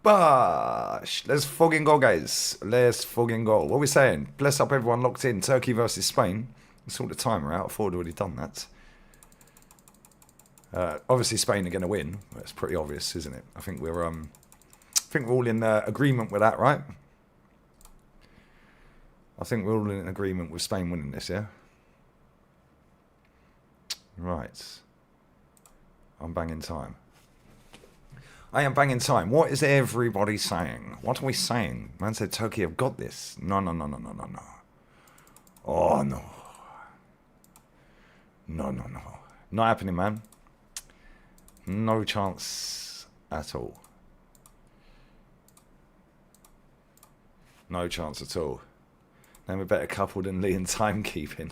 Bash! Let's fucking go, guys. Let's fucking go. What are we saying? Bless up everyone locked in. Turkey versus Spain. Let's sort the timer out. I thought I'd already done that. Obviously, Spain are going to win. That's pretty obvious, isn't it? I think we're all in agreement with that, right? I think we're all in agreement with Spain winning this, yeah? Right. I'm banging time. I am banging time. What is everybody saying? What are we saying? Man said Turkey have got this. No. Oh, no. No. Not happening, man. No chance at all. No chance at all. Name a better couple than Lee and timekeeping.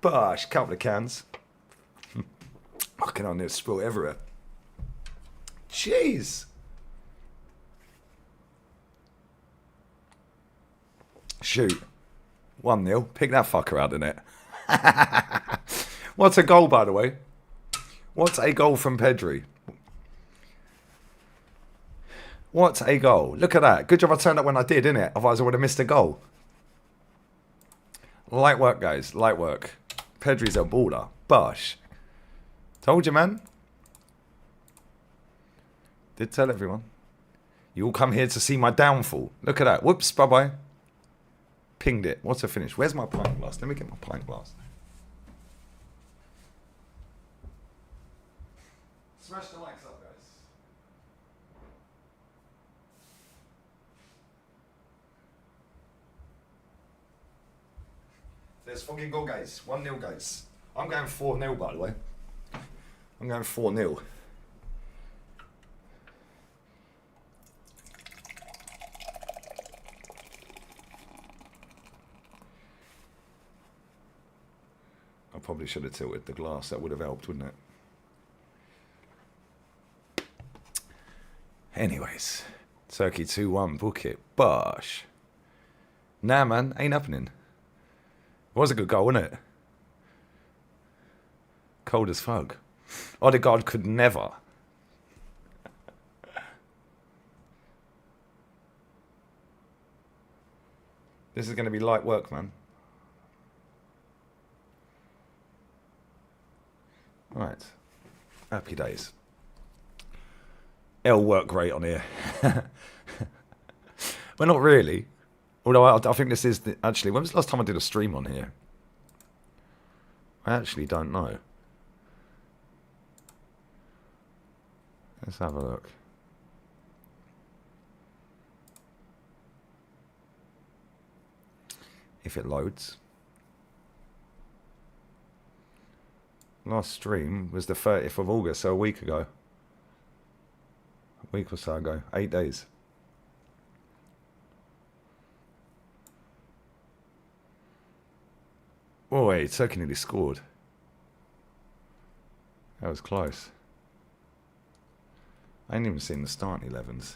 Bosh, couple of cans. Fucking on this spill everywhere. Jeez. Shoot. 1-0. Pick that fucker out of it. What a goal, by the way. What a goal from Pedri. What a goal. Look at that. Good job I turned up when I did, innit? Otherwise I would have missed a goal. Light work, guys. Light work. Pedri's a baller. Bosh. Told you, man. Did tell everyone. You all come here to see my downfall. Look at that. Whoops. Bye-bye. Pinged it. What's a finish? Where's my pint glass? Let me get my pint glass. Smash the likes up, guys. Let's fucking go, guys. 1-0, guys. I'm going 4-0, by the way. I'm going 4-0. I probably should have tilted the glass. That would have helped, wouldn't it? Anyways. Turkey 2-1. Book it. Bosh. Nah, man. Ain't happening. It was a good goal, wasn't it? Cold as fuck. Odegaard could never. This is going to be light work, man. Right. Happy days. It'll work great on here. Well, not really. Although I think this is... actually, when was the last time I did a stream on here? I actually don't know. Let's have a look. If it loads. Last stream was the 30th of August, so a week ago. A week or so ago. 8 days. Oh wait, Turkey nearly scored. That was close. I ain't even seen the starting 11s.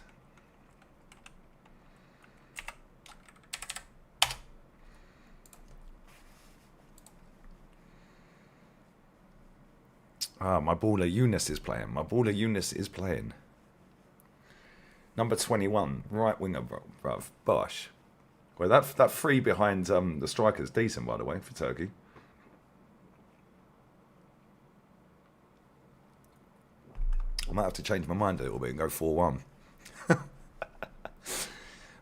Ah, my baller Eunice is playing. My baller Eunice is playing. Number 21, right winger, bruv. Bosh. Well, that three behind the striker's decent, by the way, for Turkey. I might have to change my mind a little bit and go 4-1.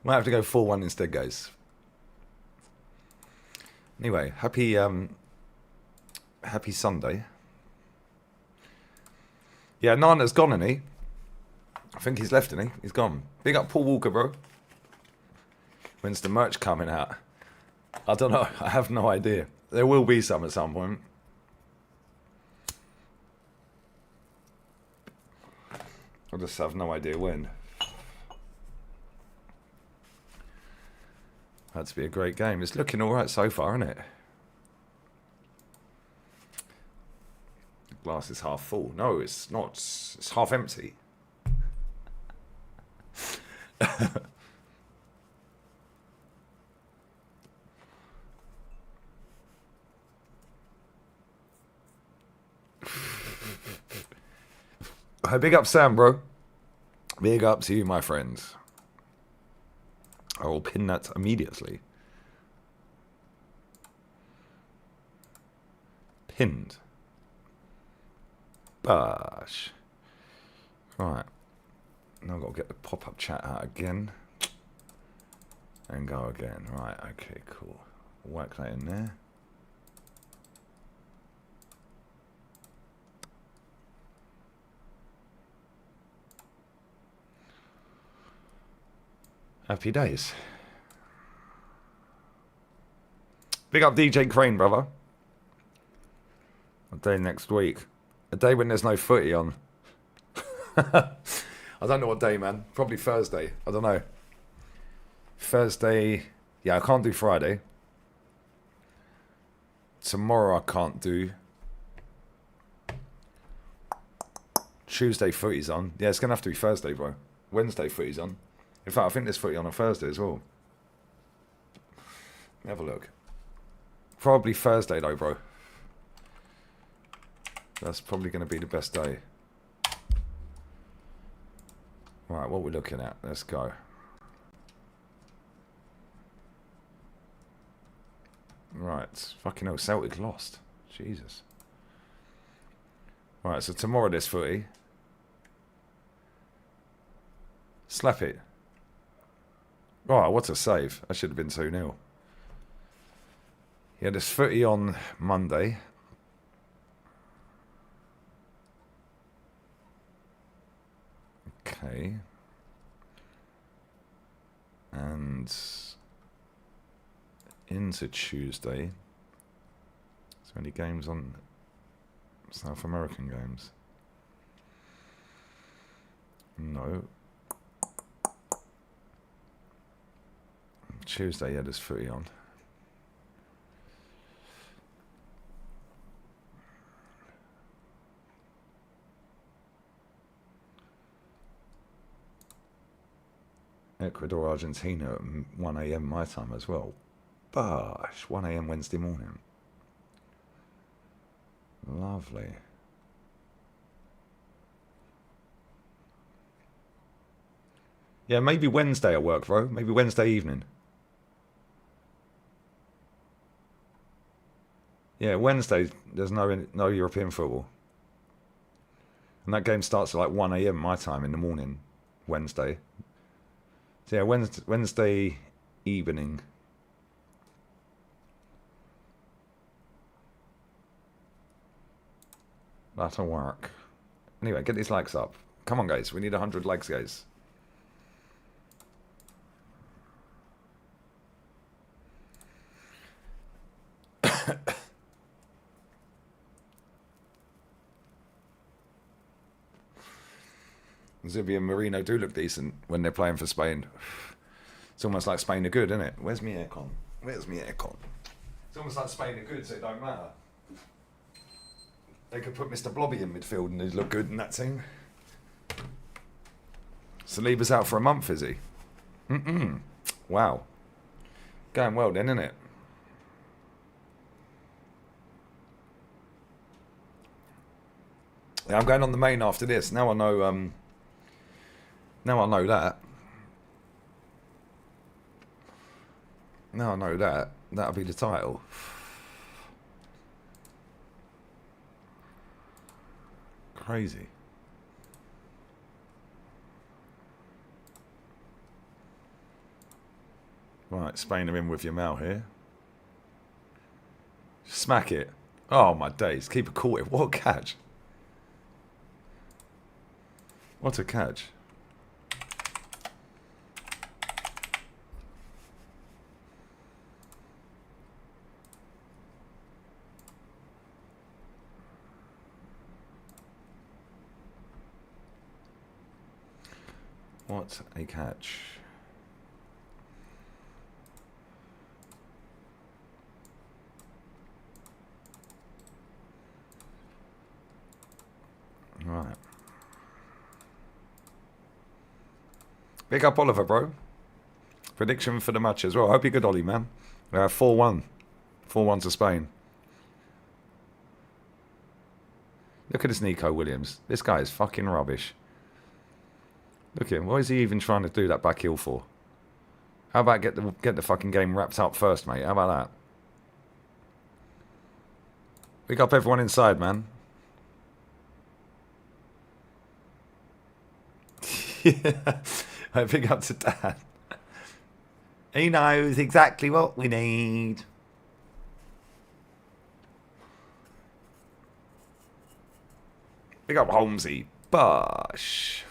Might have to go 4-1 instead, guys. Anyway, happy Sunday. Yeah, Nana's gone, isn't he? I think he's left, isn't he? He's gone. Big up Paul Walker, bro. When's the merch coming out? I don't know. I have no idea. There will be some at some point. I just have no idea when. Had to be a great game. It's looking all right so far, isn't it? The glass is half full. No, it's not. It's half empty. Hey, big up Sam, bro. Big up to you, my friends. I will pin that immediately. Pinned. Bash. Right. Now I've got to get the pop-up chat out again. And go again. Right, okay, cool. Whack that in there. Happy days. Big up DJ Crane, brother. A day next week. A day when there's no footy on. I don't know what day, man. Probably Thursday. I don't know. Thursday. Yeah, I can't do Friday. Tomorrow I can't do. Tuesday footy's on. Yeah, it's going to have to be Thursday, bro. Wednesday footy's on. In fact, I think there's footy on Thursday as well. Let me have a look. Probably Thursday though, bro. That's probably going to be the best day. Right, what are we looking at? Let's go. Right, fucking hell, Celtic lost. Jesus. Right, so tomorrow there's footy. Slap it. Oh, what a save. That should have been 2-0. Yeah, there's footy on Monday. Okay. And into Tuesday. So many games on South American games. No. Tuesday, yeah, there's footy on. Ecuador, Argentina at 1 a.m. my time as well. Bosh, 1 a.m. Wednesday morning. Lovely. Yeah, maybe Wednesday at work, bro. Maybe Wednesday evening. Yeah, Wednesday, there's no European football. And that game starts at like 1 a.m. my time in the morning, Wednesday. So yeah, Wednesday evening. That'll work. Anyway, get these likes up. Come on, guys. We need 100 likes, guys. Zibby and Marino do look decent when they're playing for Spain. It's almost like Spain are good, isn't it? Where's my aircon? Where's my aircon? It's almost like Spain are good, so it don't matter. They could put Mr. Blobby in midfield and he'd look good in that team. Saliba's out for a month, is he? Wow. Going well then, isn't it? Yeah, I'm going on the main after this. Now I know. Now I know that. Now I know that. That'll be the title. Crazy. Right, Spain are in with your Mal here. Smack it. Oh my days. Keep it caught it. What a catch. What a catch. What a catch. Right. Big up Oliver, bro. Prediction for the match as well. I hope you're good, Ollie, man. 4-1. 4-1 to Spain. Look at this Nico Williams. This guy is fucking rubbish. Look at him. What is he even trying to do that back heel for? How about get the fucking game wrapped up first, mate? How about that? Pick up everyone inside, man. Yeah. Pick up to Dan. He knows exactly what we need. Pick up Holmesy. Bosh.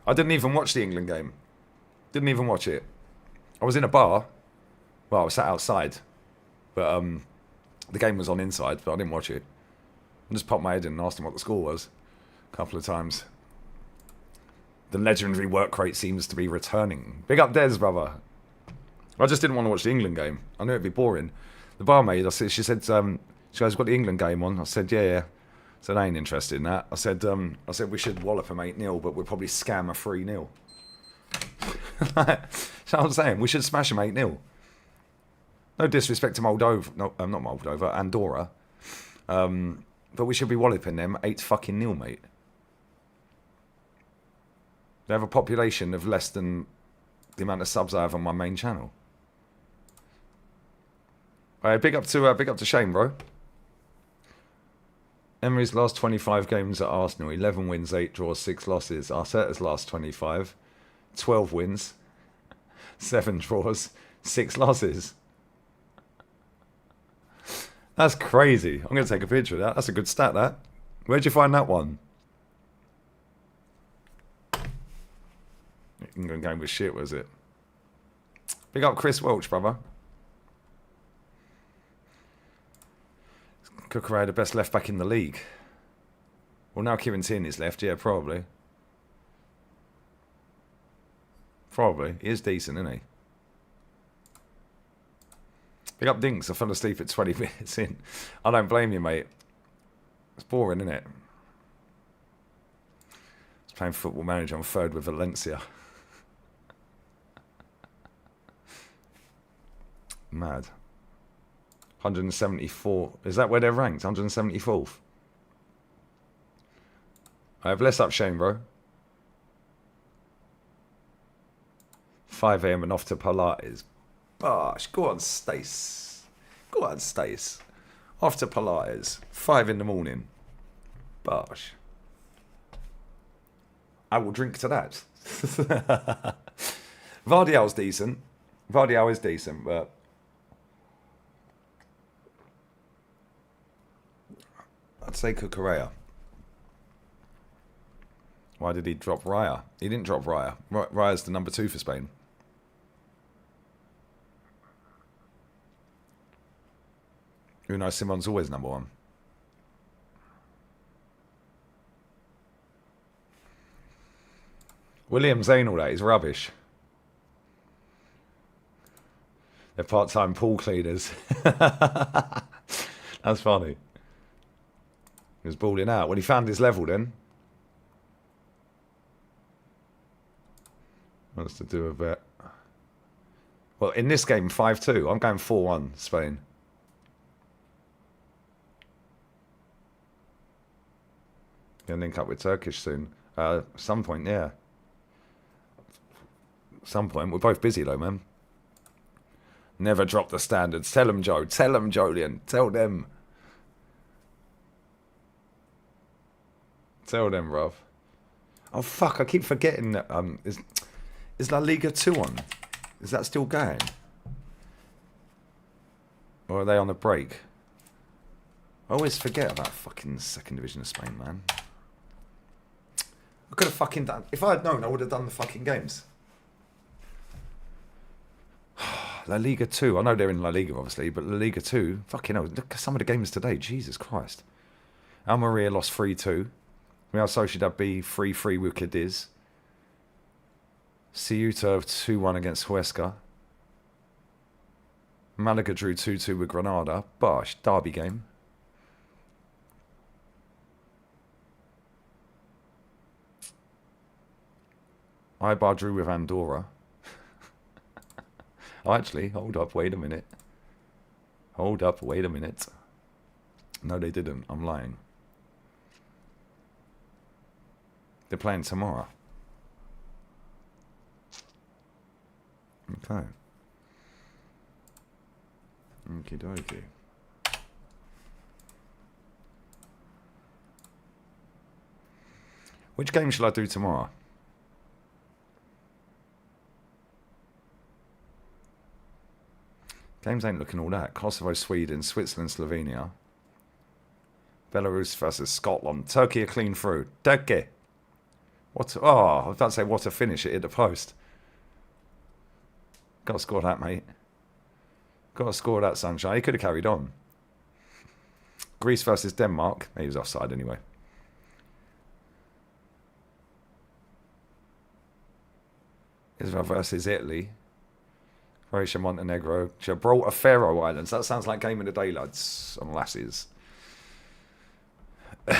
I didn't even watch the England game. Didn't even watch it. I was in a bar. Well, I was sat outside. But the game was on inside, but I didn't watch it. I just popped my head in and asked him what the score was. A couple of times. The legendary work rate seems to be returning. Big up Des, brother. I just didn't want to watch the England game. I knew it'd be boring. The barmaid, she said, she goes, got the England game on. I said, yeah. I said, I ain't interested in that. I said we should wallop them 8-0, but we'll probably scam a 3-0. That's what I'm saying. We should smash them 8-0. No disrespect to Moldova. No, not Moldova. Andorra. But we should be walloping them 8-0, mate. They have a population of less than the amount of subs I have on my main channel. Alright, big up to Shane, bro. Emery's last 25 games at Arsenal: 11 wins, 8 draws, 6 losses. Arteta's last 25: 12 wins, 7 draws, 6 losses. That's crazy. I'm going to take a picture of that. That's a good stat, that. Where'd you find that one? England game was shit, was it? Big up Chris Welch, brother. Cucurella, the best left back in the league. Well, now Kieran Tierney's left. Yeah, probably. Probably. He is decent, isn't he? Big up Dinks. I fell asleep at 20 minutes in. I don't blame you, mate. It's boring, isn't it? I was playing Football Manager on third with Valencia. Mad. 174. Is that where they're ranked? 174th. I have less up Shane, bro. 5 AM and off to Pilates. Bosh. Go on, Stace. Go on, Stace. Off to Pilates. 5 in the morning. Bosh. I will drink to that. Vardial's decent. Vardial is decent, but I'd say Cucurella. Why did he drop Raya? He didn't drop Raya. Raya's the number 2 for Spain. Unai Simon's always number 1. William Zayn, all that is rubbish. They're part-time pool cleaners. That's funny. He was balling out. When he found his level then. What's to do with it? Well, in this game, 5-2. I'm going 4-1, Spain. Gonna link up with Turkish soon. Some point, yeah. Some point. We're both busy though, man. Never drop the standards. Tell them, Joe. Tell them, Jolien. Tell them. Tell them, bruv. Oh, fuck. I keep forgetting that. Is La Liga 2 on? Is that still going? Or are they on a break? I always forget about fucking second division of Spain, man. I could have fucking done... If I had known, I would have done the fucking games. La Liga 2. I know they're in La Liga, obviously, but La Liga 2... Fucking hell, look at some of the games today. Jesus Christ. Almeria lost 3-2. Real Sociedad B 3-3 with Cadiz. Ceuta 2-1 against Huesca. Malaga drew 2-2 with Granada. Bosh, derby game. Eibar drew with Andorra. Oh, actually, hold up, wait a minute. Hold up, wait a minute. No, they didn't. I'm lying. They're playing tomorrow. Okay. Okie dokie. Which game shall I do tomorrow? Games ain't looking all that. Kosovo, Sweden, Switzerland, Slovenia. Belarus versus Scotland. Turkey are clean through. Turkey. What? Oh, I was about to say what a finish. It hit the post. Got to score that, mate. Got to score that, sunshine. He could have carried on. Greece versus Denmark. He was offside anyway. Israel versus Italy. Croatia, Montenegro. Gibraltar, Faroe Islands. That sounds like game of the day, lads and lasses. They're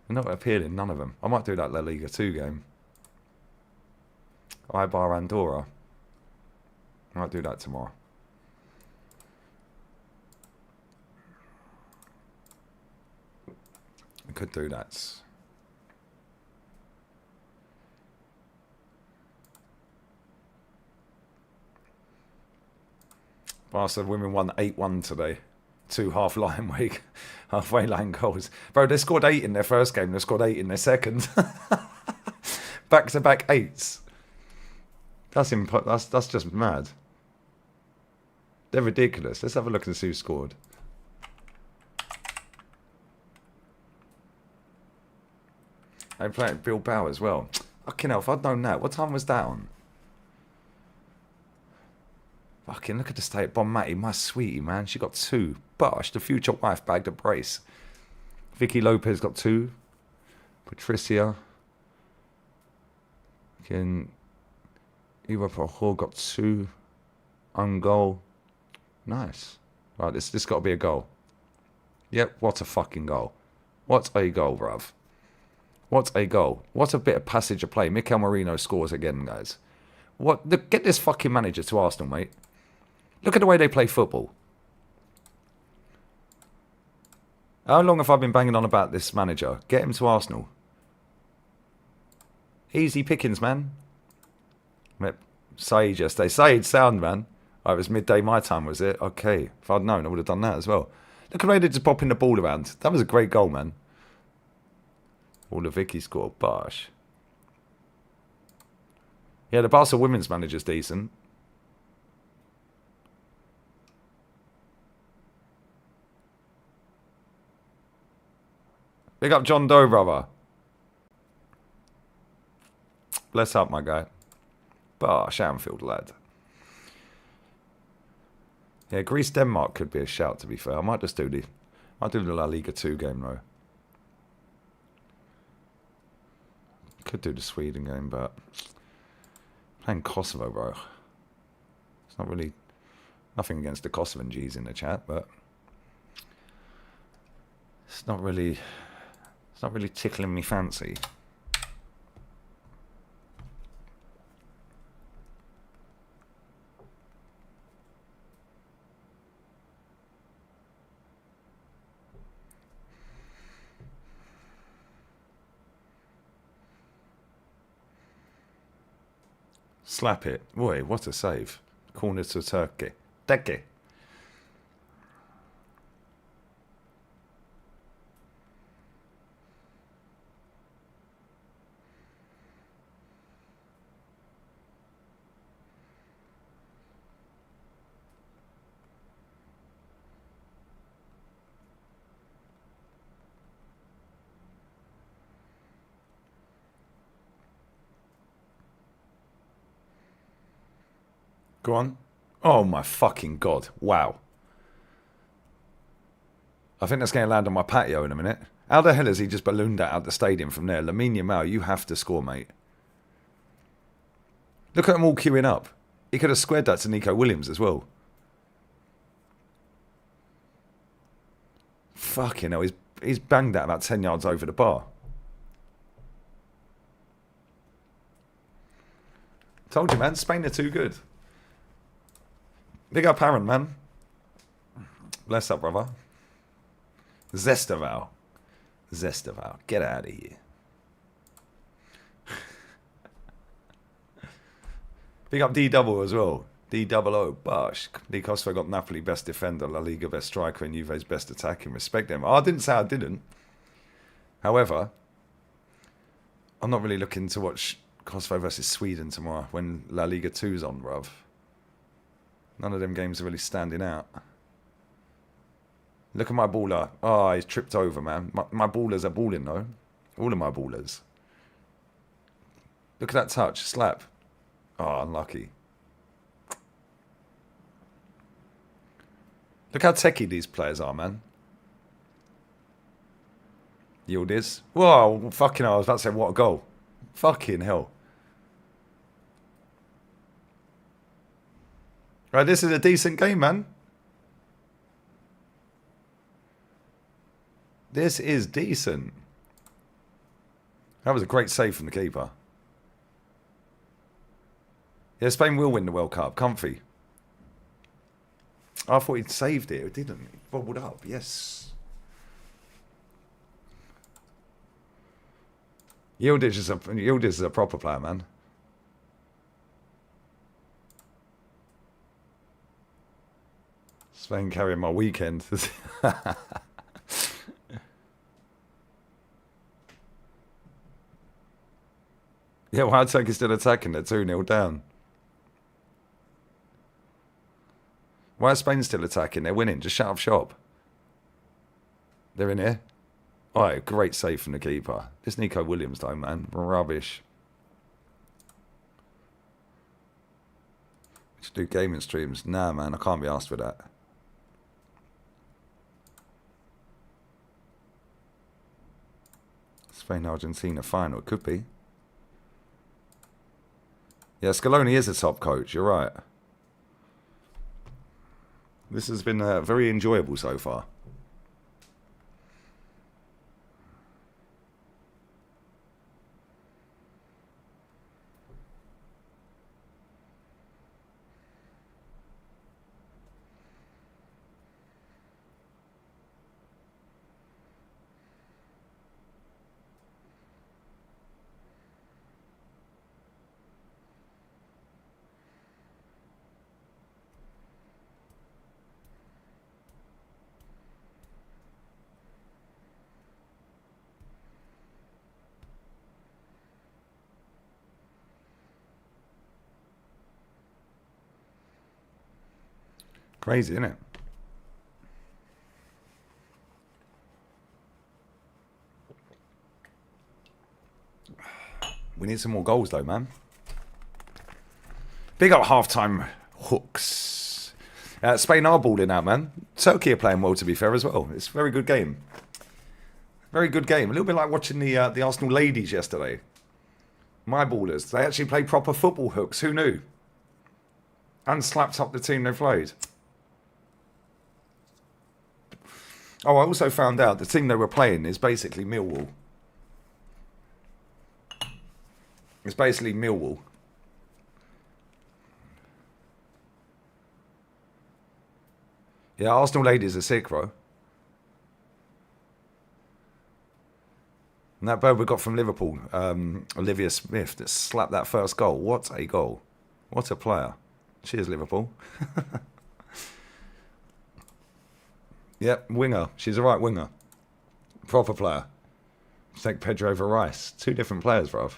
not appealing, none of them. I might do that La Liga 2 game. Ibar, Andorra. I might do that tomorrow. I could do that. Barca women won 8-1 today. 2 halfway line goals. Bro, they scored 8 in their first game. They scored 8 in their second. Back-to-back 8s. That's just mad. They're ridiculous. Let's have a look and see who scored. They play at Bilbao as well. Fucking hell, if I'd known that. What time was that on? Fucking look at the state. Bonmati, my sweetie, man. She got 2. Bosh, the future wife, bagged a brace. Vicky Lopez got 2. Patricia. Fucking Eva Pajo got 2. On goal. Nice. Right, this got to be a goal. Yep, what a fucking goal. What a goal, bruv. What a goal. What a bit of passage of play. Mikel Merino scores again, guys. Get this fucking manager to Arsenal, mate. Look at the way they play football. How long have I been banging on about this manager? Get him to Arsenal. Easy pickings, man. Saeed yesterday. Saeed sound, man. Oh, it was midday my time, was it? Okay. If I'd known, I would have done that as well. Look at the way they're just popping the ball around. That was a great goal, man. All the Vicky scored. Bosh. Yeah, the Barca women's manager's decent. Big up John Doe, brother. Bless up, my guy. Bosh, Anfield, lad. Yeah, Greece-Denmark could be a shout, to be fair. I might just do the La Liga 2 game, though. Could do the Sweden game, but playing Kosovo, bro. It's not really nothing against the Kosovan G's in the chat, but it's not really tickling me fancy. Slap it. Boy, what a save. Corner to Turkey. Turkey. Go on. Oh my fucking God. Wow. I think that's going to land on my patio in a minute. How the hell has he just ballooned that out the stadium from there? Lamine Yamal, you have to score, mate. Look at them all queuing up. He could have squared that to Nico Williams as well. Fucking hell, he's banged that about 10 yards over the bar. Told you, man. Spain are too good. Big up Aaron, man. Bless up, brother. Zestaval. Get out of here. Big up D double as well. D double O, Bosh. Di Kosovo got Napoli best defender, La Liga best striker, and Juve's best attacking. Respect them. Oh, I didn't say I didn't. However, I'm not really looking to watch Kosovo versus Sweden tomorrow when La Liga 2's on, bruv. None of them games are really standing out. Look at my baller. Oh, he's tripped over, man. My ballers are balling, though. All of my ballers. Look at that touch. Slap. Oh, unlucky. Look how techie these players are, man. Yildiz. Whoa, fucking hell. I was about to say, what a goal. Fucking hell. Right, this is a decent game, man. This is decent. That was a great save from the keeper. Yeah, Spain will win the World Cup. Comfy. I thought he'd saved it. It didn't. It bobbled up. Yes. Yildiz is a proper player, man. Spain carrying my weekend. Yeah, why Turkey still attacking? They're 2-0 down. Why is Spain still attacking? They're winning. Just shut up shop. They're in here. Oh, great save from the keeper. This Nico Williams, though, man. Rubbish. We should do gaming streams. Nah, man. I can't be asked for that. Spain-Argentina final. It could be. Yeah, Scaloni is a top coach. You're right. This has been very enjoyable so far. Crazy, isn't it? We need some more goals, though, man. Big up halftime hooks. Spain are balling out, man. Turkey are playing well, to be fair, as well. It's a very good game. Very good game. A little bit like watching the Arsenal ladies yesterday. My ballers. They actually play proper football hooks. Who knew? And slapped up the team they played. Oh, I also found out the team they were playing is basically Millwall. It's basically Millwall. Yeah, Arsenal ladies are sick, bro. And that bird we got from Liverpool, Olivia Smith, that slapped that first goal. What a goal. What a player. Cheers, Liverpool. Yep, winger. She's a right winger. Proper player. Take Pedro over Rice. Two different players, bruv.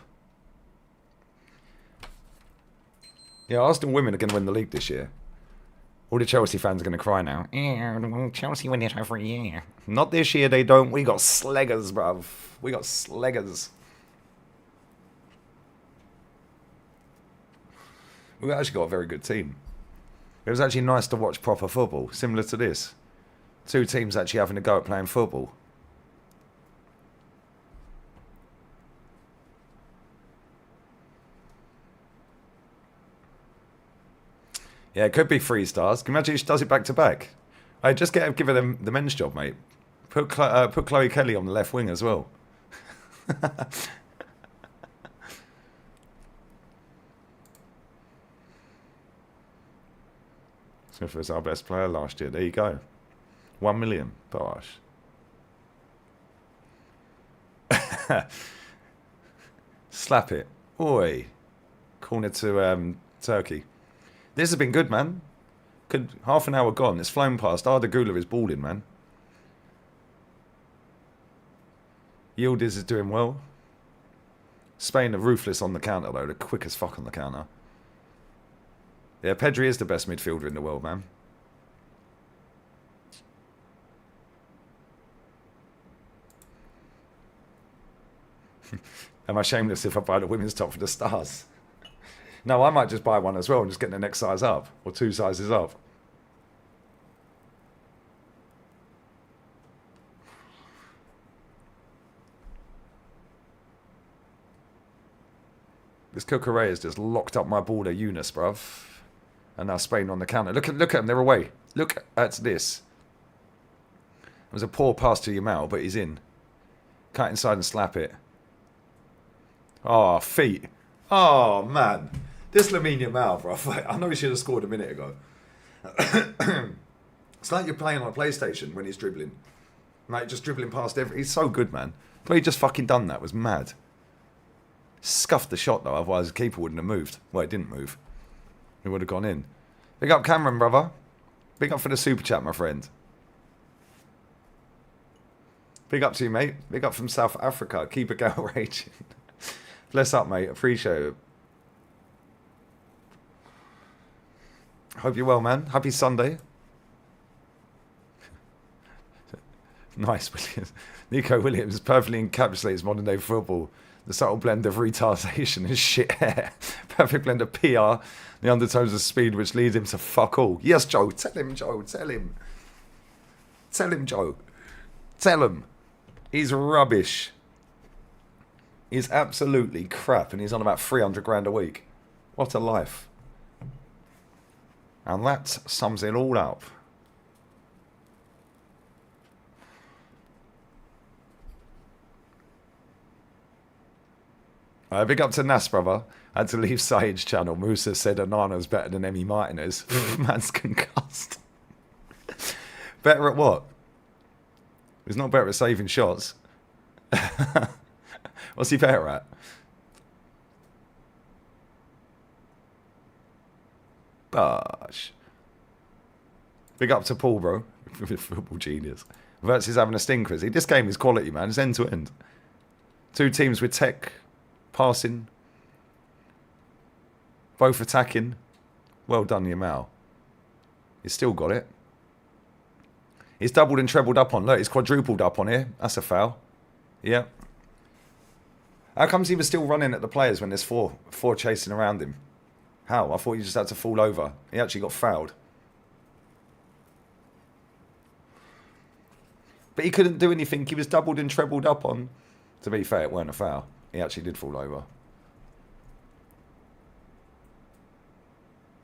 Yeah, Arsenal women are going to win the league this year. All the Chelsea fans are going to cry now. Yeah, Chelsea win it every year. Not this year, they don't. We got sleggers, bruv. We got sleggers. We've actually got a very good team. It was actually nice to watch proper football, similar to this. Two teams actually having a go at playing football. Yeah, it could be 3 stars. Can you imagine if she does it back to back? Hey, just give her the men's job, mate. Put Chloe Kelly on the left wing as well. Smith was our best player last year. There you go. 1 million. Bosh. Slap it. Oi. Corner to Turkey. This has been good, man. Half an hour gone. It's flown past. Arda Güler is balling, man. Yildiz is doing well. Spain are ruthless on the counter, though. They're quick as fuck on the counter. Yeah, Pedri is the best midfielder in the world, man. Am I shameless if I buy the women's top for the stars? No, I might just buy one as well and just get the next size up. Or 2 sizes up. This Cucurella has just locked up my baller Eunice, bruv. And now Spain on the counter. Look at them, they're away. Look at this. It was a poor pass to Yamal, but he's in. Cut inside and slap it. Oh, feet. Oh, man. This Lamine Yamal, bruv. I know he should have scored a minute ago. It's like you're playing on a PlayStation when he's dribbling. Like, just dribbling past every... He's so good, man. The way he just fucking done that was mad. Scuffed the shot, though. Otherwise, the keeper wouldn't have moved. Well, it didn't move. It would have gone in. Big up Cameron, brother. Big up for the super chat, my friend. Big up to you, mate. Big up from South Africa. Keep a girl raging. Bless up, mate. Appreciate it. Hope you're well, man. Happy Sunday. Nice, Williams. Nico Williams perfectly encapsulates modern day football. The subtle blend of retardation and shit hair. Perfect blend of PR, the undertones of speed which leads him to fuck all. Yes, Joe. Tell him, Joe. Tell him. Tell him, Joe. Tell him. He's rubbish. He's absolutely crap and he's on about 300 grand a week. What a life. And that sums it all up. Big up to Nas, brother. I had to leave Said's channel. Musa said Anana's better than Emmy Martinez. Man's concussed. Better at what? He's not better at saving shots. What's he better at? Gosh. Big up to Paul, bro. Football genius. Verts is having a stinker, is he? This game is quality, man. It's end to end. 2 teams with tech, passing, both attacking. Well done, Yamal. He's still got it. He's doubled and trebled up on. Look, he's quadrupled up on here. That's a foul. Yeah. How comes he was still running at the players when there's four chasing around him? How? I thought he just had to fall over. He actually got fouled. But he couldn't do anything. He was doubled and trebled up on. To be fair, it weren't a foul. He actually did fall over.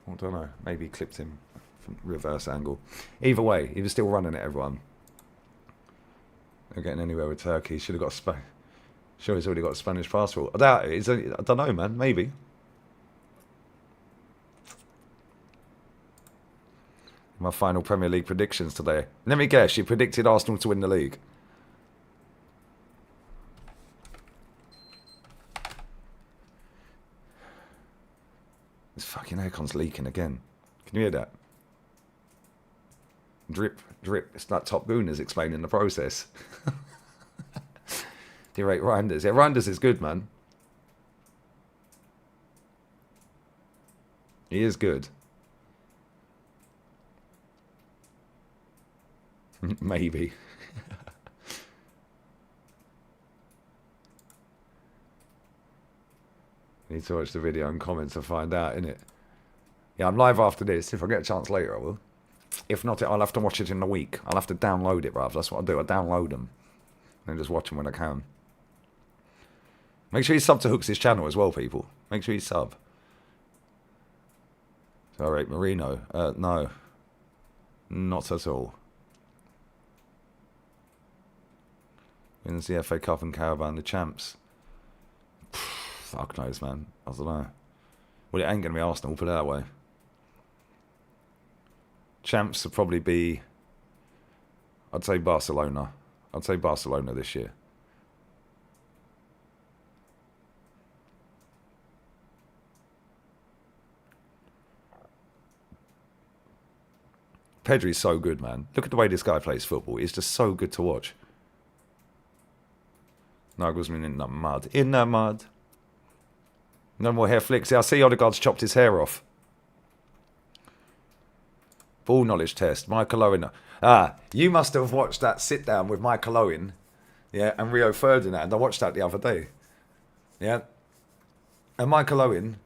I don't know. Maybe he clipped him from reverse angle. Either way, he was still running at everyone. Not getting anywhere with Turkey. Should have got Sure, he's already got a Spanish passport. I doubt it. I don't know, man. Maybe. My final Premier League predictions today. Let me guess. You predicted Arsenal to win the league. This fucking aircon's leaking again. Can you hear that? Drip, drip. It's like Top Gooners explaining the process. Do you rate Reinders? Yeah, Reinders is good, man. He is good. Maybe. Need to watch the video and comment to find out, innit? Yeah, I'm live after this. If I get a chance later, I will. If not, I'll have to watch it in a week. I'll have to download it, bruv. That's what I do. I download them. And just watch them when I can. Make sure you sub to Hooks' channel as well, people. Make sure you sub. Alright, Marino. No. Not at all. Wins the FA Cup and Caravan, the champs. Fuck knows, man. I don't know. Well, it ain't going to be Arsenal, put it that way. Champs will probably be... I'd say Barcelona. I'd say Barcelona this year. Pedri's so good, man. Look at the way this guy plays football. He's just so good to watch. Nagelsmann in the mud. In the mud. No more hair flicks. Yeah, I see Odegaard's chopped his hair off. Ball knowledge test. Michael Owen. You must have watched that sit down with Michael Owen, yeah, and Rio Ferdinand. I watched that the other day. Yeah. And Michael Owen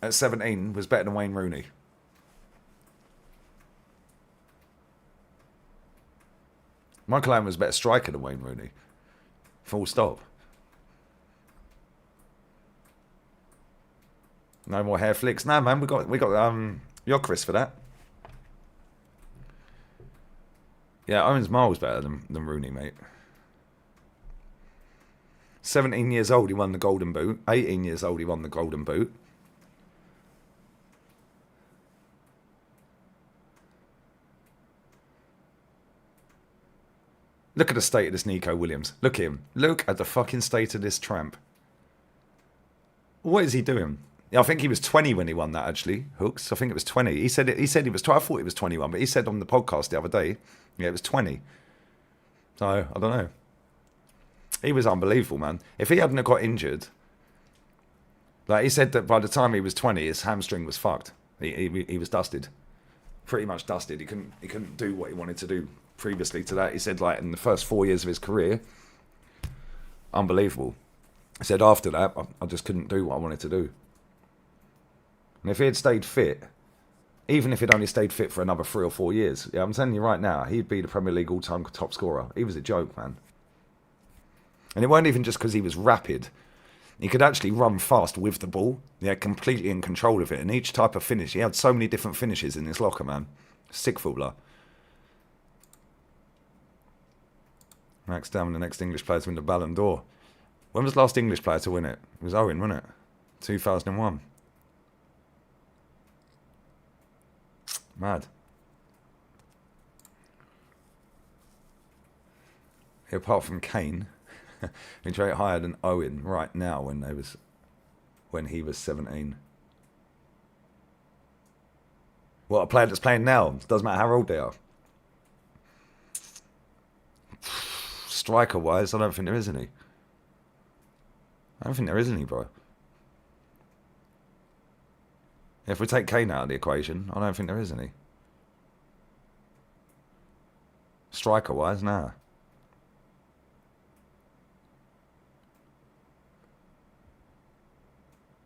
at 17 was better than Wayne Rooney. Michael Owen was a better striker than Wayne Rooney. Full stop. No more hair flicks. No, man, we got Jokeris for that. Yeah, Owen's miles better than Rooney, mate. 17 years old, he won the Golden Boot. 18 years old, he won the Golden Boot. Look at the state of this Nico Williams. Look at him. Look at the fucking state of this tramp. What is he doing? Yeah, I think he was 20 when he won that, actually. Hooks, I think it was 20. He said he was 20. I thought he was 21, but he said on the podcast the other day, yeah, it was 20. So, I don't know. He was unbelievable, man. If he hadn't got injured, like he said that by the time he was 20, his hamstring was fucked. He was dusted. Pretty much dusted. He couldn't do what he wanted to do previously to that. He said, like, in the first 4 years of his career, unbelievable. He said after that, I just couldn't do what I wanted to do. And if he had stayed fit, even if he'd only stayed fit for another 3 or 4 years, yeah, I'm telling you right now, he'd be the Premier League all-time top scorer. He was a joke, man. And it weren't even just because he was rapid. He could actually run fast with the ball. Yeah, completely in control of it. And each type of finish, he had so many different finishes in his locker, man. Sick footballer. Max Down, the next English player to win the Ballon d'Or. When was the last English player to win it? It was Owen, wasn't it? 2001. Mad. Apart from Kane, he's very higher than Owen right now when he was 17. What, a player that's playing now? Doesn't matter how old they are. Striker-wise, I don't think there is any. I don't think there is any, bro. If we take Kane out of the equation, I don't think there is any. Striker-wise, nah.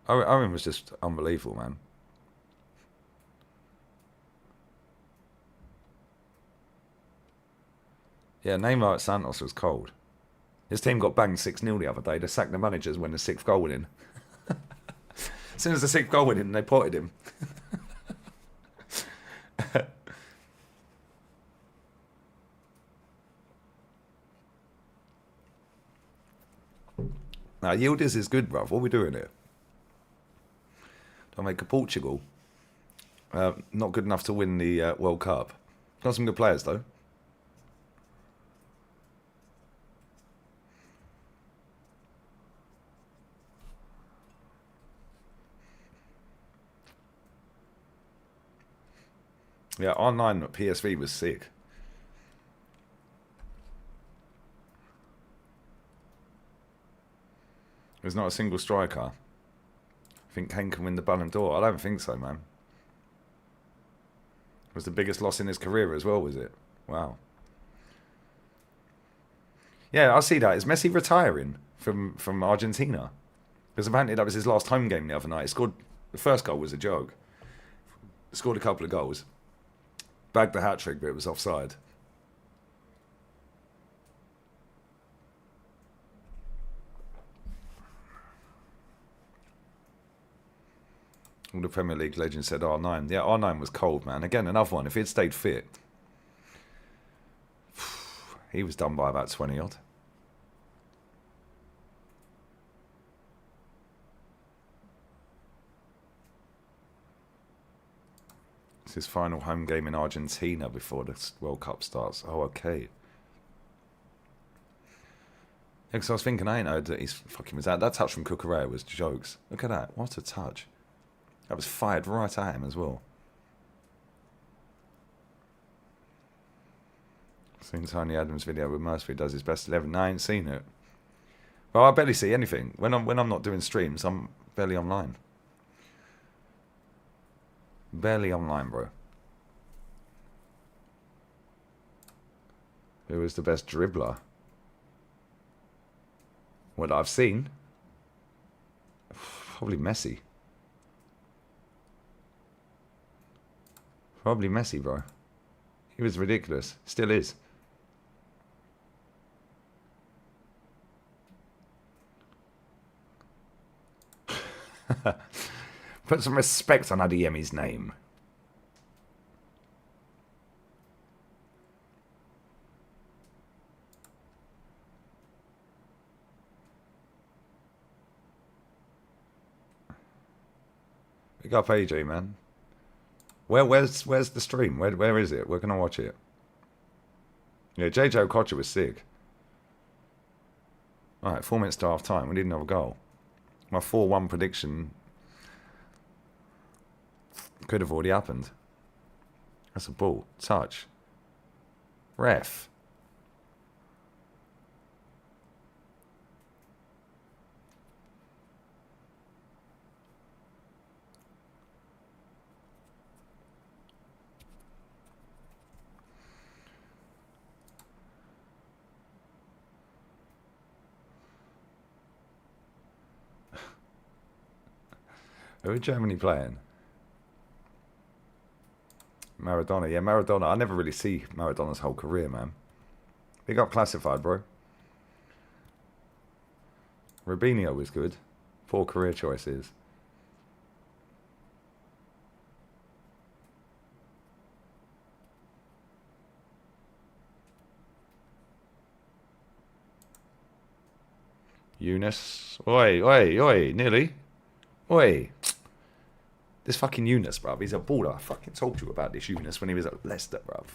Owen was just unbelievable, man. Yeah, Neymar at Santos was cold. His team got banged 6-0 the other day. They sacked the managers when the 6th goal went in. As soon as the 6th goal went in, they potted him. Now, Yildiz is good, bruv. What are we doing here? Don't make a Portugal. Not good enough to win the World Cup. Got some good players, though. Yeah, R9 at PSV was sick. There's not a single striker. I think Kane can win the Ballon d'Or. I don't think so, man. It was the biggest loss in his career as well, was it? Wow. Yeah, I see that. Is Messi retiring from Argentina? Because apparently that was his last home game the other night. He scored. The first goal was a joke. He scored a couple of goals. Bagged the hat-trick, but it was offside. All the Premier League legends said R9. Yeah, R9 was cold, man. Again, another one. If he'd stayed fit, he was done by about 20-odd. It's his final home game in Argentina before the World Cup starts. Oh, okay. Yeah, because I was thinking, I ain't heard that he's fucking was out. That touch from Cucurella was jokes. Look at that. What a touch. That was fired right at him as well. Seen Tony Adams' video with Mercury does his best 11. No, I ain't seen it. Well, I barely see anything. When I'm not doing streams, I'm barely online. Barely online, bro. Who was the best dribbler? What I've seen? Probably Messi. Probably Messi, bro. He was ridiculous. Still is. Put some respect on Adeyemi's name. Big up AJ, man. Where's the stream? Where is it? Where can I watch it? Yeah, JJ Okocha was sick. Alright, 4 minutes to half time. We need another goal. My 4-1 prediction could have already happened. That's a ball. Touch. Ref. Who are Germany playing? Maradona. Yeah, Maradona. I never really see Maradona's whole career, man. He got classified, bro. Robinho was good. Poor career choices. Eunice. Oi, nearly. Oi. This fucking Eunice, bruv. He's a baller. I fucking told you about this Eunice when he was at Leicester, bruv.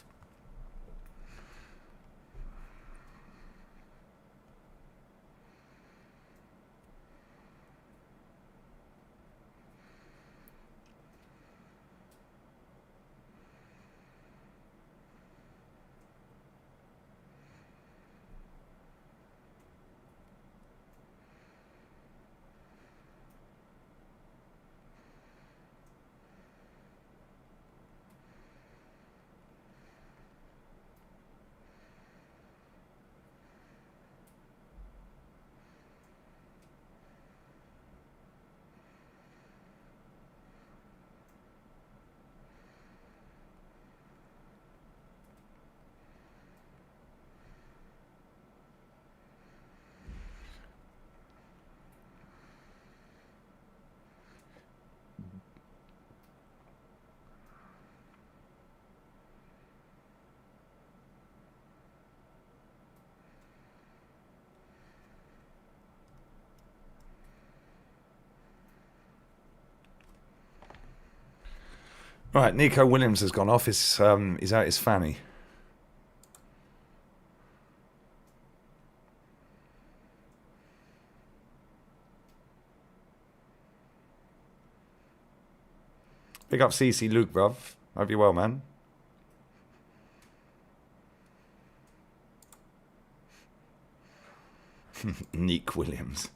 Right, Nico Williams has gone off. He's out his fanny. Big up CC Luke, bruv. Hope you're well, man. Nick Williams.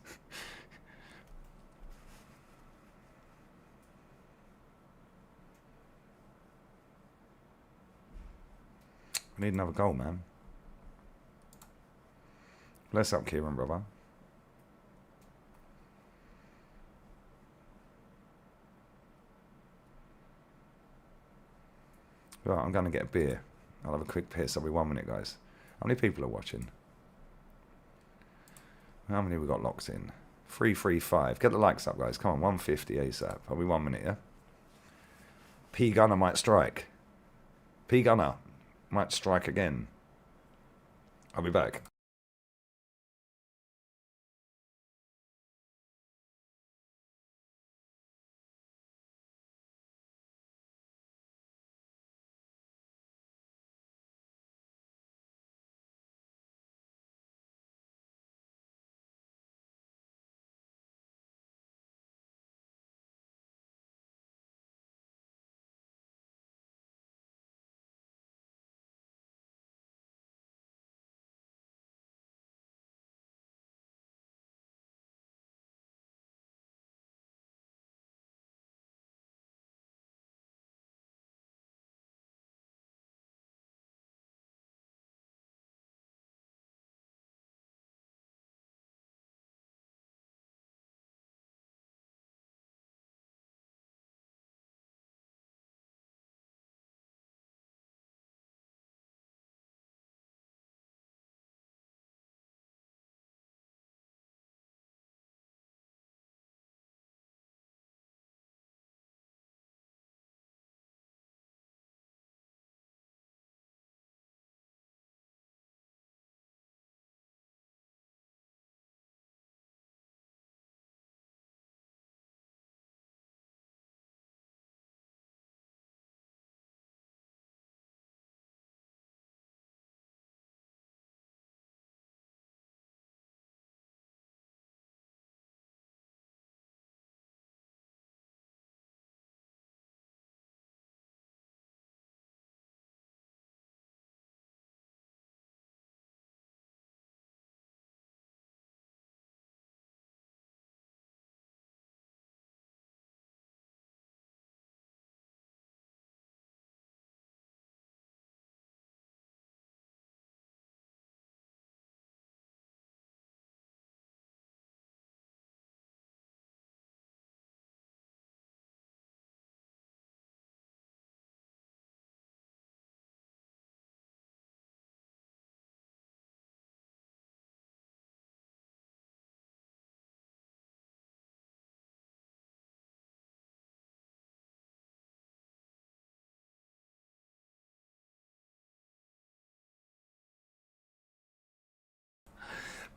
I need another goal, man. Bless up, Kieran, brother. Right, I'm going to get a beer. I'll have a quick piss. I'll be 1 minute, guys. How many people are watching? How many we got locked in? 335. Get the likes up, guys. Come on, 150 ASAP. I'll be 1 minute, yeah? P Gunner might strike. P Gunner might strike again. I'll be back.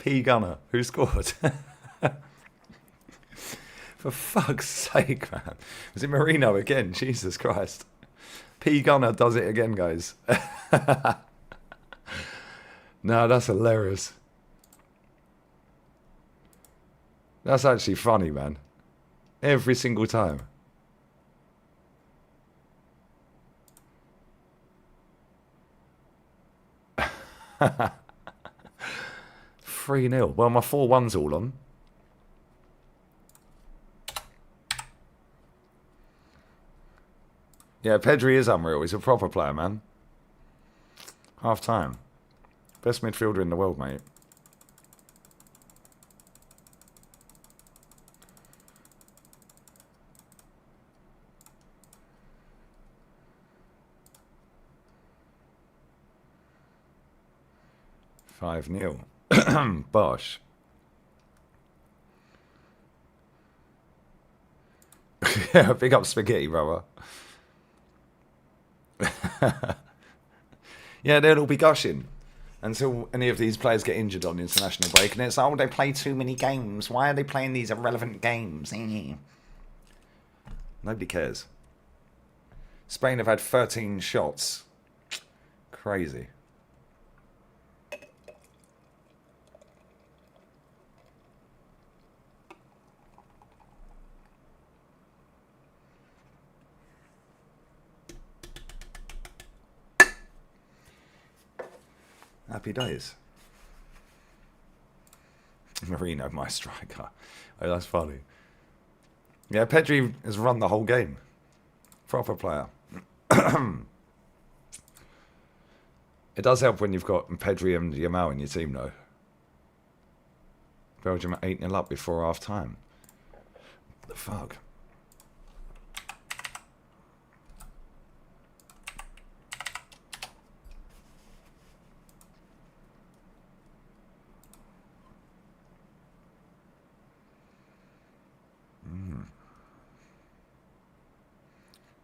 P Gunner. Who scored? For fuck's sake, man. Was it Marino again? Jesus Christ. P Gunner does it again, guys. No, that's hilarious. That's actually funny, man. Every single time. $3-0. Well, my 4-1's all on. Yeah, Pedri is unreal. He's a proper player, man. Half time. Best midfielder in the world, mate. $5-0. Bosh. Yeah, big up spaghetti, brother. Yeah, they'll all be gushing until any of these players get injured on the international break, and it's, oh, they play too many games. Why are they playing these irrelevant games? Nobody cares. Spain have had 13 shots. Crazy. Happy days. Marino, my striker. Oh, that's funny. Yeah, Pedri has run the whole game. Proper player. It does help when you've got Pedri and Yamal in your team, though. Belgium at 8-0 up before half time. What the fuck?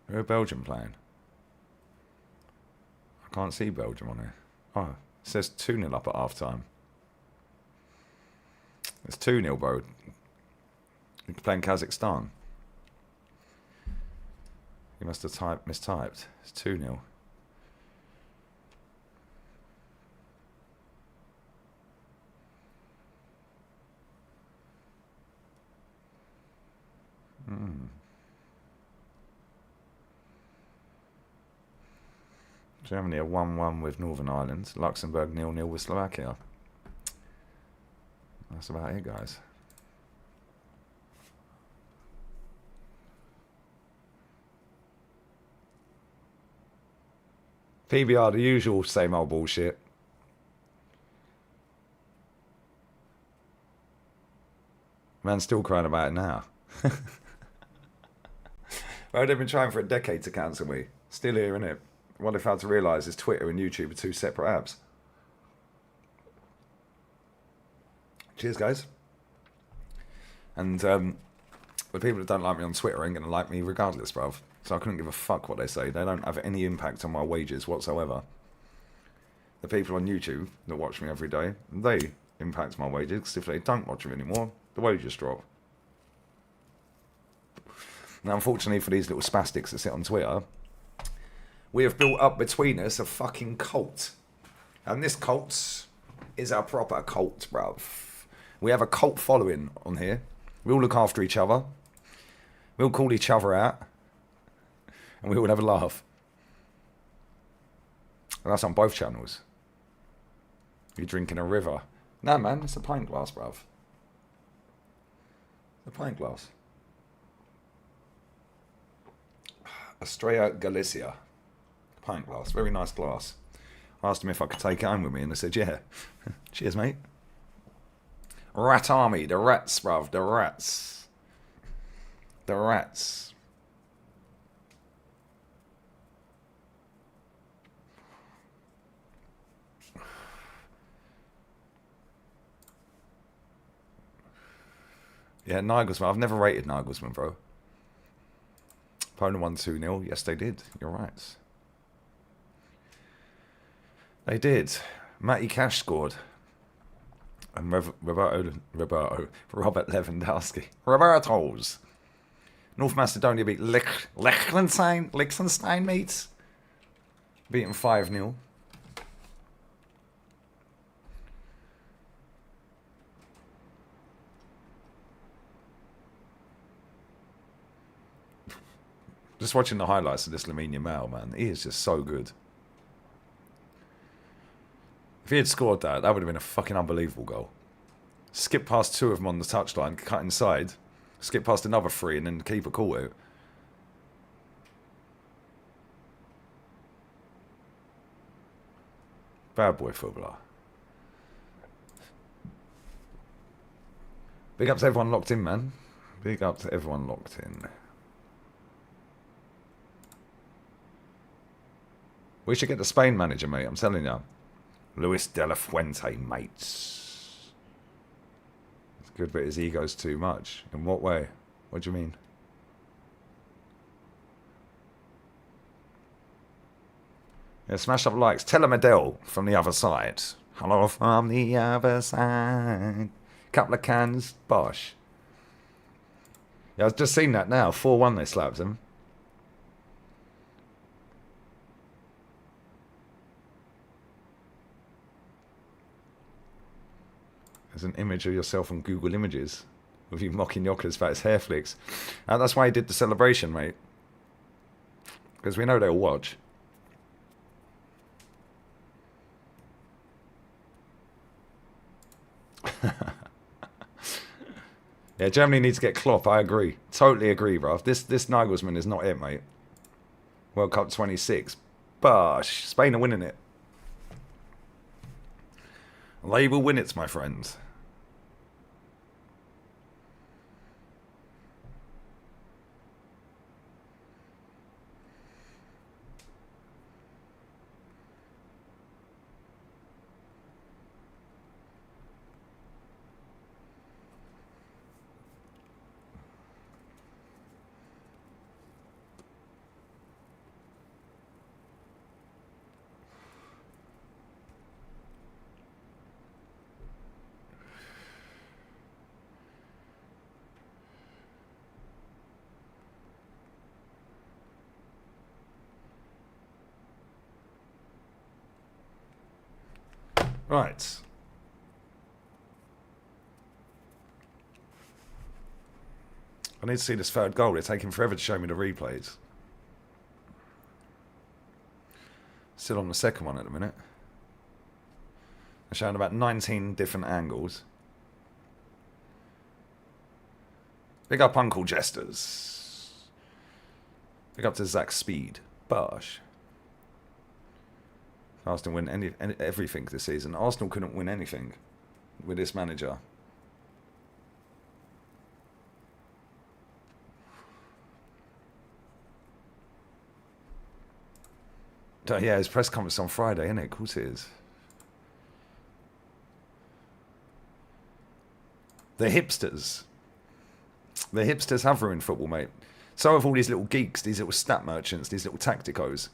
Who are Belgium playing? I can't see Belgium on here. Oh, it says 2-0 up at half time. It's 2-0, bro. You're playing Kazakhstan. You must have mistyped. It's 2-0. Germany are 1-1 with Northern Ireland. Luxembourg 0-0 with Slovakia. That's about it, guys. PBR, the usual same old bullshit. Man's still crying about it now. Well, they've been trying for a decade to cancel me. Still here, innit? What they've had to realise is Twitter and YouTube are two separate apps. Cheers, guys. And the people that don't like me on Twitter ain't going to like me regardless, bruv. So I couldn't give a fuck what they say. They don't have any impact on my wages whatsoever. The people on YouTube that watch me every day, they impact my wages, because if they don't watch me anymore, the wages drop. Now, unfortunately for these little spastics that sit on Twitter, we have built up between us a fucking cult. And this cult is a proper cult, bruv. We have a cult following on here. We all look after each other. We all call each other out. And we all have a laugh. And that's on both channels. You're drinking a river. Nah, man, it's a pint glass, bruv. A pint glass. Estrella Galicia. Pint glass. Very nice glass. I asked him if I could take it home with me, and they said, yeah. Cheers, mate. Rat Army. The rats, bruv. The rats. The rats. Yeah, Nagelsmann. I've never rated Nagelsmann, bro. Poland won 2-0. Yes, they did. You're right. They did. Matty Cash scored. And Robert Lewandowski. Roberto's. North Macedonia beat Liechtenstein, mates. Beaten 5-0. Just watching the highlights of this Lamine Yamal, man. He is just so good. If he had scored that, that would have been a fucking unbelievable goal. Skip past 2 of them on the touchline, cut inside. Skip past another 3 and then the keeper caught it. Bad boy footballer. Big up to everyone locked in, man. Big up to everyone locked in. We should get the Spain manager, mate. I'm telling you. Luis de la Fuente, mates. It's good, but his ego's too much. In what way? What do you mean? Yeah, smash up likes. Tell him Adele from the other side. Hello from the other side. Couple of cans. Bosh. Yeah, I've just seen that now. 4-1 they slapped him. There's an image of yourself on Google Images with you mocking Yockers about his hair flicks. And that's why he did the celebration, mate. Because we know they'll watch. Yeah, Germany needs to get Klopp. I agree. Totally agree, bruv. This Nagelsmann is not it, mate. World Cup 26. Bosh. Spain are winning it. They will win it, my friends. Right. I need to see this third goal. It's taking forever to show me the replays. Still on the second one at the minute. They're showing about 19 different angles. Big up Uncle Jesters. Big up to Zach Speed. Bosh. Arsenal win everything this season. Arsenal couldn't win anything with this manager. Yeah, his press conference on Friday, isn't it? Of course it is. The hipsters. The hipsters have ruined football, mate. So have all these little geeks, these little stat merchants, these little tacticos.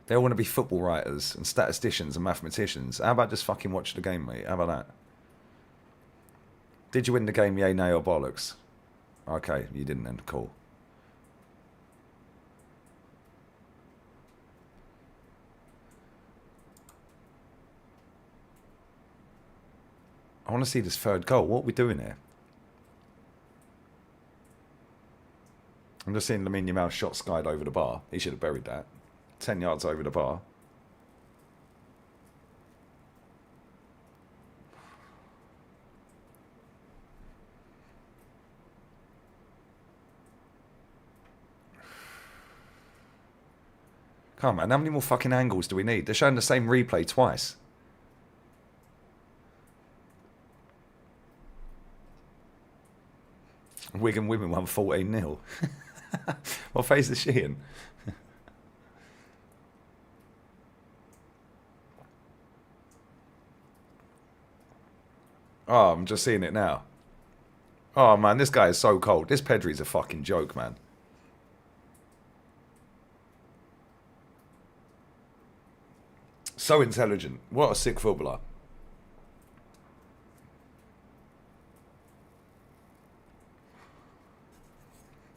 They all want to be football writers and statisticians and mathematicians. How about just fucking watch the game, mate? How about that? Did you win the game, yay, nay, or bollocks? Okay, you didn't then. Cool. I want to see this third goal. What are we doing here? I'm just seeing Lamine Yamal shot skied over the bar. He should have buried that. 10 yards over the bar. Come on, man. How many more fucking angles do we need? They're showing the same replay twice. Wigan women won 14-0. What phase is she in? Oh, I'm just seeing it now. Oh, man, this guy is so cold. This Pedri's a fucking joke, man. So intelligent. What a sick footballer.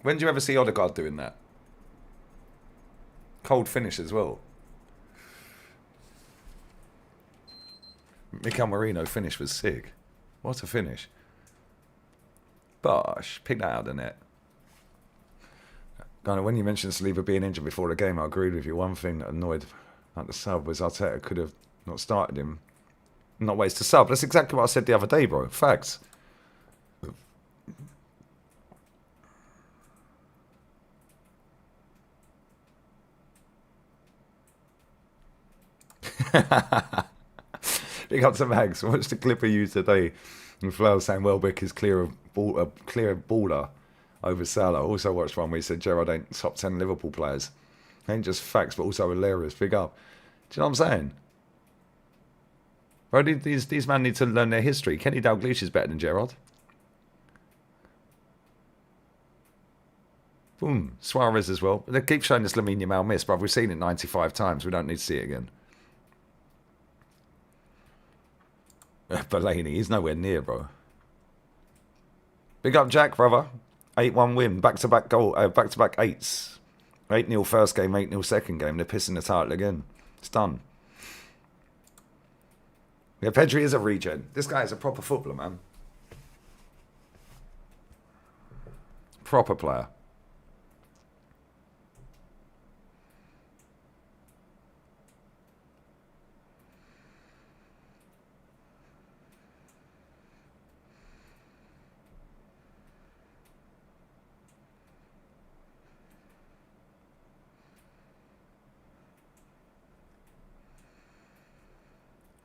When do you ever see Odegaard doing that? Cold finish as well. Mikel Merino finish was sick. What a finish. Bosh, pick that out of the net. Kind of, when you mentioned Saliba being injured before the game, I agreed with you. One thing that annoyed at the sub was Arteta could have not started him. Not waste to sub. That's exactly what I said the other day, bro. Facts. Big up to Mags. Watch the clip of you today. And Flair saying Welbeck is clear baller over Salah. Also watched one where he said Gerrard ain't top 10 Liverpool players. Ain't just facts, but also hilarious. Big up. Do you know what I'm saying? Bro, these men need to learn their history. Kenny Dalglish is better than Gerrard. Boom. Suarez as well. They keep showing this Lamine Yamal miss, but we've seen it 95 times. We don't need to see it again. Fellaini, he's nowhere near, bro. Big up Jack, brother. 8-1 win. Back-to-back goal. Back-to-back eights. 8-0 first game, 8-0 second game. They're pissing the title again. It's done. Yeah, Pedri is a regen. This guy is a proper footballer, man. Proper player.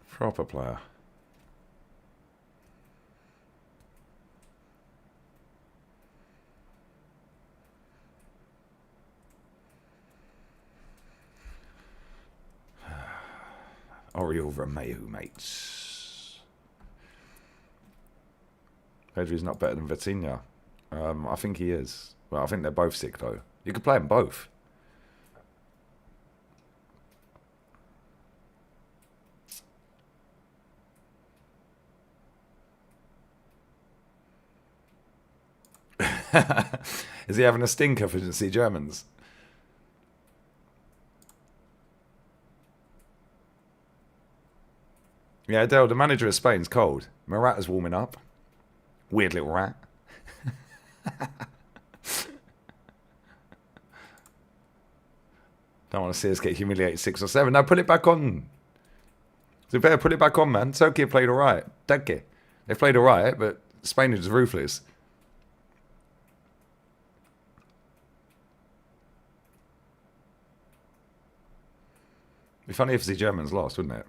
Proper player. Oriol Romeo, mates. Pedri's not better than Vitinha. I think he is. Well, I think they're both sick, though. You could play them both. Is he having a stinker for the Germans? Yeah, Adele, the manager of Spain's cold. Morata's warming up. Weird little rat. Don't want to see us get humiliated 6 or 7. No, put it back on. So better put it back on, man. Turkey played all right. Turkey. They played all right, but Spain is ruthless. It'd be funny if the Germans lost, wouldn't it?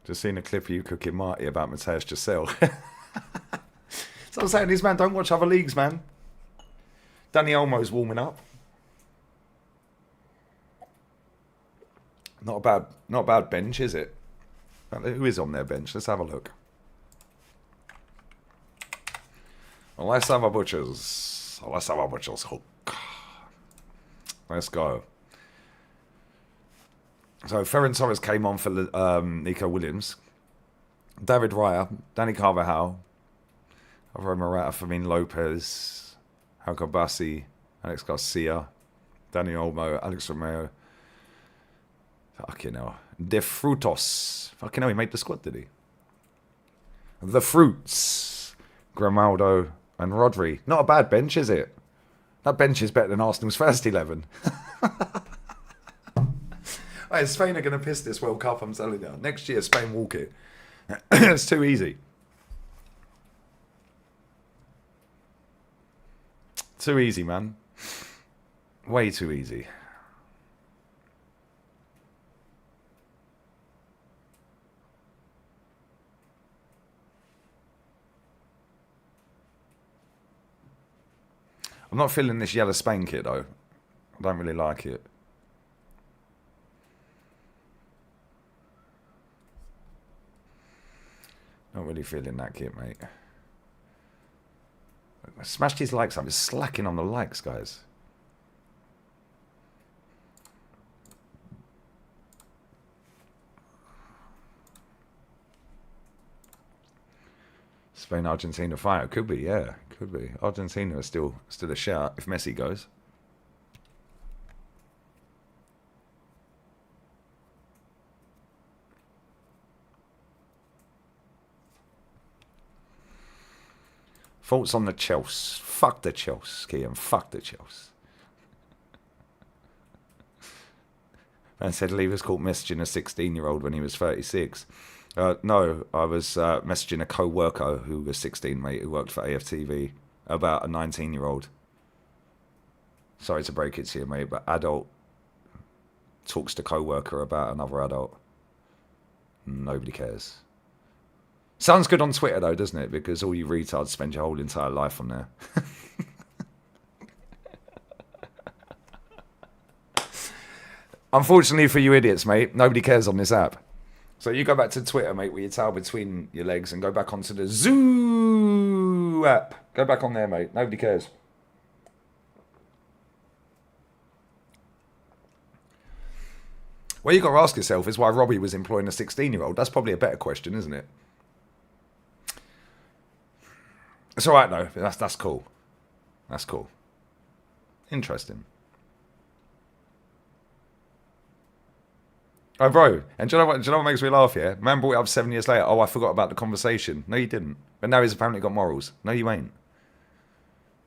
Just seen a clip of you cooking Marty about Mateus Giselle. So I'm saying, these man don't watch other leagues, man. Danny Olmo's warming up. Not a bad bench, is it? Who is on their bench? Let's have a look. Well, let's have a butcher's. Let's have a butcher's hook. Let's go. So Ferran Torres came on for Nico Williams, David Raya, Danny Carvajal, Alvaro Morata, Fermin Lopez, Halko Bassi, Alex Garcia, Danny Olmo, Alex Romeo. Fucking hell. De Frutos. Fucking hell, he made the squad, did he? The Fruits. Grimaldo and Rodri. Not a bad bench, is it? That bench is better than Arsenal's first 11. Hey, Spain are going to piss this World Cup, I'm telling you. Next year, Spain walk it. It's too easy. Too easy, man. Way too easy. I'm not feeling this yellow Spain kit, though. I don't really like it. Not really feeling that kit, mate. I smashed his likes up. He's slacking on the likes, guys. Spain Argentina final could be, yeah, could be. Argentina is still a shout if Messi goes. Thoughts on the Chelsea? Fuck the Chelsea, Kian. Fuck the Chelsea. Man said Lee was caught messaging a 16-year-old when he was 36. No, I was messaging a co-worker who was 16, mate, who worked for AFTV, about a 19-year-old. Sorry to break it to you, mate, but adult talks to co-worker about another adult. Nobody cares. Sounds good on Twitter, though, doesn't it? Because all you retards spend your whole entire life on there. Unfortunately for you idiots, mate, nobody cares on this app. So you go back to Twitter, mate, with your tail between your legs and go back onto the Zoo app. Go back on there, mate. Nobody cares. What you got to ask yourself is why Robbie was employing a 16-year-old. That's probably a better question, isn't it? It's all right, though. That's cool. That's cool. Interesting. Oh, bro, and do you know what makes me laugh, yeah? Man brought it up 7 years later. Oh, I forgot about the conversation. No, you didn't. But now he's apparently got morals. No, you ain't.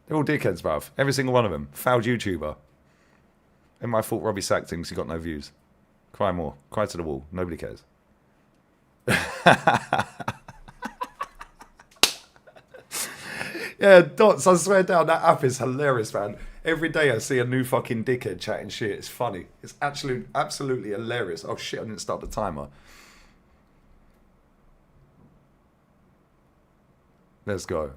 They're all dickheads, bruv. Every single one of them. Fouled YouTuber. Ain't my fault Robbie sacked him because he got no views. Cry more. Cry to the wall. Nobody cares. Yeah, Dots, I swear down, that app is hilarious, man. Every day I see a new fucking dickhead chatting shit. It's funny. It's absolutely hilarious. Oh shit, I didn't start the timer. Let's go.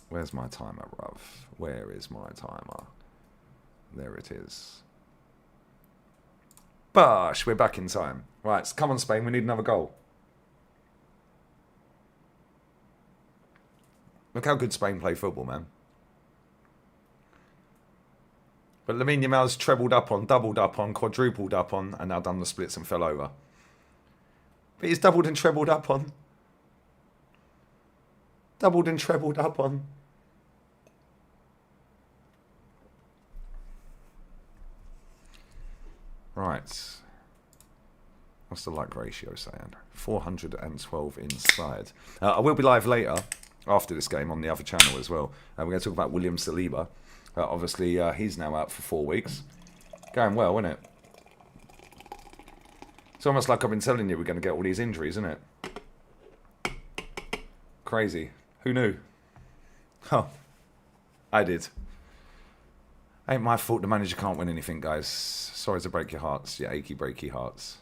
Where's my timer, bruv? Where is my timer? There it is. Bosh, we're back in time. Right, come on, Spain, we need another goal. Look how good Spain play football, man. But Lamine Yamal's trebled up on, doubled up on, quadrupled up on, and now done the splits and fell over. But he's doubled and trebled up on. Doubled and trebled up on. Right. What's the like ratio saying? 412 inside. I will be live later after this game on the other channel as well. We're going to talk about William Saliba. Obviously, he's now out for 4 weeks. Going well, isn't it? It's almost like I've been telling you we're going to get all these injuries, isn't it? Crazy. Who knew? Oh, I did. Ain't my fault the manager can't win anything, guys. Sorry to break your hearts, your achy, breaky hearts.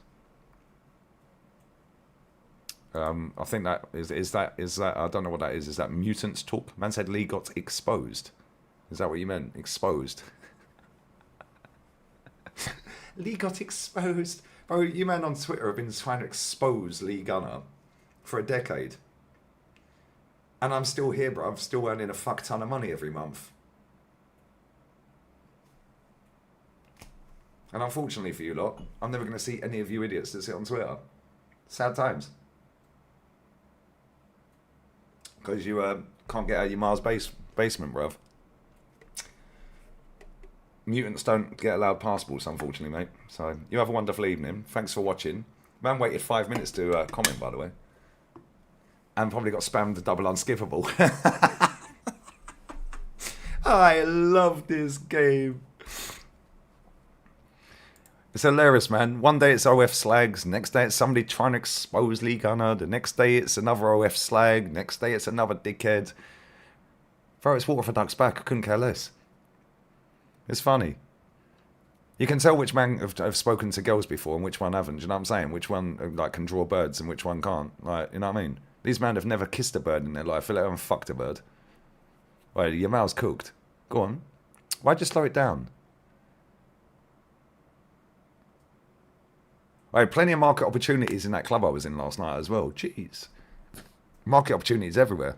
I think that is that I don't know what that is. Is that mutants talk? Man said Lee got exposed. Is that what you meant? Exposed. Lee got exposed. Bro, you man on Twitter have been trying to expose Lee Gunner for a decade. And I'm still here, bro. I'm still earning a fuck ton of money every month. And unfortunately for you lot, I'm never going to see any of you idiots that sit on Twitter. Sad times. Because you can't get out of your Mars basement, bruv. Mutants don't get allowed passports, unfortunately, mate. So, you have a wonderful evening. Thanks for watching. Man waited 5 minutes to comment, by the way. And probably got spammed the double unskippable. I love this game. It's hilarious, man. One day it's OF slags. Next day it's somebody trying to expose Lee Gunner. The next day it's another OF slag. Next day it's another dickhead. Throw its water for ducks back. I couldn't care less. It's funny. You can tell which man have spoken to girls before and which one haven't. Do you know what I'm saying? Which one like can draw birds and which one can't. Like, you know what I mean? These men have never kissed a bird in their life. Let them fucked a bird. Wait, your mouth's cooked. Go on. Why'd you slow it down? Wait, plenty of market opportunities in that club I was in last night as well. Jeez. Market opportunities everywhere.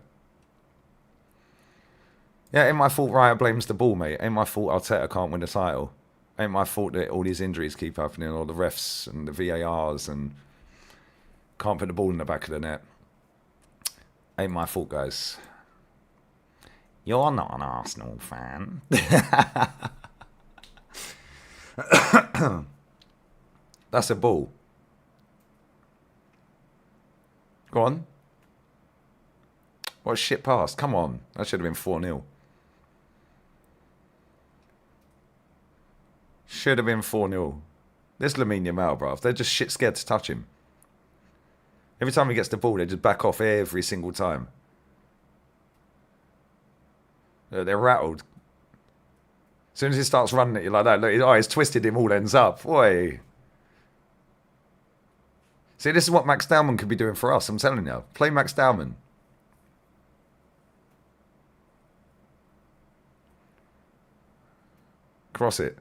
Yeah, ain't my fault Raya blames the ball, mate. Ain't my fault Arteta can't win the title. Ain't my fault that all these injuries keep happening, all the refs and the VARs and can't put the ball in the back of the net. Ain't my fault, guys. You're not an Arsenal fan. That's a ball. Go on. What a shit pass. Come on. That should have been 4-0. Should have been 4-0. This Lamine Yamal, bruv. They're just shit scared to touch him. Every time he gets the ball, they just back off every single time. They're rattled. As soon as he starts running at you like that, look, his eyes twisted, him all ends up. Boy. See, this is what Max Dowman could be doing for us, I'm telling you. Play Max Dowman. Cross it.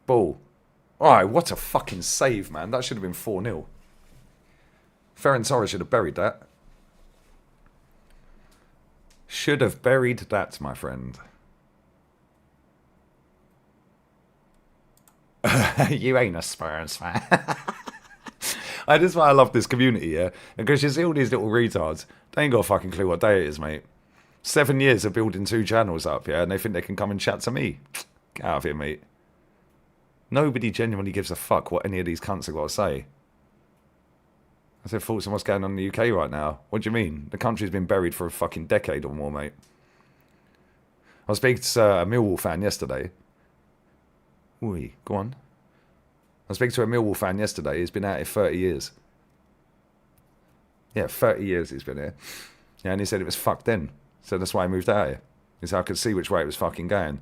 Ball. Oh, what a fucking save, man. That should have been 4-0. Ferran Torres should have buried that. Should have buried that, my friend. You ain't a Spurs fan. That's why I love this community, yeah? Because you see all these little retards, they ain't got a fucking clue what day it is, mate. 7 years of building 2 channels up, yeah? And they think they can come and chat to me. Get out of here, mate. Nobody genuinely gives a fuck what any of these cunts have got to say. I said thoughts on what's going on in the UK right now. What do you mean? The country's been buried for a fucking decade or more, mate. I was speaking to a Millwall fan yesterday. Ooh, go on. I was speaking to a Millwall fan yesterday. He's been out here 30 years. Yeah, 30 years he's been here. Yeah, and he said it was fucked then. So that's why he moved out here. He said I could see which way it was fucking going.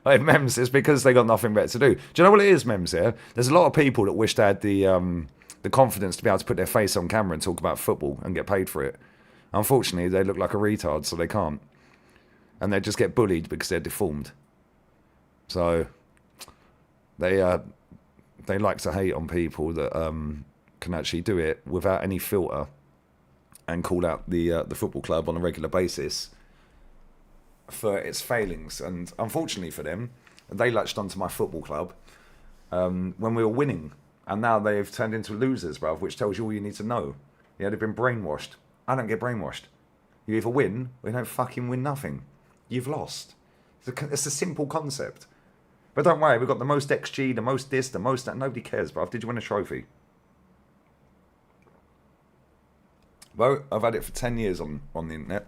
Hey, Mems, it's because they got nothing better to do. Do you know what it is, Mems, here? There's a lot of people that wish they had the confidence to be able to put their face on camera and talk about football and get paid for it. Unfortunately, they look like a retard, so they can't. And they just get bullied because they're deformed. So they like to hate on people that can actually do it without any filter and call out the football club on a regular basis for its failings. And unfortunately for them, they latched onto my football club when we were winning. And now they've turned into losers, bruv, which tells you all you need to know. Yeah, they've been brainwashed. I don't get brainwashed. You either win or you don't fucking win nothing. You've lost. It's a simple concept. But don't worry, we've got the most XG, the most this, the most that. Nobody cares, bruv. Did you win a trophy? Well, I've had it for 10 years on the internet.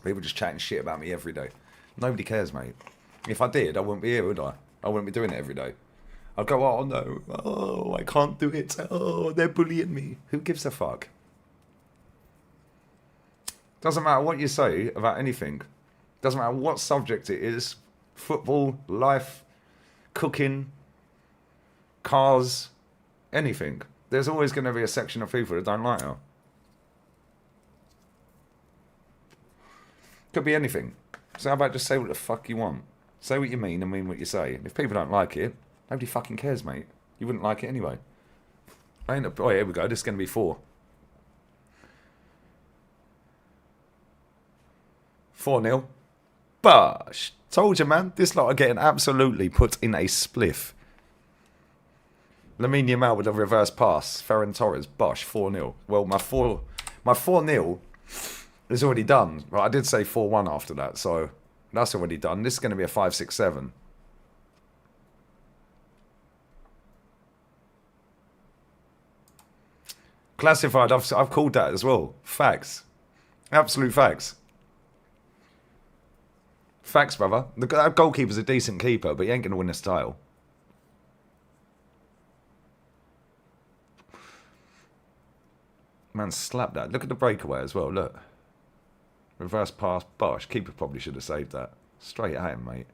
People just chatting shit about me every day. Nobody cares, mate. If I did, I wouldn't be here, would I? I wouldn't be doing it every day. I'd go, oh no, oh, I can't do it. Oh, they're bullying me. Who gives a fuck? Doesn't matter what you say about anything. Doesn't matter what subject it is. Football, life, cooking, cars, anything. There's always going to be a section of people that don't like you. Could be anything. So how about just say what the fuck you want? Say what you mean and mean what you say. If people don't like it, nobody fucking cares, mate. You wouldn't like it anyway. Oh, here we go. This is going to be 4. 4-0. Bosh. Told you, man. This lot are getting absolutely put in a spliff. Lamine Yamal with a reverse pass. Ferran Torres. Bosh. 4-0. Well, my 4-0 is already done. Well, I did say 4-1 after that, so that's already done. This is going to be a 5-6-7. Classified, I've called that as well. Facts. Absolute facts. Facts, brother. That goalkeeper's a decent keeper, but he ain't going to win this title. Man, slap that. Look at the breakaway as well, look. Reverse pass, Bosh. Keeper probably should have saved that. Straight at him, mate.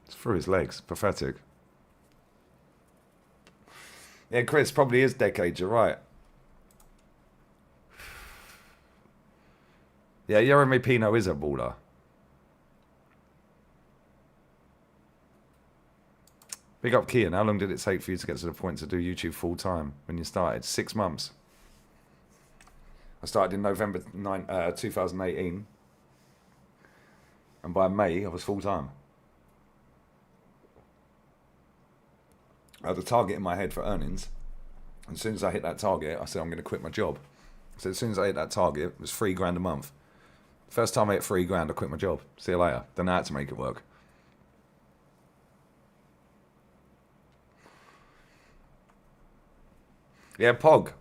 It's through his legs. Pathetic. Yeah, Chris, probably is decades, you're right. Yeah, Jeremy Pino is a baller. Big up Kian. How long did it take for you to get to the point to do YouTube full time when you started? 6 months. I started in November 2018. And by May, I was full time. I had a target in my head for earnings. And as soon as I hit that target, I said, I'm going to quit my job. So as soon as I hit that target, it was $3,000 a month. First time I hit $3,000, I quit my job. See you later. Don't know how to make it work. Yeah, Pog.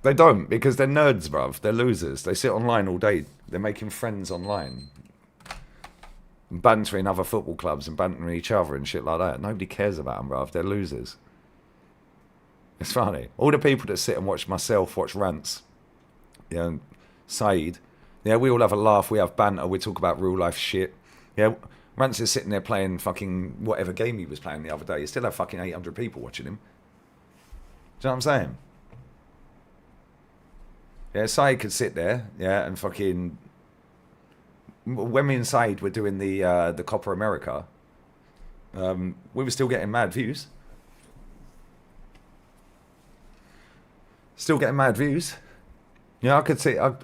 They don't, because they're nerds, bruv. They're losers. They sit online all day. They're making friends online. Bantering other football clubs and bantering each other and shit like that. Nobody cares about them, bruv. They're losers. It's funny. All the people that sit and watch myself watch rants. Yeah, Saeed. Yeah, we all have a laugh. We have banter. We talk about real life shit. Yeah, Rance is sitting there playing fucking whatever game he was playing the other day. He still had fucking 800 people watching him. Do you know what I'm saying? Yeah, Saeed could sit there, yeah, and fucking... When me and Saeed were doing the Copper America, we were still getting mad views. Still getting mad views. Yeah,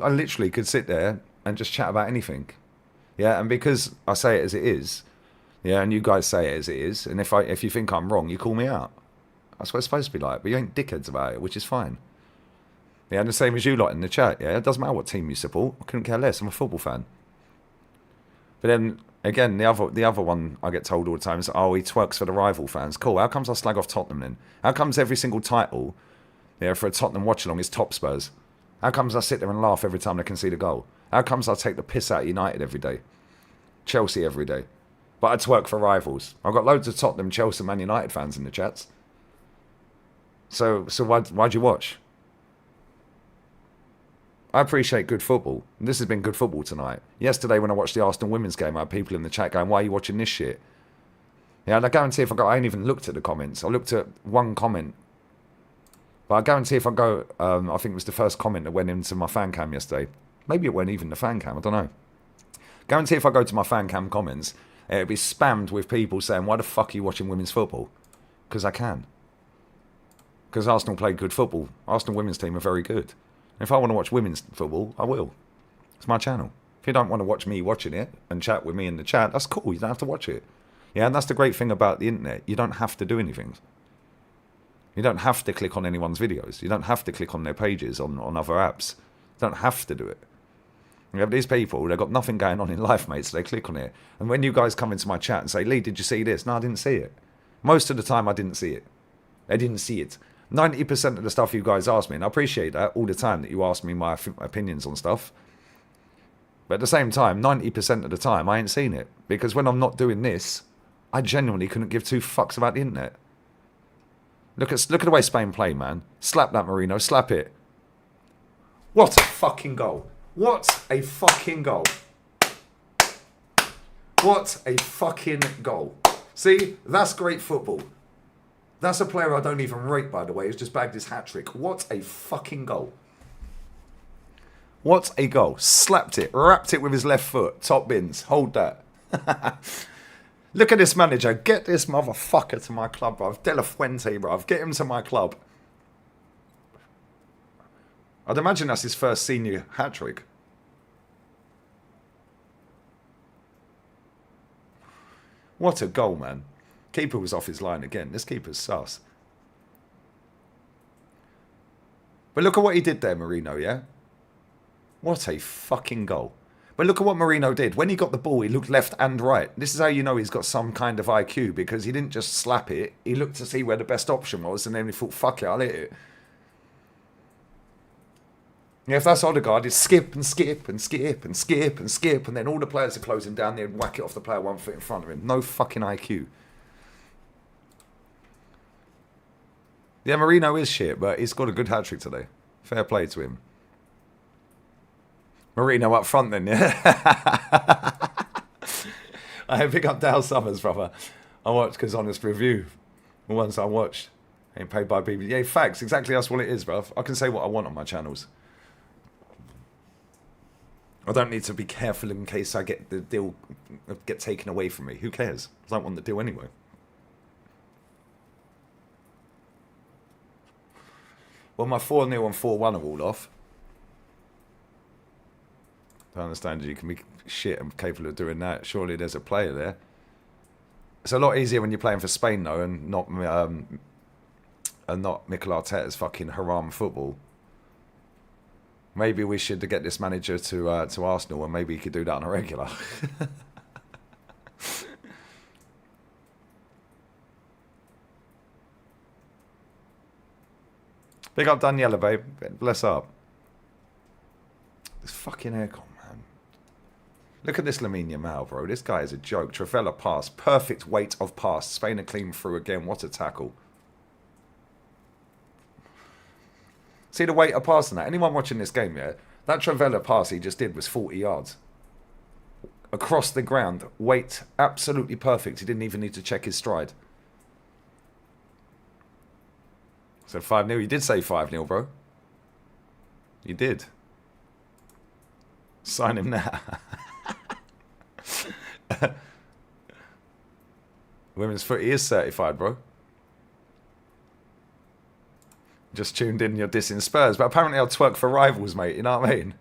I literally could sit there and just chat about anything. Yeah, and because I say it as it is, yeah, and you guys say it as it is, and if you think I'm wrong, you call me out. That's what it's supposed to be like, but you ain't dickheads about it, which is fine. Yeah, and the same as you lot in the chat, yeah? It doesn't matter what team you support. I couldn't care less. I'm a football fan. But then, again, the other one I get told all the time is, oh, he twerks for the rival fans. Cool, how comes I slag off Tottenham then? How comes every single title, yeah, for a Tottenham Watchalong is top Spurs? How comes I sit there and laugh every time they concede a goal? How comes I take the piss out of United every day? Chelsea every day? But I twerk for rivals. I've got loads of Tottenham, Chelsea, Man United fans in the chats. So why'd you watch? I appreciate good football. This has been good football tonight. Yesterday when I watched the Arsenal women's game, I had people in the chat going, why are you watching this shit? Yeah, and I guarantee I ain't even looked at the comments. I looked at one comment. But I guarantee if I go, I think it was the first comment that went into my fan cam yesterday. Maybe it wasn't even the fan cam, I don't know. Guarantee if I go to my fan cam comments, it'll be spammed with people saying, why the fuck are you watching women's football? Because I can. Because Arsenal played good football. Arsenal women's team are very good. If I want to watch women's football, I will. It's my channel. If you don't want to watch me watching it and chat with me in the chat, that's cool. You don't have to watch it. Yeah, and that's the great thing about the internet. You don't have to do anything. You don't have to click on anyone's videos. You don't have to click on their pages on other apps. You don't have to do it. You have these people, they've got nothing going on in life, mate, so they click on it. And when you guys come into my chat and say, Lee, did you see this? No, I didn't see it. Most of the time, I didn't see it. I didn't see it. 90% of the stuff you guys ask me, and I appreciate that all the time that you ask me my opinions on stuff. But at the same time, 90% of the time, I ain't seen it. Because when I'm not doing this, I genuinely couldn't give two fucks about the internet. Look at the way Spain play, man. Slap that, Marino. Slap it. What a fucking goal. What a fucking goal. What a fucking goal. See, that's great football. That's a player I don't even rate, by the way. He's just bagged his hat-trick. What a fucking goal. What a goal. Slapped it. Wrapped it with his left foot. Top bins. Hold that. Look at this manager. Get this motherfucker to my club, bruv. De La Fuente, bruv. Get him to my club. I'd imagine that's his first senior hat-trick. What a goal, man. Keeper was off his line again. This keeper's sus. But look at what he did there, Marino, yeah? What a fucking goal. But look at what Marino did. When he got the ball, he looked left and right. This is how you know he's got some kind of IQ, because he didn't just slap it. He looked to see where the best option was, and then he thought, fuck it, I'll hit it. Yeah, if that's Odegaard, it's skip and skip and skip and skip and skip, and then all the players are closing down there and whack it off the player 1 foot in front of him. No fucking IQ. Yeah, Marino is shit, but he's got a good hat-trick today. Fair play to him. Marino up front then, yeah? I pick up Dale Summers, brother. I watched because Honest Review. The ones I watched. Ain't paid by people. Yeah, facts. Exactly that's what it is, bruv. I can say what I want on my channels. I don't need to be careful in case I get the deal get taken away from me. Who cares? I don't want the deal anyway. Well, my 4-0 and 4-1 are all off. I understand you can be shit and capable of doing that. Surely there's a player there. It's a lot easier when you're playing for Spain, though, and not and not Mikel Arteta's fucking haram football. Maybe we should get this manager to Arsenal, and maybe he could do that on a regular. Big up Daniela, babe. Bless up. This fucking aircon, man. Look at this Lamine Yamal, bro. This guy is a joke. Travella pass. Perfect weight of pass. Spain are clean through again. What a tackle. See the weight of passing that? Anyone watching this game, yeah? That Travella pass he just did was 40 yards. Across the ground. Weight absolutely perfect. He didn't even need to check his stride. So 5-0. You did say 5-0, bro. You did. Sign him now. Women's footy is certified, bro. Just tuned in, you're dissing Spurs. But apparently I'll twerk for rivals, mate. You know what I mean?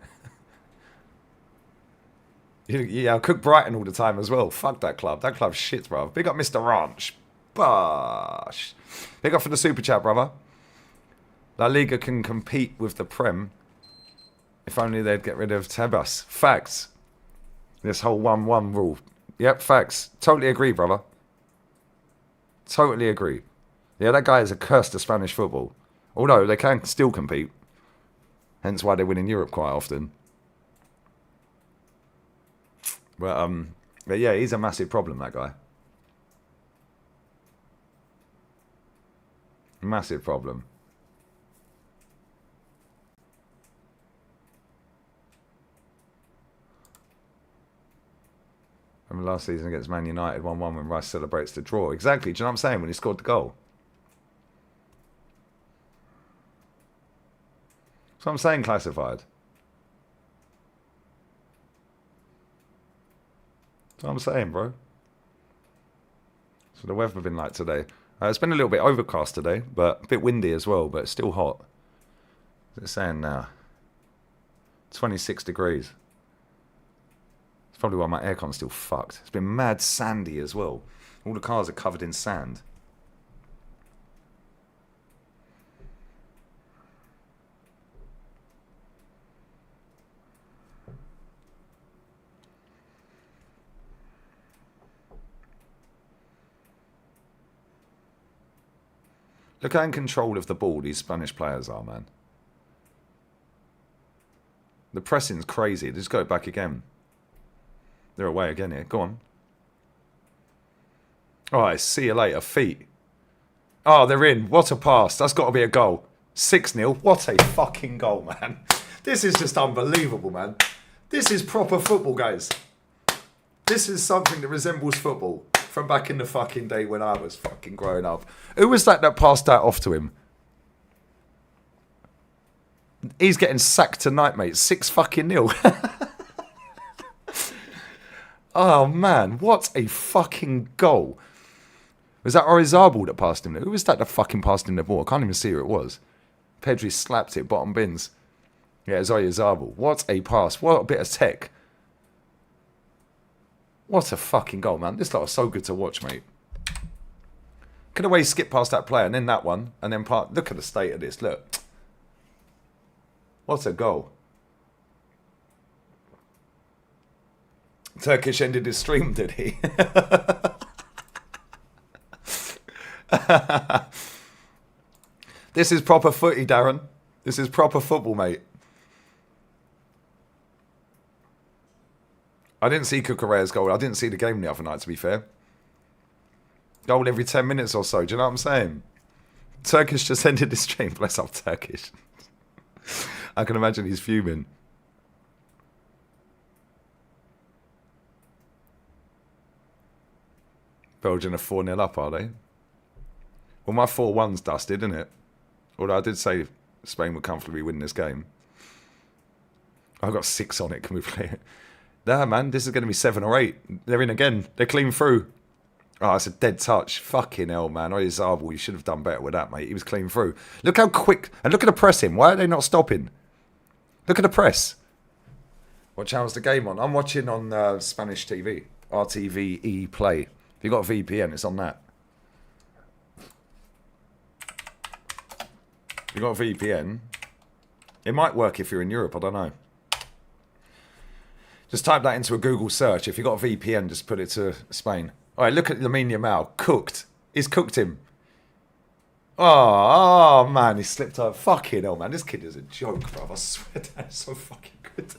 Yeah, I'll cook Brighton all the time as well. Fuck that club. That club's shit, bro. Big up Mr. Ranch. Bosh. Big up for the super chat, brother. La Liga can compete with the Prem. If only they'd get rid of Tebas. Facts. This whole 1-1 rule. Yep, facts. Totally agree, brother. Totally agree. Yeah, that guy is a curse to Spanish football. Although they can still compete. Hence why they win in Europe quite often. But yeah, he's a massive problem, that guy. Massive problem. I remember last season against Man United 1-1 when Rice celebrates the draw. Exactly, do you know what I'm saying? When he scored the goal. That's what I'm saying, classified. That's what I'm saying, bro. So the weather been like today. It's been a little bit overcast today, but a bit windy as well, but it's still hot. What's it saying now? 26 degrees. It's probably why my aircon's still fucked. It's been mad sandy as well. All the cars are covered in sand. Look how in control of the ball these Spanish players are, man. The pressing's crazy. Just go back again. They're away again here. Go on. Alright, see you later. Feet. Oh, they're in. What a pass. That's got to be a goal. 6-0. What a fucking goal, man. This is just unbelievable, man. This is proper football, guys. This is something that resembles football. From back in the fucking day when I was fucking growing up. Who was that passed that off to him? He's getting sacked tonight, mate. 6-0. Oh, man. What a fucking goal. Was that Orizabal that passed him? Who was that fucking passed him the ball? I can't even see who it was. Pedri slapped it, bottom bins. Yeah, it was Orizabal. What a pass. What a bit of tech. What a fucking goal, man. This lot was so good to watch, mate. Could have way skipped past that player and then that one. And then look at the state of this. Look. What a goal. Turkish ended his stream, did he? This is proper footy, Darren. This is proper football, mate. I didn't see Cucurella's goal. I didn't see the game the other night, to be fair. Goal every 10 minutes or so. Do you know what I'm saying? Turkish just ended this stream. Bless up Turkish. I can imagine he's fuming. Belgium are 4-0 up, are they? Well, my 4-1's dusted, isn't it? Although I did say Spain would comfortably win this game. I've got 6 on it. Can we play it? Nah, man, this is going to be 7 or 8. They're in again. They're clean through. Oh, it's a dead touch. Fucking hell, man. Oyarzabal, you should have done better with that, mate. He was clean through. Look how quick. And look at the pressing. Why are they not stopping? Look at the press. What channel's the game on? I'm watching on Spanish TV. RTVE Play. If you've got a VPN, it's on that. You got a VPN. It might work if you're in Europe, I don't know. Just type that into a Google search. If you got a VPN, just put it to Spain. Alright, look at Lamine Yamal. Cooked. He's cooked him. Oh, man, he slipped over. Fucking hell, man. This kid is a joke, bro. I swear that's so fucking good.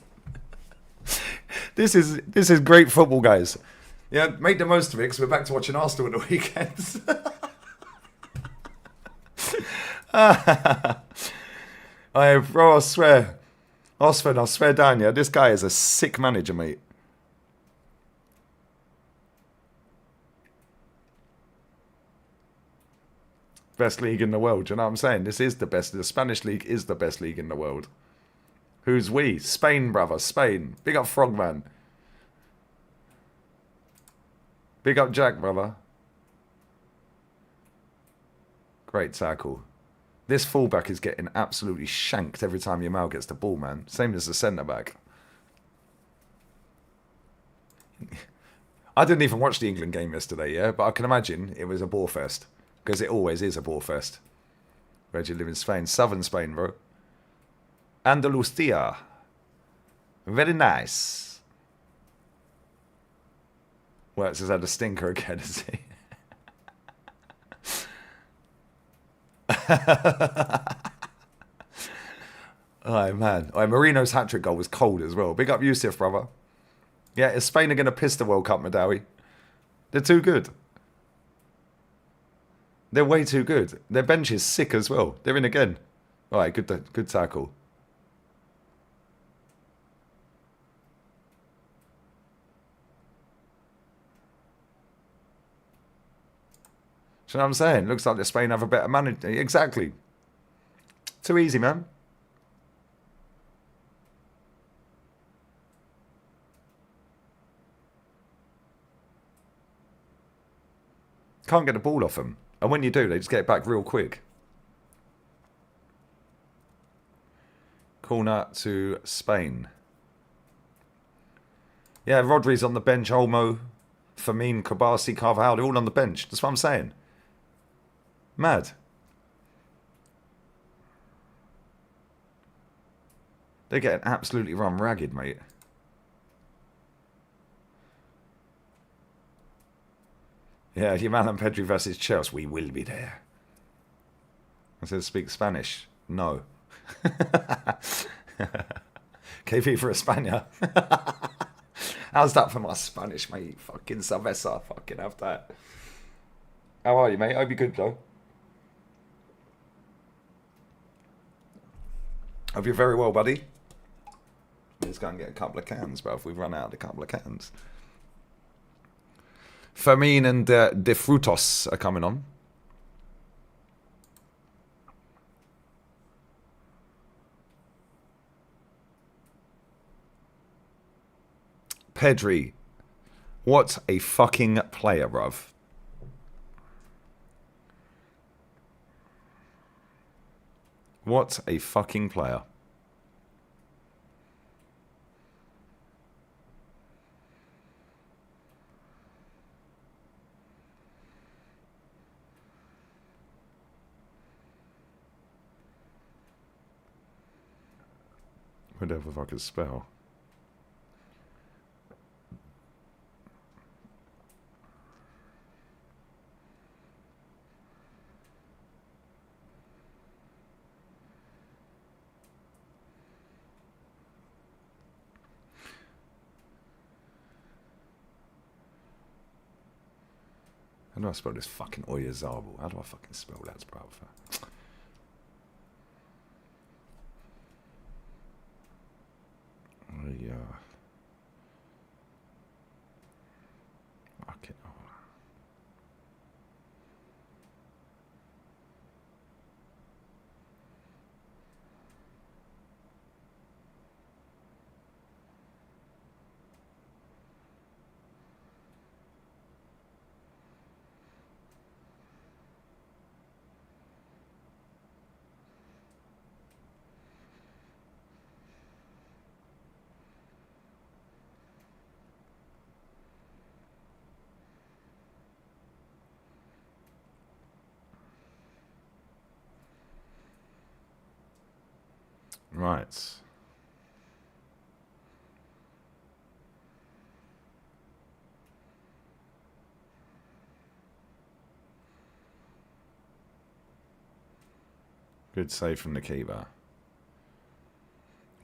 This is great football, guys. Yeah, make the most of it because we're back to watching Arsenal at the weekends. Bro, I swear. Osford, I swear down, yeah, this guy is a sick manager, mate. Best league in the world, you know what I'm saying? This is the best. The Spanish league is the best league in the world. Who's we? Spain, brother. Spain. Big up Frogman. Big up Jack, brother. Great tackle. This fullback is getting absolutely shanked every time Yamal gets the ball, man. Same as the centre-back. I didn't even watch the England game yesterday, yeah? But I can imagine it was a bore fest. Because it always is a bore fest. Where do you live in Spain? Southern Spain, bro. Andalusia. Very nice. Works has had a stinker again, has he? Oh, man. Oh, Marino's hat-trick goal was cold as well. Big up Yusuf, brother. Yeah, is Spain are going to piss the World Cup, Madawi? They're too good. They're way too good. Their bench is sick as well. They're in again. All right, good tackle. You know what I'm saying? Looks like the Spain have a better manager. Exactly. Too easy, man. Can't get the ball off them. And when you do, they just get it back real quick. Corner to Spain. Yeah, Rodri's on the bench. Olmo, Firmino, Kabasi, Carvajal, they're all on the bench. That's what I'm saying. Mad. They're getting absolutely run ragged, mate. Yeah, Yamal and Pedri versus Chelsea. We will be there. I said speak Spanish. No. KP for España. How's that for my Spanish, mate? Fucking cerveza. Fucking have that. How are you, mate? Hope you're good, though. Hope you're very well, buddy. Let's go and get a couple of cans, bro. If we've run out of a couple of cans. Fermin and De Frutos are coming on. Pedri. What a fucking player, bruv. What a fucking player. Whatever the fuck is spell. How do I spell this fucking Oyazabal? How do I fucking spell that, bro? Yeah. Okay. Right. Good save from the keeper.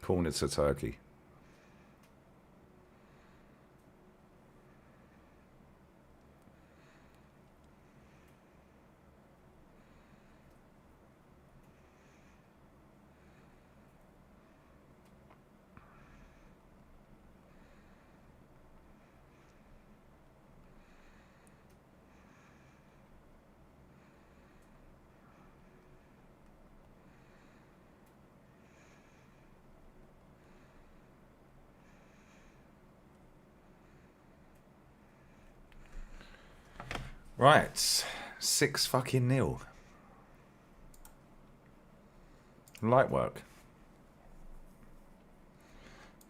Corner to Turkey. Right. 6 fucking nil. Light work.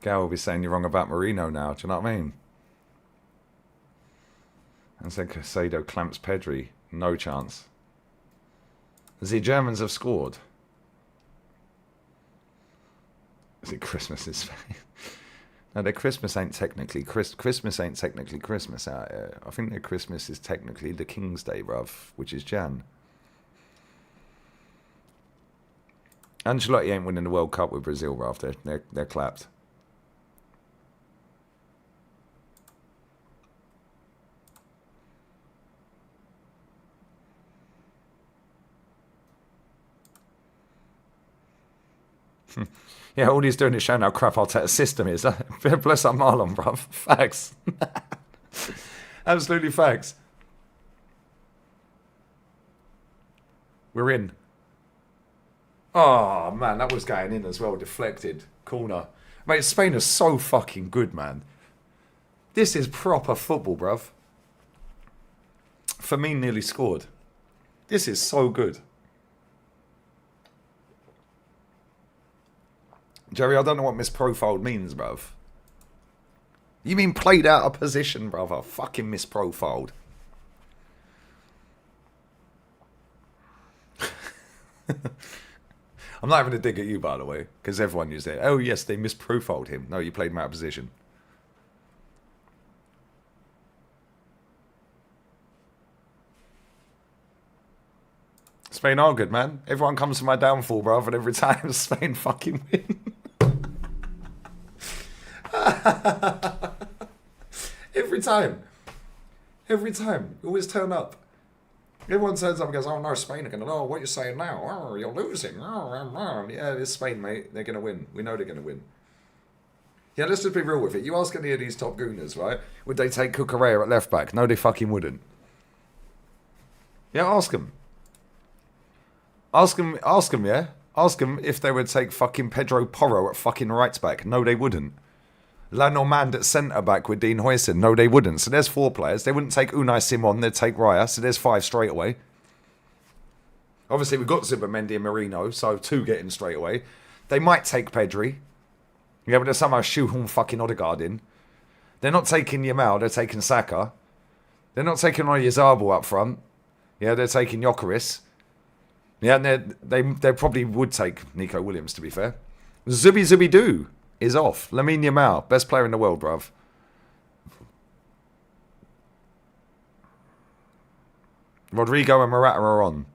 Gal will be saying you're wrong about Marino now. Do you know what I mean? And said Casado clamps Pedri. No chance. The Germans have scored. Is it Christmas in Spain? No, their Christmas ain't technically Christmas ain't technically Christmas out here. I think their Christmas is technically the King's Day, bruv, which is Jan. Ancelotti ain't winning the World Cup with Brazil, bruv. They're clapped. Yeah, all he's doing is showing how crap Arteta's system is. Bless up Marlon, bruv. Facts. Absolutely facts. We're in. Oh, man, that was going in as well. Deflected. Corner. Mate, Spain is so fucking good, man. This is proper football, bruv. Firmino nearly scored. This is so good. Jerry, I don't know what misprofiled means, bruv. You mean played out of position, brother? Fucking misprofiled. I'm not having a dig at you, by the way, because everyone used it. Oh, yes, they misprofiled him. No, you played him out of position. Spain are good, man. Everyone comes to my downfall, bruv, and every time Spain fucking win. Every time. Every time. Always turn up. Everyone turns up and goes, oh no, Spain are going to, oh, what are you saying now? Oh, you're losing. Oh. Yeah, it's Spain, mate. They're going to win. We know they're going to win. Yeah, let's just be real with it. You ask any of these top gooners, right? Would they take Cucurella at left back? No, they fucking wouldn't. Yeah, ask them. Ask them, yeah? Ask them if they would take fucking Pedro Porro at fucking right back. No, they wouldn't. La Normande at centre-back with Dean Huijsen. No, they wouldn't. So there's 4 players. They wouldn't take Unai Simon. They'd take Raya. So there's 5 straight away. Obviously, we've got Zubimendi and Marino, so 2 getting straight away. They might take Pedri. Yeah, but they're somehow shoehorn fucking Odegaard in. They're not taking Yamal. They're taking Saka. They're not taking Oyarzabal up front. Yeah, they're taking Gyökeres. Yeah, and they probably would take Nico Williams, to be fair. Zubi-Doo is off. Lamine Yamal, best player in the world, bruv. Rodrigo and Morata are on.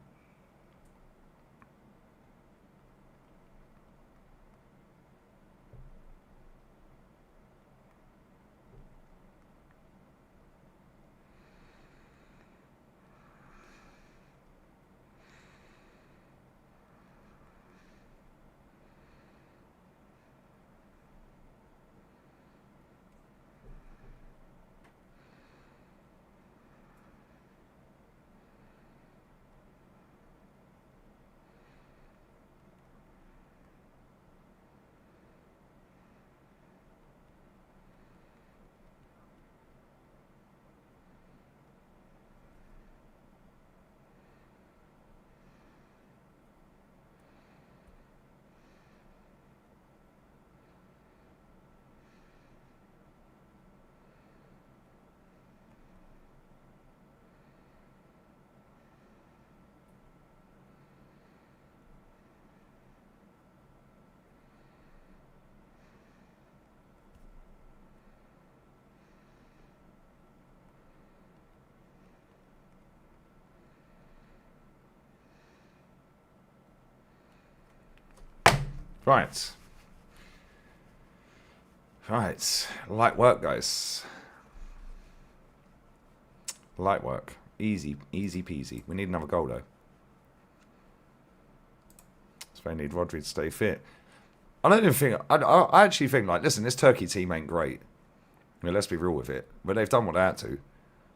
Right. Right. Light work, guys. Light work. Easy. Easy peasy. We need another goal, though. So they need Rodri to stay fit. I don't even think... I actually think, like, listen, this Turkey team ain't great. I mean, let's be real with it. But they've done what they had to.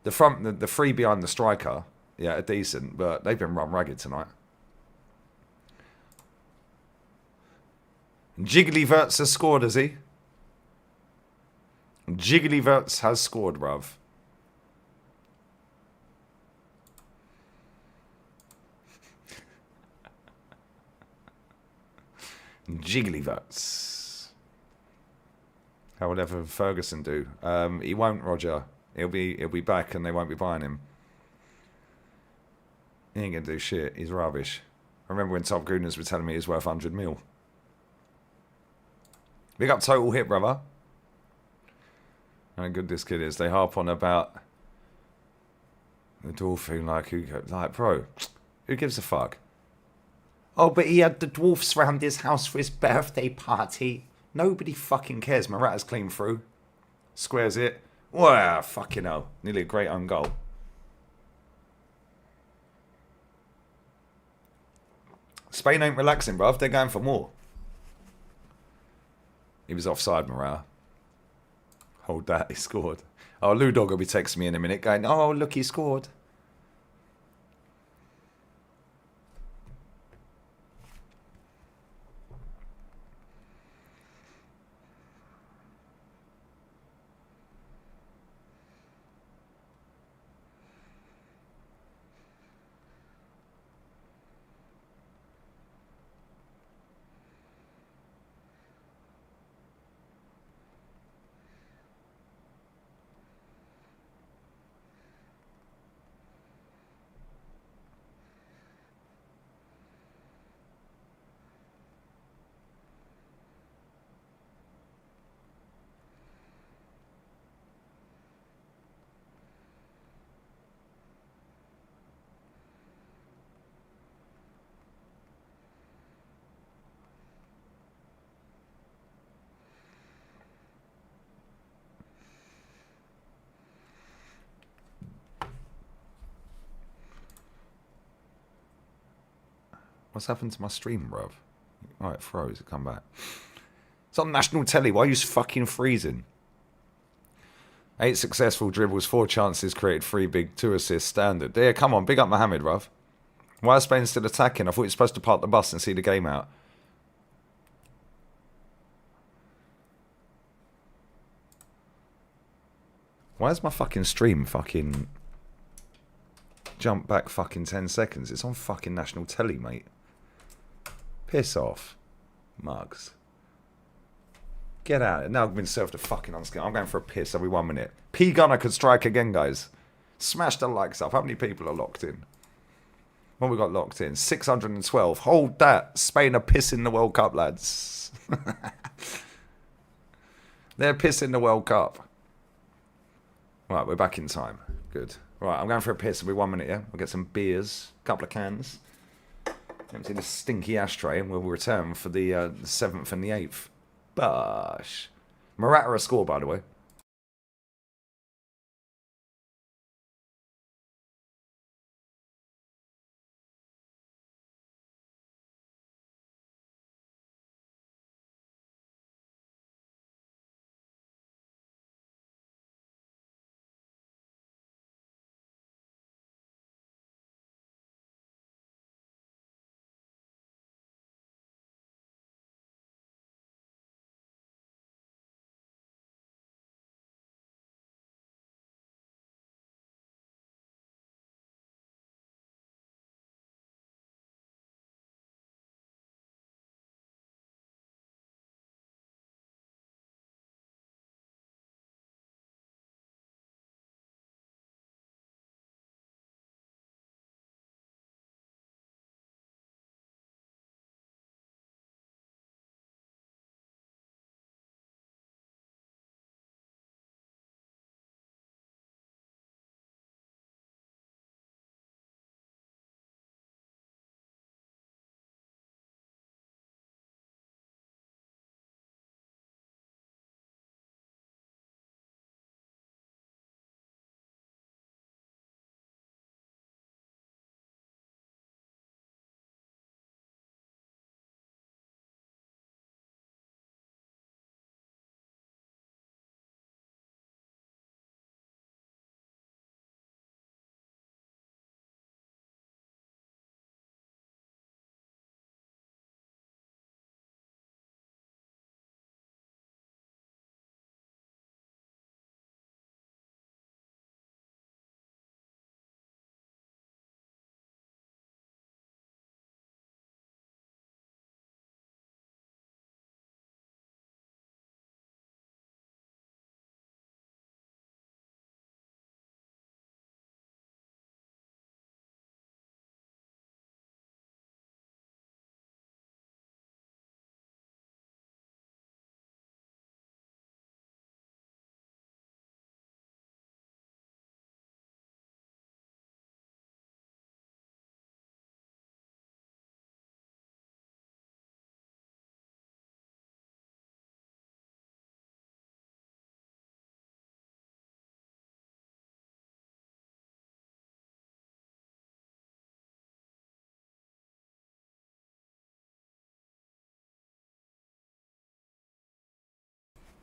The front... The three behind the striker, yeah, are decent. But they've been run ragged tonight. Jigglyverts has scored, has he? Jigglyverts has scored, bruv. Jigglyverts. How would ever Ferguson do? He won't, Roger. He'll be back and they won't be buying him. He ain't gonna do shit. He's rubbish. I remember when Top Gooners were telling me he's worth 100 mil. Big up Total Hit, brother. How good this kid is. They harp on about the dwarf like, bro, who gives a fuck? Oh, but he had the dwarfs round his house for his birthday party. Nobody fucking cares. Morata's clean through. Squares it. Wow, fucking hell. Nearly a great own goal. Spain ain't relaxing, bruv. They're going for more. He was offside, Morata. Hold that, he scored. Oh, Lou Dog will be texting me in a minute going, oh, look, he scored. What's happened to my stream, bruv? Oh, it froze. It come back. It's on national telly. Why are you fucking freezing? 8 successful dribbles, 4 chances created, 3 big, 2 assists, standard. Yeah, come on. Big up Mohamed, bruv. Why is Spain still attacking? I thought you were supposed to park the bus and see the game out. Why is my fucking stream fucking... jump back fucking 10 seconds? It's on fucking national telly, mate. Piss off. Mugs. Get out. Now I've been served a fucking unskin. I'm going for a piss every 1 minute. P Gunner could strike again, guys. Smash the likes up. How many people are locked in? What we got locked in? 612. Hold that. Spain are pissing the World Cup, lads. They're pissing the World Cup. Right, we're back in time. Good. Right, I'm going for a piss every 1 minute, yeah? We'll get some beers, a couple of cans. Empty the stinky ashtray and we'll return for the 7th and the 8th. Bosh. Morata a score, by the way.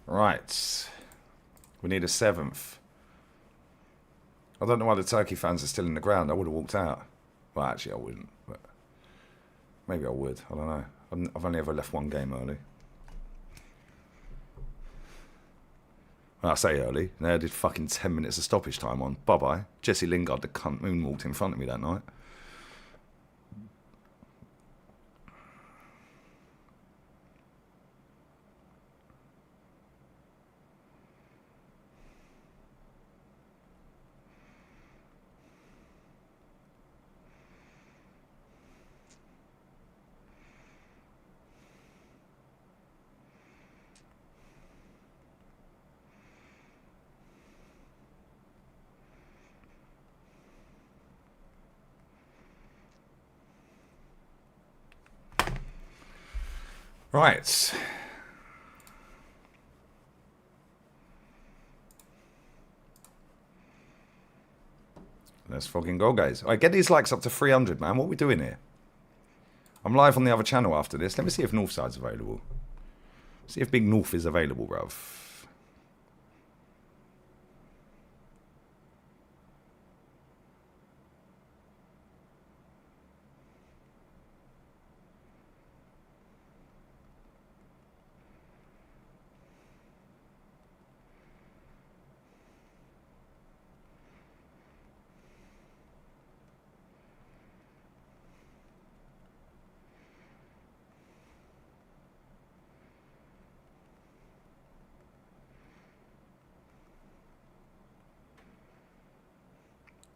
Right. We need a 7th. I don't know why the Turkey fans are still in the ground. I would have walked out. Well, actually, I wouldn't. But maybe I would. I don't know. I've only ever left one game early. Well, I say early. They did fucking 10 minutes of stoppage time on. Bye-bye. Jesse Lingard, the cunt, moonwalked in front of me that night. Right. Let's fucking go, guys. All right, get these likes up to 300, man. What are we doing here? I'm live on the other channel after this. Let me see if Northside's available. See if Big North is available, bruv.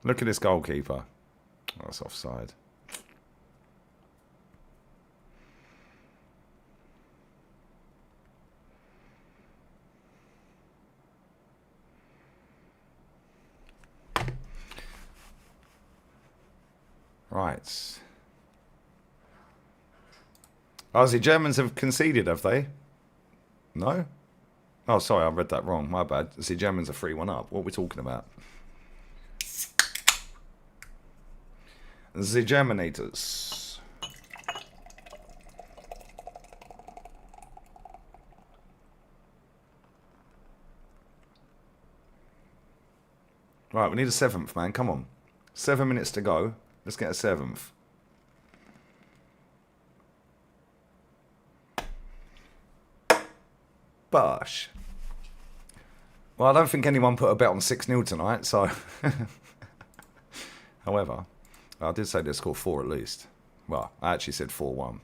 Look at this goalkeeper. Oh, that's offside. Right. Oh, the Germans have conceded, have they? No? Oh, sorry, I read that wrong. My bad. The Germans are 3-1 up. What are we talking about? The Germinators. Right, we need a 7th, man. Come on. 7 minutes to go. Let's get a 7th. Bosh. Well, I don't think anyone put a bet on 6-0 tonight, so... However, I did say they'd score 4 at least. Well, I actually said 4-1.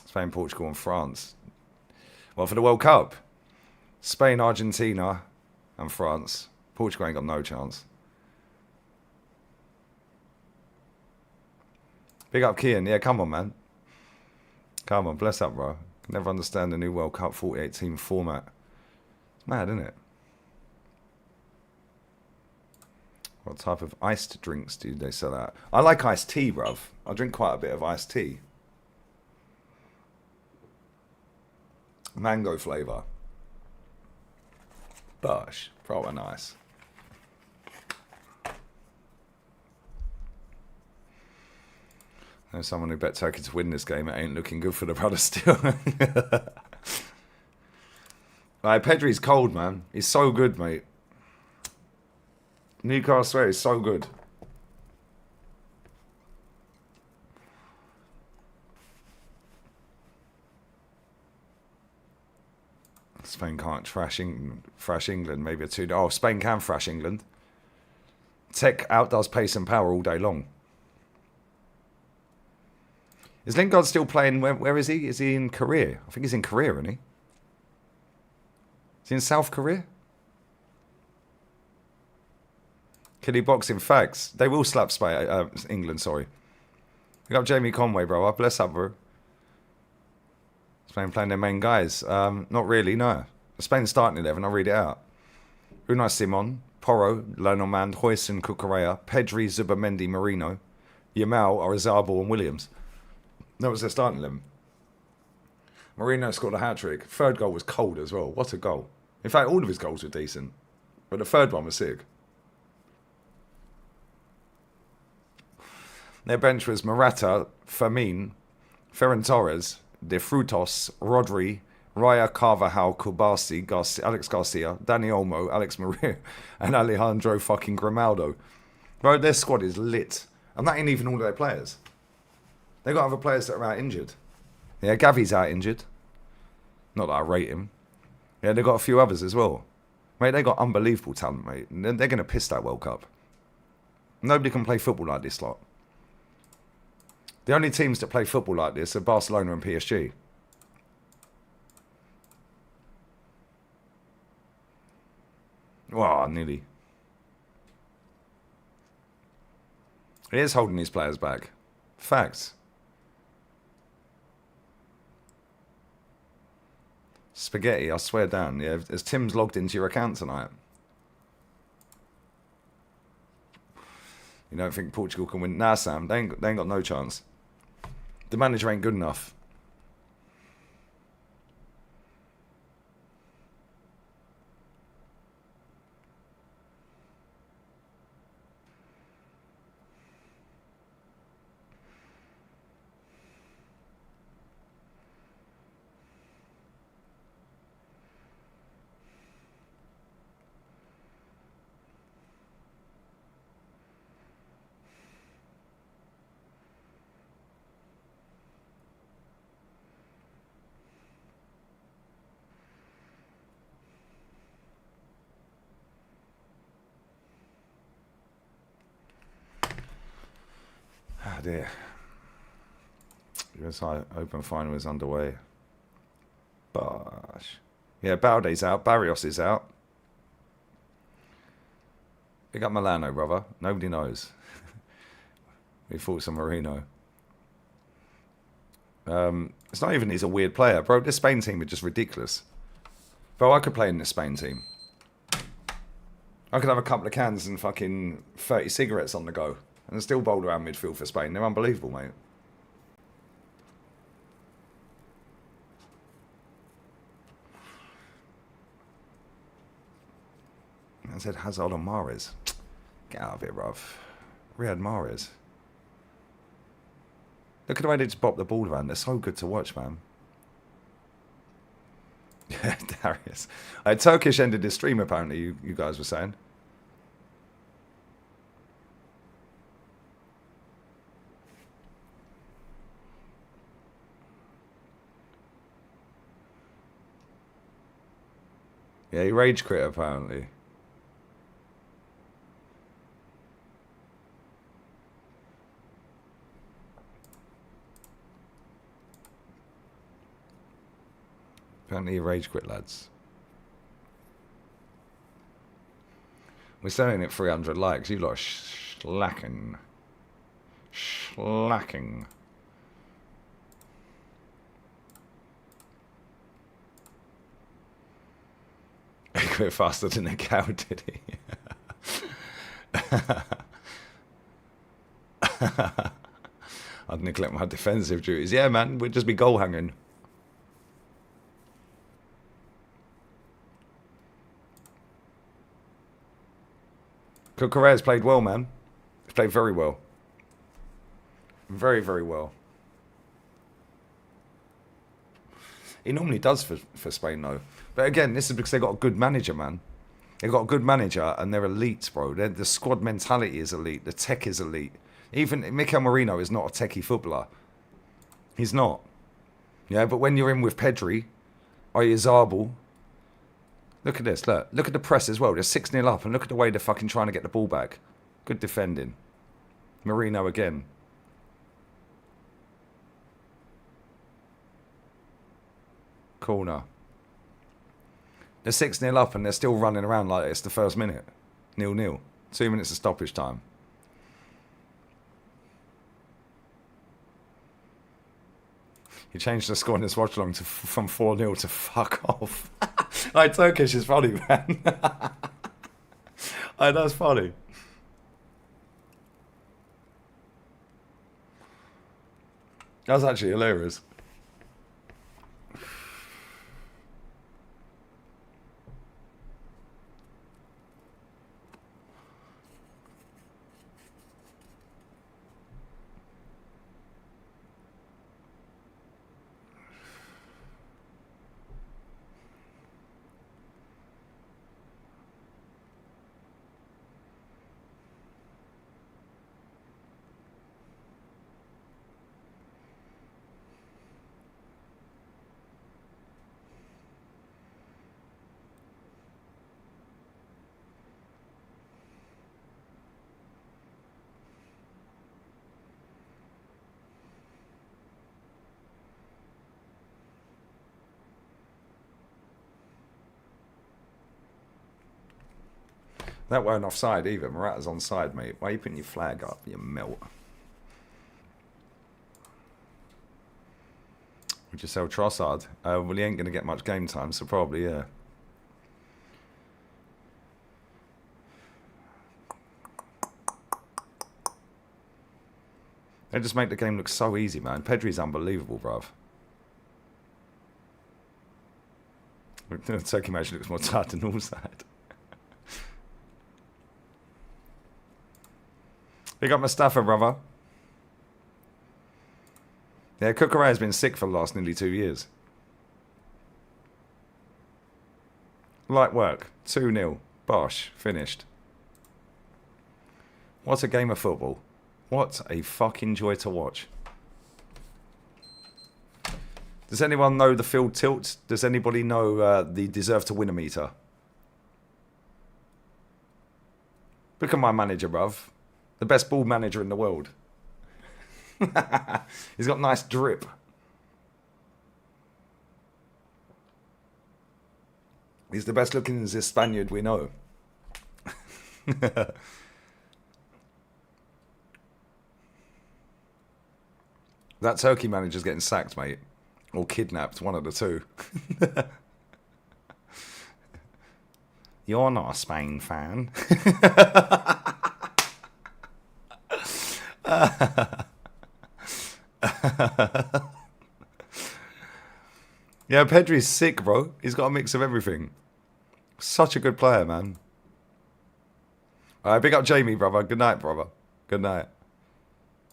Spain, Portugal and France. Well, for the World Cup, Spain, Argentina and France. Portugal ain't got no chance. Big up Kian. Yeah, come on, man. Come on, bless up, bro. Never understand the new World Cup 48-team format. It's mad, isn't it? What type of iced drinks do they sell out? I like iced tea, bruv. I drink quite a bit of iced tea. Mango flavour. Bush. Proper nice. There's someone who bet Turkey to win this game. It ain't looking good for the brothers still. Like, Pedri's cold, man. He's so good, mate. Newcastle is so good. Spain can't thrash England. Maybe a 2. Oh, Spain can thrash England. Tech outdoes pace and power all day long. Is Lingard still playing? Where is he? Is he in Korea? I think he's in Korea, isn't he? Is he in South Korea? Kiddie boxing facts. They will slap England, sorry. Pick up Jamie Conway, bro. Bless up, bro. Spain playing their main guys. Not really, no. Spain's starting 11. I'll read it out. Unai Simon, Porro, Lionel Mand, Hoyson, Cucurella, Pedri, Zubamendi, Marino, Yamal, Orizabal and Williams. That was their starting 11. Marino scored a hat-trick. Third goal was cold as well. What a goal. In fact, all of his goals were decent. But the third one was sick. Their bench was Morata, Firmine, Ferran Torres, De Frutos, Rodri, Raya Carvajal, Kubasi, Alex Garcia, Danny Olmo, Alex Maria, and Alejandro fucking Grimaldo. Bro, their squad is lit. And that ain't even all of their players. They got other players that are out injured. Yeah, Gavi's out injured. Not that I rate him. Yeah, they got a few others as well. Mate, they got unbelievable talent, mate. They're going to piss that World Cup. Nobody can play football like this lot. The only teams that play football like this are Barcelona and PSG. Well, nearly. He is holding his players back. Facts. Spaghetti, I swear down. Yeah, as Tim's logged into your account tonight. You don't think Portugal can win? Nah, Sam, they ain't got no chance. The manager ain't good enough. Ah, dear. US Open final is underway. Bosh. Yeah, Balde's out. Barrios is out. Pick up Milano, brother. Nobody knows. We fought some Marino. It's not even he's a weird player. Bro, this Spain team is just ridiculous. Bro, I could play in this Spain team. I could have a couple of cans and fucking 30 cigarettes on the go. And still bowl around midfield for Spain. They're unbelievable, mate. I said Hazard on Mahrez. Get out of here, bruv. Riyad Mahrez. Look at the way they just bop the ball around. They're so good to watch, man. Yeah, Darius. Turkish ended his stream, apparently, you guys were saying. Yeah, he rage quit, apparently. Apparently he rage quit, lads. We're selling it 300 likes. You lot are slacking. Slacking. He quit faster than a cow, did he? I'd neglect my defensive duties. Yeah, man, we'd just be goal hanging. Correa's played well, man. He's played very well. Very, very well. He normally does for Spain, though. But again, this is because they got a good manager, man. They've got a good manager, and they're elite, bro. The squad mentality is elite. The tech is elite. Even Mikel Merino is not a techie footballer. He's not. Yeah, but when you're in with Pedri, Oyarzabal, look at this. Look at the press as well. They're 6-0 up, and look at the way they're fucking trying to get the ball back. Good defending. Merino again. Corner. They're 6-0 up, and they're still running around like it's the first minute. 0-0. 2 minutes of stoppage time. He changed the score in this watchalong from 4-0 to fuck off. Turkish is funny, man. That's funny. That's actually hilarious. That weren't offside either. Morata's onside, mate. Why are you putting your flag up, you melt? Would you sell Trossard? Well, he ain't going to get much game time, so probably, yeah. They just make the game look so easy, man. Pedri's unbelievable, bruv. The Turkey match looks more tight than all side. Big up Mustafa, brother. Yeah, Kukureya's been sick for the last nearly 2 years. Light work. 2-0. Bosh. Finished. What a game of football. What a fucking joy to watch. Does anyone know the field tilt? Does anybody know the deserve to win a meter? Look at my manager, bruv. The best ball manager in the world. He's got nice drip. He's the best looking Spaniard we know. That Turkey manager's getting sacked, mate. Or kidnapped, one of the two. You're not a Spain fan. Yeah, Pedri's sick, bro. He's got a mix of everything. Such a good player, man. Alright, big up Jamie, brother. Good night, brother. Good night.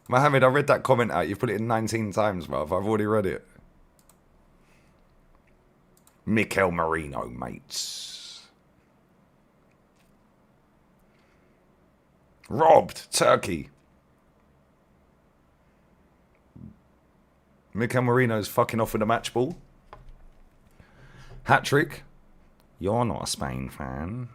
Mohammed, I read that comment out. You've put it in 19 times, bruv. I've already read it. Mikel Merino, mates. Robbed. Turkey. Mikel Merino's fucking off with a match ball. Hat-trick. You're not a Spain fan.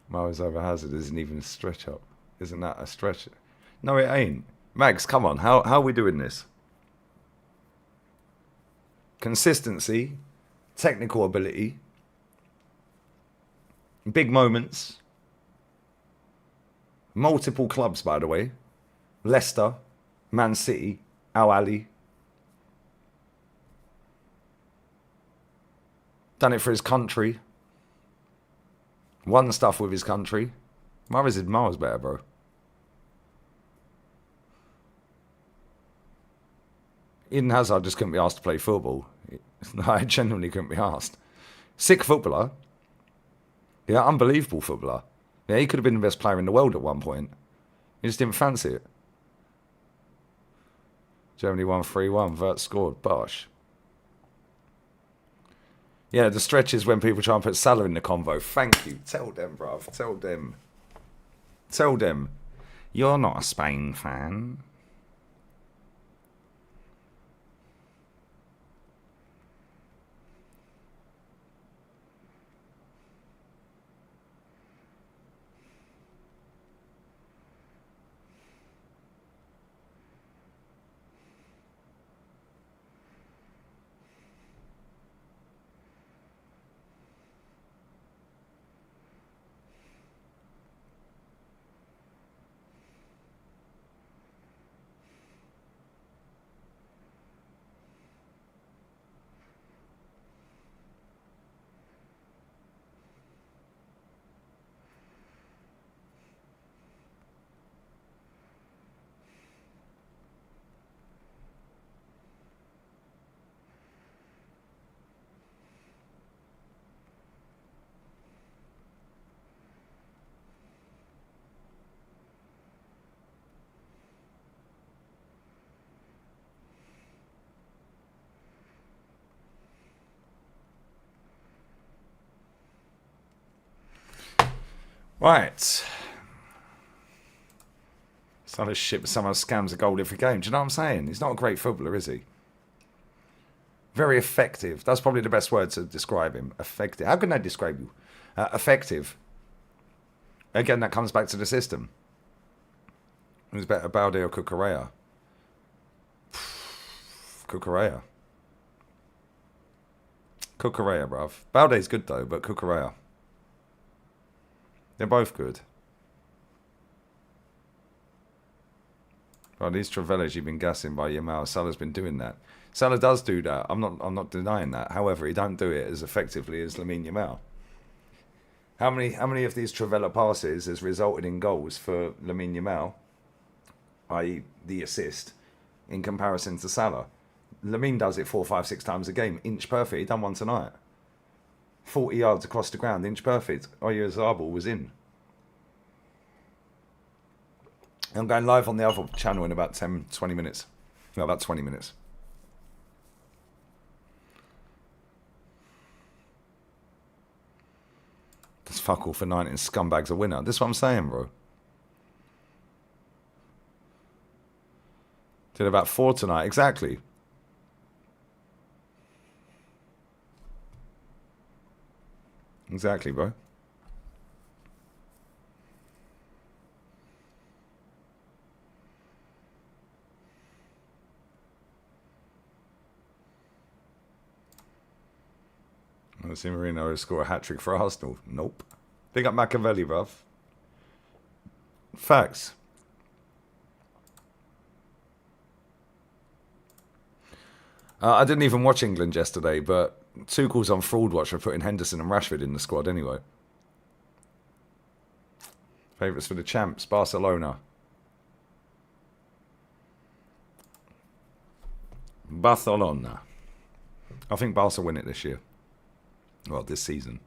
Miles over Hazard isn't even a stretch up. Isn't that a stretch? No, it ain't. Mags, come on. How are we doing this? Consistency, technical ability, big moments, multiple clubs, by the way. Leicester, Man City, Al Ahly. Done it for his country. Won stuff with his country. Mother's is miles better, bro. Eden Hazard just couldn't be asked to play football. I genuinely couldn't be asked. Sick footballer. Yeah, unbelievable footballer. Yeah, he could have been the best player in the world at one point. He just didn't fancy it. Germany won 3-1. Vert scored. Bosh. Yeah, the stretch is when people try and put Salah in the convo. Thank you. Tell them, bruv. Tell them. Tell them. You're not a Spain fan. Right. It's not a shit, but someone scams a goal every game. Do you know what I'm saying? He's not a great footballer, is he? Very effective. That's probably the best word to describe him. Effective. How can I describe you? Effective. Again, that comes back to the system. Who's better, Balde or Cucurella? Cucurella. Cucurella, bruv. Balde's good though, but Cucurella. They're both good. Well, these Travellas you've been gassing by Yamal. Salah's been doing that. Salah does do that. I'm not denying that. However, he don't do it as effectively as Lamine Yamal. How many of these Travella passes has resulted in goals for Lamine Yamal, i.e. the assist, in comparison to Salah? Lamine does it 4, 5, 6 times a game. Inch perfect. He done one tonight. 40 yards across the ground. Inch perfect. Oyarzabal was in. I'm going live on the other channel in about 10, 20 minutes. No, about 20 minutes. That's fuck all for 19 scumbags a winner. This is what I'm saying, bro. Did about 4 tonight. Exactly. Exactly, bro. I see Marino score a hat-trick for Arsenal. Nope. Big up Machiavelli, bruv. Facts. I didn't even watch England yesterday, but Tuchel's on fraud watch for putting Henderson and Rashford in the squad anyway. Favourites for the champs, Barcelona. Barcelona. I think Barca win it this year. Well, this season.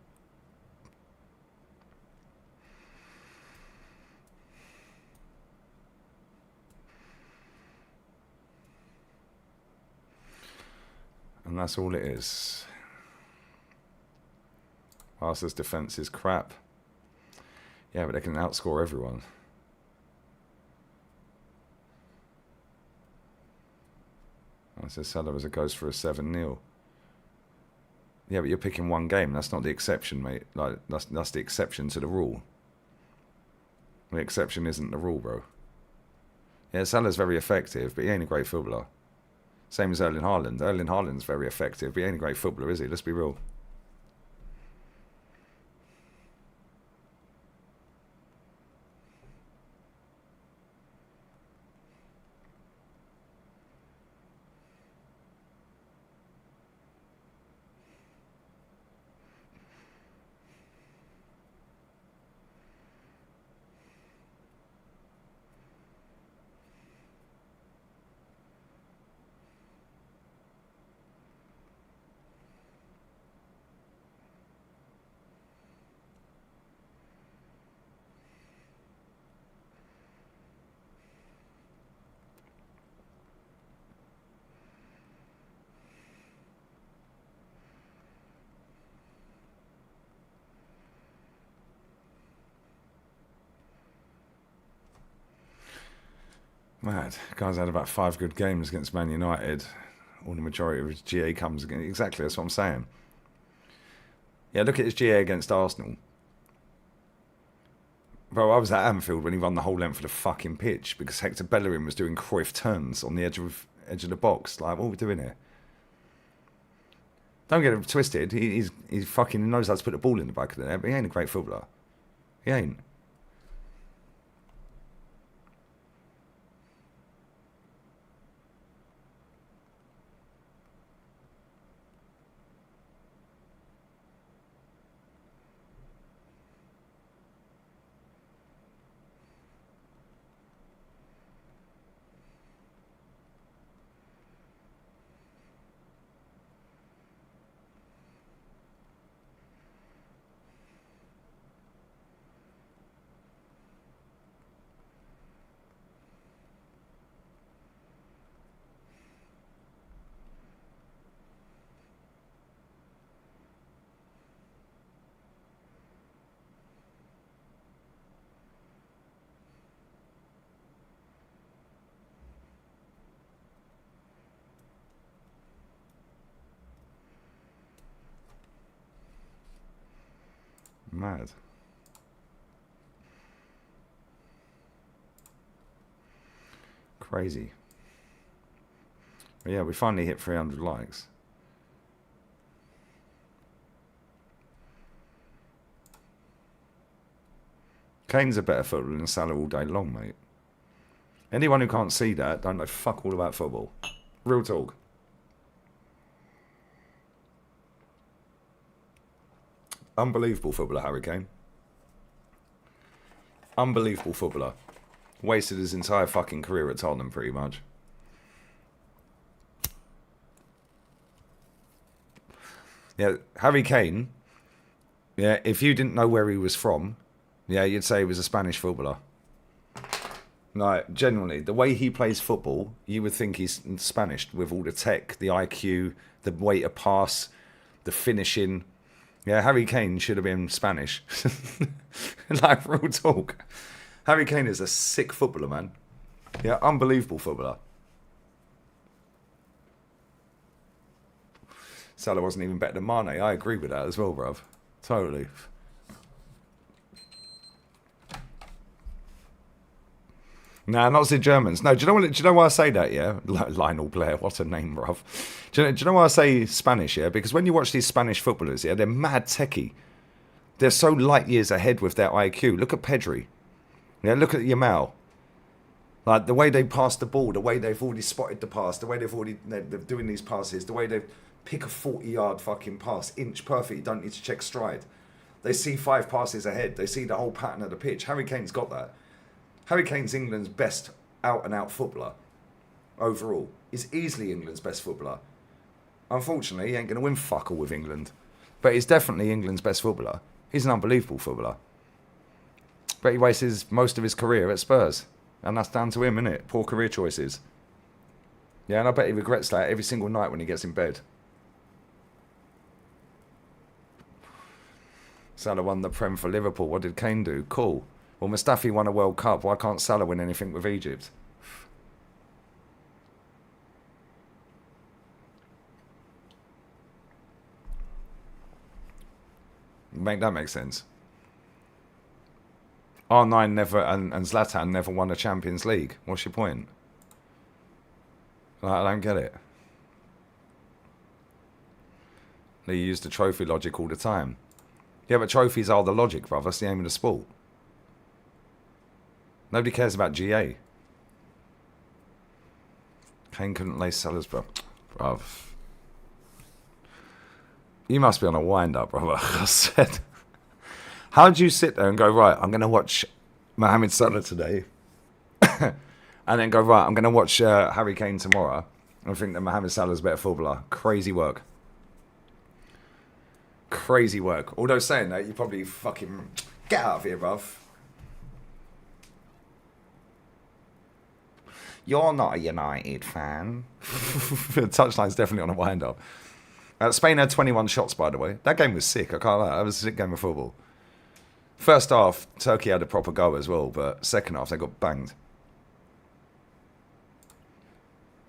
And that's all it is. Barca's defence is crap. Yeah, but they can outscore everyone. I said Salah as it goes for a 7-0. Yeah, but you're picking one game. That's not the exception, mate. Like that's the exception to the rule. The exception isn't the rule, bro. Yeah, Salah's very effective, but he ain't a great footballer. Same as Erling Haaland. Erling Haaland's very effective, but he ain't a great footballer, is he? Let's be real. Mad. Guy's had about 5 good games against Man United. All the majority of his GA comes against. Exactly, that's what I'm saying. Yeah, look at his GA against Arsenal. Bro, I was at Anfield when he run the whole length of the fucking pitch because Hector Bellerin was doing Cruyff turns on the edge of the box. Like, what are we doing here? Don't get it twisted. He's fucking knows how to put the ball in the back of the net, but he ain't a great footballer. He ain't. Mad. Crazy. But yeah, we finally hit 300 likes. Kane's a better footballer than Salah all day long, mate. Anyone who can't see that don't know fuck all about football. Real talk. Unbelievable footballer, Harry Kane. Unbelievable footballer. Wasted his entire fucking career at Tottenham, pretty much. Yeah, Harry Kane, yeah, if you didn't know where he was from, yeah, you'd say he was a Spanish footballer. No, genuinely, the way he plays football, you would think he's Spanish with all the tech, the IQ, the way to pass, the finishing. Yeah, Harry Kane should have been Spanish. Like, real talk. Harry Kane is a sick footballer, man. Yeah, unbelievable footballer. Salah wasn't even better than Mane. I agree with that as well, bruv. Totally. Nah, not the Germans. No, do you know why I say that, yeah? Lionel Blair, what a name, bruv. Do you know why I say Spanish, yeah? Because when you watch these Spanish footballers, yeah, they're mad techie. They're so light years ahead with their IQ. Look at Pedri. Yeah, look at Yamal. Like, the way they pass the ball, the way they've already spotted the pass, the way they're doing these passes, the way they pick a 40-yard fucking pass, inch perfect, you don't need to check stride. They see 5 passes ahead. They see the whole pattern of the pitch. Harry Kane's got that. Harry Kane's England's best out-and-out footballer overall. He's easily England's best footballer. Unfortunately, he ain't going to win fuck all with England. But he's definitely England's best footballer. He's an unbelievable footballer. But he wastes most of his career at Spurs. And that's down to him, innit? Poor career choices. Yeah, and I bet he regrets that every single night when he gets in bed. Salah won the Prem for Liverpool. What did Kane do? Cool. Well, Mustafi won a World Cup. Why can't Salah win anything with Egypt? Make that make sense. R9 never and Zlatan never won a Champions League. What's your point? I don't get it. They use the trophy logic all the time. Yeah, but trophies are the logic, bruv. That's the aim of the sport. Nobody cares about GA. Kane couldn't lace Salah's, bruv. You must be on a wind-up, brother. I said... How do you sit there and go, right, I'm going to watch Mohamed Salah today, and then go, right, I'm going to watch Harry Kane tomorrow, and think that Mohamed Salah's a better footballer? Crazy work. Crazy work. Although saying that, you probably fucking... Get out of here, bruv. You're not a United fan. Touchline's definitely on a wind-up. Spain had 21 shots, by the way. That game was sick, I can't lie. That was a sick game of football. First half, Turkey had a proper go as well, but second half, they got banged.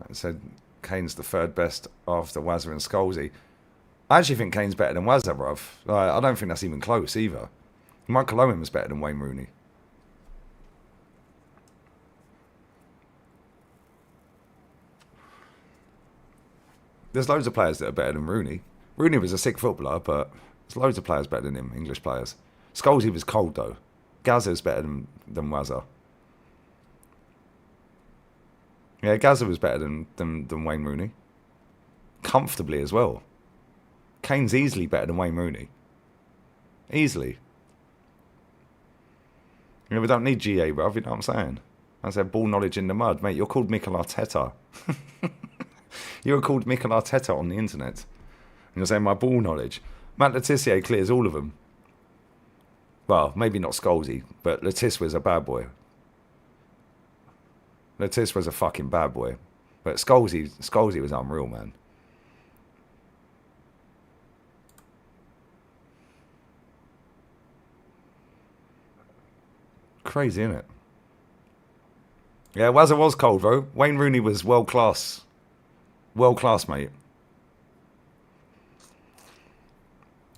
I said Kane's the third best after Wazza and Scholesy. I actually think Kane's better than Wazza, bruv. I don't think that's even close, either. Michael Owen was better than Wayne Rooney. There's loads of players that are better than Rooney. Rooney was a sick footballer, but there's loads of players better than him, English players. Scholesy was cold, though. Gazza's better than Wazza. Yeah, Gazza was better than Wayne Rooney. Comfortably as well. Kane's easily better than Wayne Rooney. Easily. You know, we don't need GA, bruv, you know what I'm saying? I said ball knowledge in the mud. Mate, you're called Mikel Arteta. You're called Mikel Arteta on the internet. And you're saying my ball knowledge. Matt Letizia clears all of them. Well, maybe not Scholesy, but Letizia was a bad boy. Letizia was a fucking bad boy. But Scholesy was unreal, man. Crazy, isn't it? Yeah, Wazza was cold, bro. Wayne Rooney was world class. World class, mate.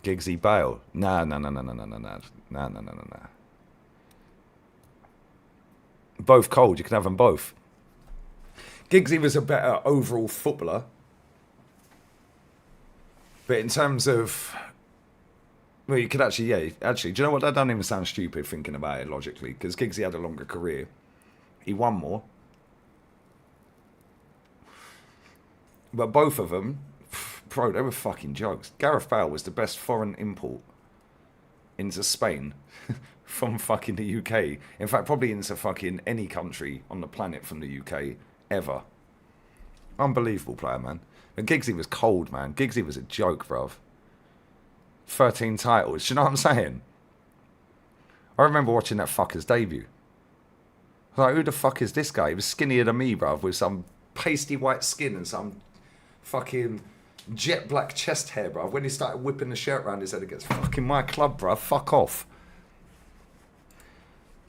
Giggsy Bale. Nah. Both cold. You can have them both. Giggsy was a better overall footballer. But in terms of... Well, you could actually, do you know what? That doesn't even sound stupid thinking about it logically, because Giggsy had a longer career. He won more. But both of them, bro, they were fucking jokes. Gareth Bale was the best foreign import into Spain from fucking the UK. In fact, probably into fucking any country on the planet from the UK ever. Unbelievable player, man. And Giggsy was cold, man. Giggsy was a joke, bruv. 13 titles. Do you know what I'm saying? I remember watching that fucker's debut. I was like, who the fuck is this guy? He was skinnier than me, bruv, with some pasty white skin and some fucking jet black chest hair, bruv. When he started whipping the shirt around his head against fucking my club, bruv. Fuck off.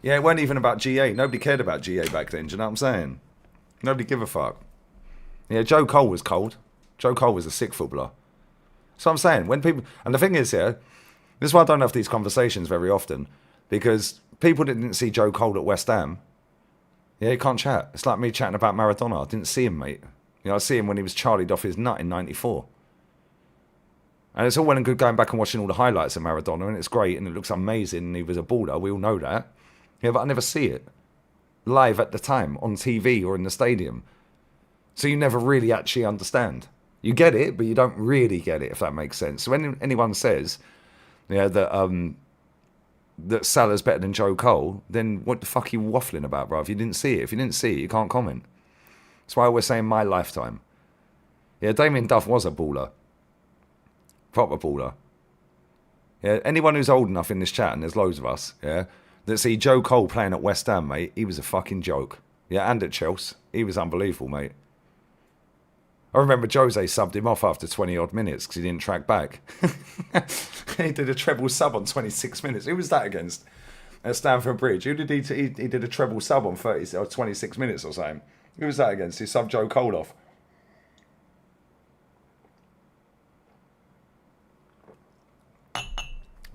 Yeah, it weren't even about GA. Nobody cared about GA back then. Do you know what I'm saying? Nobody give a fuck. Yeah, Joe Cole was cold. Joe Cole was a sick footballer. So I'm saying, when people... And the thing is here, this is why I don't have these conversations very often, because people didn't see Joe Cole at West Ham. Yeah, you can't chat. It's like me chatting about Maradona. I didn't see him, mate. You know, I see him when he was charlied off his nut in 94. And it's all well and good going back and watching all the highlights of Maradona, and it's great, and it looks amazing, and he was a baller. We all know that. Yeah, but I never see it live at the time, on TV or in the stadium. So you never really actually understand. You get it, but you don't really get it, if that makes sense. So when anyone says, that Salah's better than Joe Cole, then what the fuck are you waffling about, bro? If you didn't see it, you can't comment. That's why I always say in my lifetime. Yeah, Damien Duff was a baller. Proper baller. Yeah, anyone who's old enough in this chat, and there's loads of us, yeah, that see Joe Cole playing at West Ham, mate, he was a fucking joke. Yeah, and at Chelsea. He was unbelievable, mate. I remember Jose subbed him off after 20-odd minutes because he didn't track back. He did a treble sub on 26 minutes. Who was that against? At Stamford Bridge. Who did he did a treble sub on 30 or 26 minutes or something? Who was that against? He subbed Joe Cole off.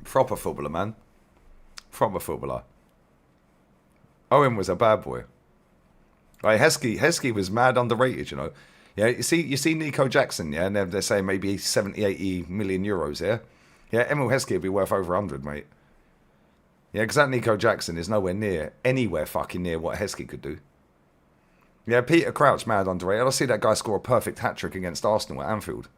Proper footballer, man. Proper footballer. Owen was a bad boy. Like Heskey was mad underrated, you know. Yeah, you see Nico Jackson, yeah, and they're saying maybe 70, 80 million euros, yeah? Yeah, Emil Heskey would be worth over 100, mate. Yeah, because that Nico Jackson is anywhere fucking near what Heskey could do. Yeah, Peter Crouch, mad underrated. I see that guy score a perfect hat-trick against Arsenal at Anfield.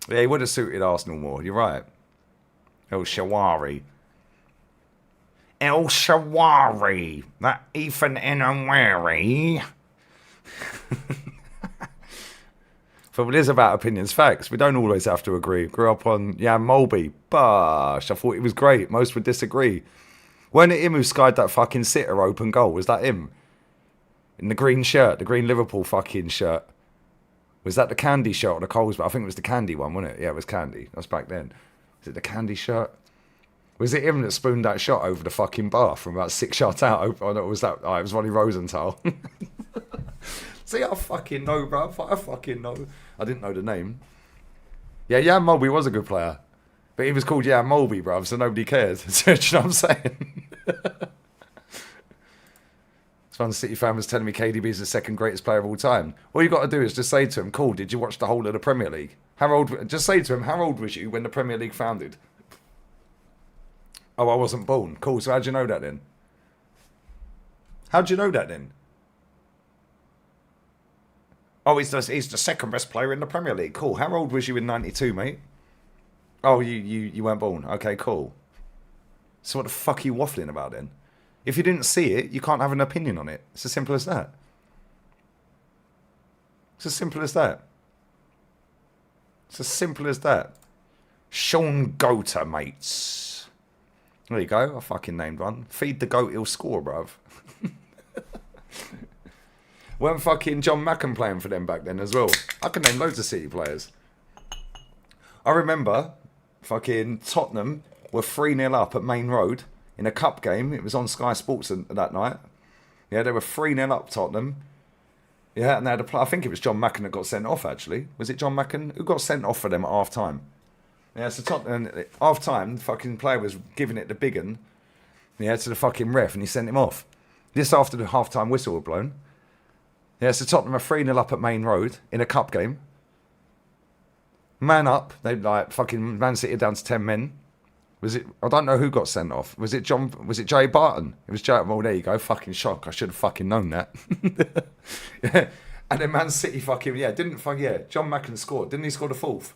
Yeah, he would have suited Arsenal more, you're right. El Shawari. El Shawari, that Ethan Enquiry. Football is about opinions, facts. We don't always have to agree. Grew up on Jan Molby. Bosh, I thought he was great. Most would disagree. Weren't it him who skied that fucking sitter open goal? Was that him? In the green shirt, the green Liverpool fucking shirt. Was that the Candy shirt or the Coles? I think it was the Candy one, wasn't it? Yeah, it was Candy. That was back then. Was it the Candy shirt? Was it him that spooned that shot over the fucking bar from about 6 shots out? Oh, no, it was that. Oh, it was Ronnie Rosenthal. See, I fucking know, bro. I fucking know. I didn't know the name. Yeah, Jan Molby was a good player. But he was called Jan Molby, bro, so nobody cared. Do you know what I'm saying? This one City fan was telling me KDB is the second greatest player of all time. All you got to do is just say to him, cool, did you watch the whole of the Premier League? Just say to him, how old was you when the Premier League founded? Oh, I wasn't born. Cool, so how'd you know that then? How'd you know that then? Oh, he's the second best player in the Premier League. Cool. How old was you in 92, mate? Oh, you weren't born. Okay, cool. So what the fuck are you waffling about then? If you didn't see it, you can't have an opinion on it. It's as simple as that. It's as simple as that. It's as simple as that. Sean Gota, mates. There you go. I fucking named one. Feed the goat, he'll score, bruv. Weren't fucking John Macken playing for them back then as well? I can name loads of City players. I remember fucking Tottenham were 3-0 up at Main Road in a cup game. It was on Sky Sports that night. Yeah, they were 3-0 up, Tottenham. Yeah, and they had I think it was John Macken that got sent off, actually. Was it John Macken? Who got sent off for them at half-time? Yeah, so Tottenham, half-time, the fucking player was giving it the big un, yeah, to the fucking ref, and he sent him off. This after the half-time whistle had blown. Yeah, so Tottenham are 3-0 up at Main Road in a cup game. Man up. They like fucking Man City down to 10 men. Was it? I don't know who got sent off. Was it John? Was it Jay Barton? It was Jay. Well, there you go. Fucking shock. I should have fucking known that. Yeah. And then Man City fucking John Macken scored. Didn't he score the fourth?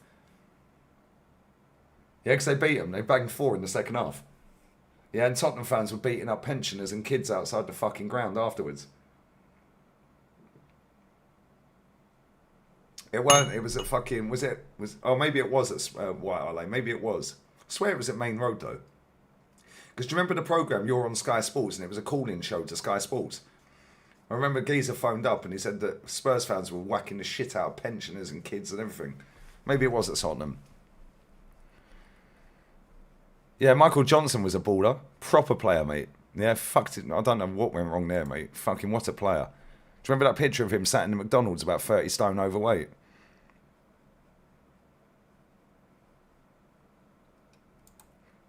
Yeah, because they beat them. They banged 4 in the second half. Yeah, and Tottenham fans were beating up pensioners and kids outside the fucking ground afterwards. It weren't. It was at fucking. Was it? Oh, maybe it was at White Hart Lane. Maybe it was. I swear it was at Main Road though. Because do you remember the programme You're on Sky Sports, and it was a call-in show to Sky Sports? I remember Geezer phoned up and he said that Spurs fans were whacking the shit out of pensioners and kids and everything. Maybe it was at Tottenham. Yeah, Michael Johnson was a baller. Proper player, mate. Yeah, fucked it. I don't know what went wrong there, mate. Fucking what a player. Do you remember that picture of him sat in the McDonald's about 30 stone overweight?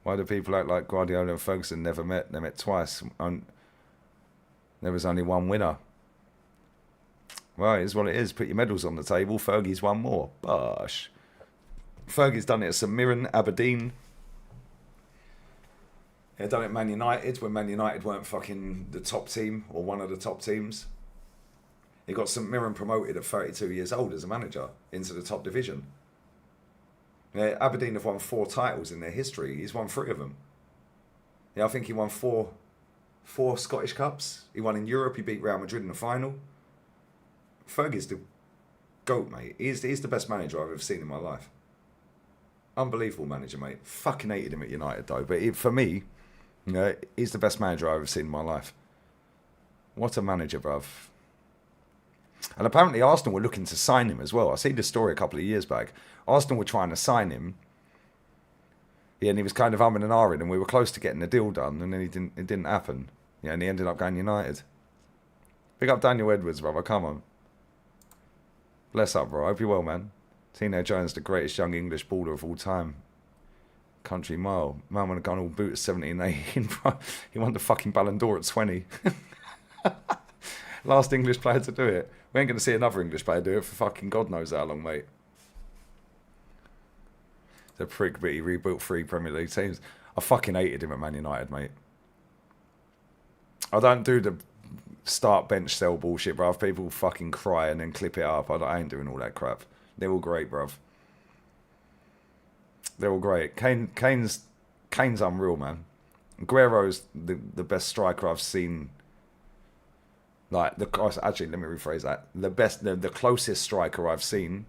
Why do people act like Guardiola and Ferguson never met? They met twice. There was only one winner. Well, it is what it is. Put your medals on the table. Fergie's won more. Bosh. Fergie's done it at St Mirren, Aberdeen. He done it at Man United when Man United weren't fucking the top team or one of the top teams. He got St Mirren promoted at 32 years old as a manager into the top division. Yeah, Aberdeen have won 4 titles in their history. He's won 3 of them. Yeah, I think he won 4 Scottish Cups. He won in Europe. He beat Real Madrid in the final. Fergie's the GOAT, mate. He's the best manager I've ever seen in my life. Unbelievable manager, mate. Fucking hated him at United, though. But for me, you know, he's the best manager I've ever seen in my life. What a manager, bruv. And apparently Arsenal were looking to sign him as well. I seen this story a couple of years back. Arsenal were trying to sign him. Yeah, and he was kind of umming and ahhing, and we were close to getting the deal done, and then it didn't happen. Yeah, and he ended up going United. Pick up Daniel Edwards, brother. Come on. Bless up, bro. I hope you're well, man. Tino Jones, the greatest young English baller of all time. Country mile. Man went gone all boot at 17 and 18, bro. He won the fucking Ballon d'Or at 20. Last English player to do it. We ain't going to see another English player do it for fucking God knows how long, mate. The prick, but he rebuilt 3 Premier League teams. I fucking hated him at Man United, mate. I don't do the start bench sell bullshit, bruv. People fucking cry and then clip it up. I ain't doing all that crap. They're all great, bruv. They're all great. Kane's unreal, man. Aguero's the best striker I've seen. Actually, let me rephrase that. The closest striker I've seen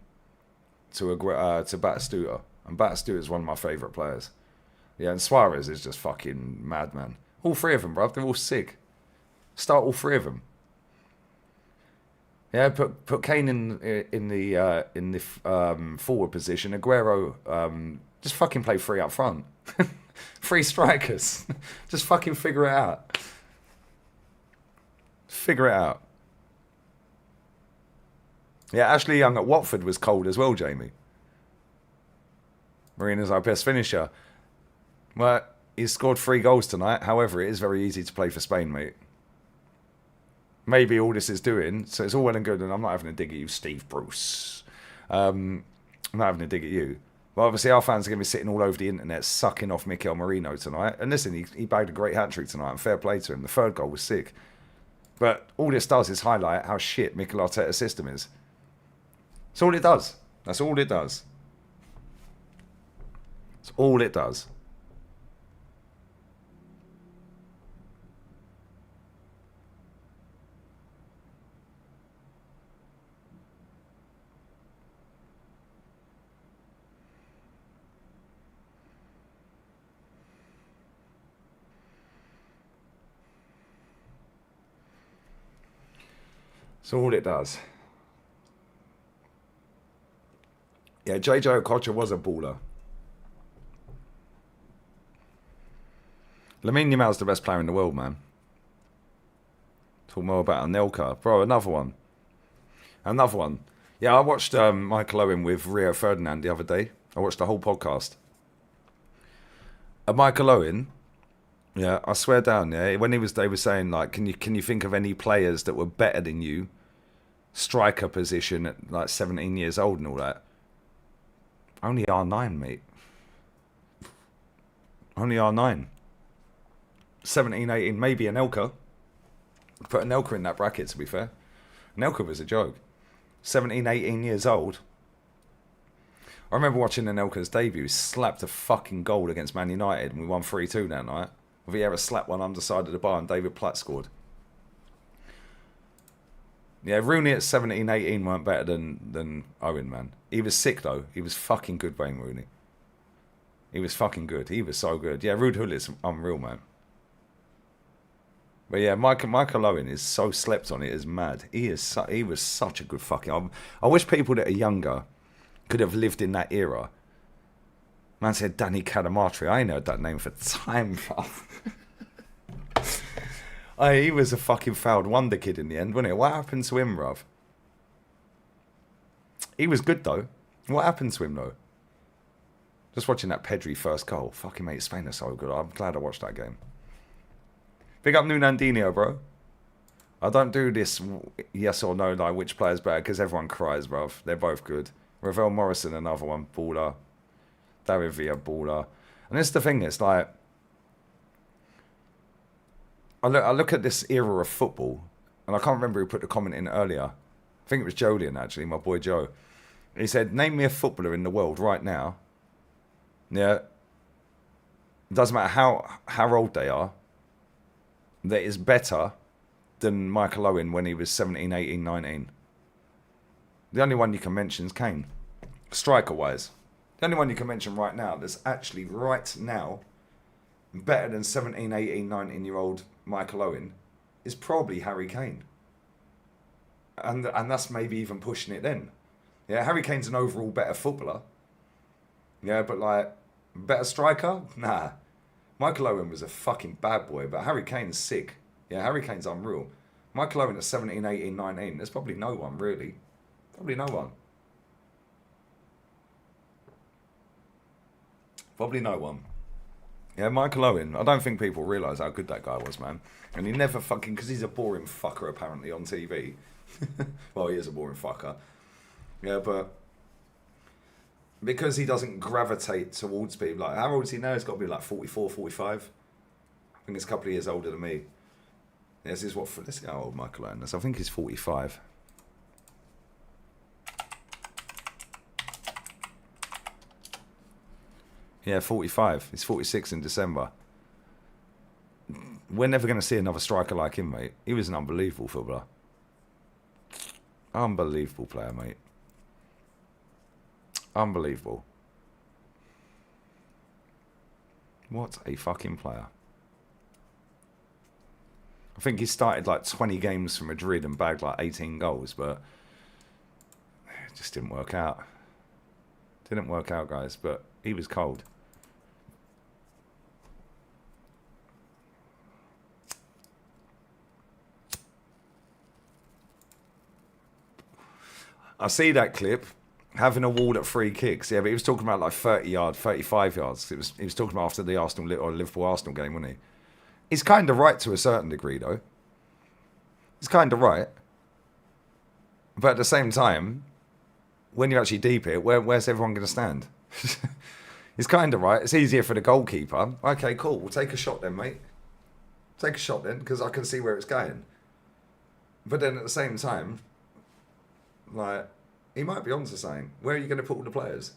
to Batistuta. And Batistuta is one of my favourite players. Yeah, and Suarez is just fucking madman. All 3 of them, bruv. They're all sick. Start all 3 of them. Yeah, put Kane in the forward position. Aguero, just fucking play 3 up front. 3 strikers. Just fucking figure it out. Figure it out. Yeah, Ashley Young at Watford was cold as well, Jamie. Marina's our best finisher. Well, he's scored 3 goals tonight. However, it is very easy to play for Spain, mate. Maybe all this is doing, so it's all well and good, and I'm not having a dig at you, Steve Bruce. I'm not having a dig at you. But obviously our fans are going to be sitting all over the internet sucking off Mikel Merino tonight. And listen, he bagged a great hat-trick tonight, and fair play to him. The 3rd goal was sick. But all this does is highlight how shit Mikel Arteta's system is. That's all it does. That's all it does. That's all it does. That's all it does. Yeah, JJ Okocha was a baller. Lamine Yamal's the best player in the world, man. Talk more about Anelka. Bro, another one. Another one. Yeah, I watched Michael Owen with Rio Ferdinand the other day. I watched the whole podcast. Michael Owen, yeah, I swear down, yeah, when they were saying like, can you think of any players that were better than you, striker position at like 17 years old and all that? Only R9, mate. Only R9. 17, 18, maybe Anelka. Put Anelka in that bracket, to be fair. Anelka was a joke. 17, 18 years old. I remember watching Anelka's debut. He slapped a fucking goal against Man United and we won 3-2 that night. Vieira slapped one underside of the bar and David Platt scored. Yeah, Rooney at 17, 18 weren't better than Owen, man. He was sick, though. He was fucking good, Wayne Rooney. He was fucking good. He was so good. Yeah, Ruud Hullit's unreal, man. But yeah, Michael Owen is so slept on, it is mad. He was such a good fucking... I wish people that are younger could have lived in that era. Man said Danny Cadamartri. I ain't heard that name for time, bro. He was a fucking fouled wonder kid in the end, wasn't it? What happened to him, bruv? He was good, though. What happened to him, though? Just watching that Pedri first goal. Fucking mate, Spain are so good. I'm glad I watched that game. Big up Nunandinho, bro. I don't do this yes or no, like which player's better, because everyone cries, bruv. They're both good. Ravel Morrison, another one, baller. David Villa, baller. And this is the thing, it's like... I look at this era of football, and I can't remember who put the comment in earlier. I think it was Jolien, actually, my boy Joe. He said, name me a footballer in the world right now. Yeah. It doesn't matter how old they are. That is better than Michael Owen when he was 17, 18, 19. The only one you can mention is Kane. Striker-wise. The only one you can mention right now that's actually right now better than 17, 18, 19-year-old Michael Owen is probably Harry Kane. And that's maybe even pushing it then. Yeah, Harry Kane's an overall better footballer. Yeah, but like, better striker? Nah. Michael Owen was a fucking bad boy, but Harry Kane's sick. Yeah, Harry Kane's unreal. Michael Owen at 17, 18, 19, there's probably no one, really. Probably no one. Probably no one. Yeah, Michael Owen, I don't think people realise how good that guy was, man. And he never fucking... Because he's a boring fucker, apparently, on TV. Well, he is a boring fucker. Yeah, but... Because he doesn't gravitate towards people. Like, how old is he now? He's got to be like 44, 45. I think he's a couple of years older than me. Yeah, this is what... Let's see how old Michael Owen is. I think he's 45. Yeah, 45. He's 46 in December. We're never going to see another striker like him, mate. He was an unbelievable footballer. Unbelievable player, mate. Unbelievable. What a fucking player. I think he started like 20 games for Madrid and bagged like 18 goals, but it just didn't work out. Didn't work out, guys, but he was cold. I see that clip, having a wall at free kicks. Yeah, but he was talking about like 30 yards, 35 yards. He was talking about after the Arsenal or Liverpool-Arsenal game, wasn't he? He's kind of right to a certain degree, though. He's kind of right. But at the same time, when you actually deep it, where's everyone going to stand? He's kind of right. It's easier for the goalkeeper. Okay, cool. We'll take a shot then, mate. Take a shot then, because I can see where it's going. But then at the same time, like, he might be onto something. Where are you going to put all the players?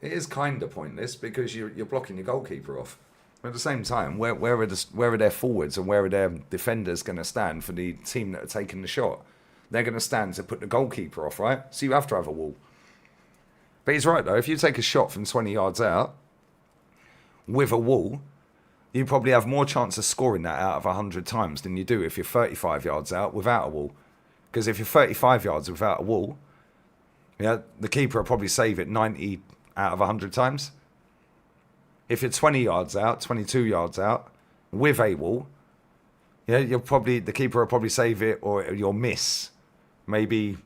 It is kind of pointless because you're blocking your goalkeeper off. But at the same time, where are their forwards and where are their defenders going to stand for the team that are taking the shot? They're going to stand to put the goalkeeper off, right? So you have to have a wall. But he's right, though. If you take a shot from 20 yards out with a wall, you probably have more chance of scoring that out of 100 times than you do if you're 35 yards out without a wall. Because if you're 35 yards without a wall, yeah, the keeper will probably save it 90 out of 100 times. If you're 20 yards out, 22 yards out, with a wall, Yeah, the keeper will probably save it, or you'll miss maybe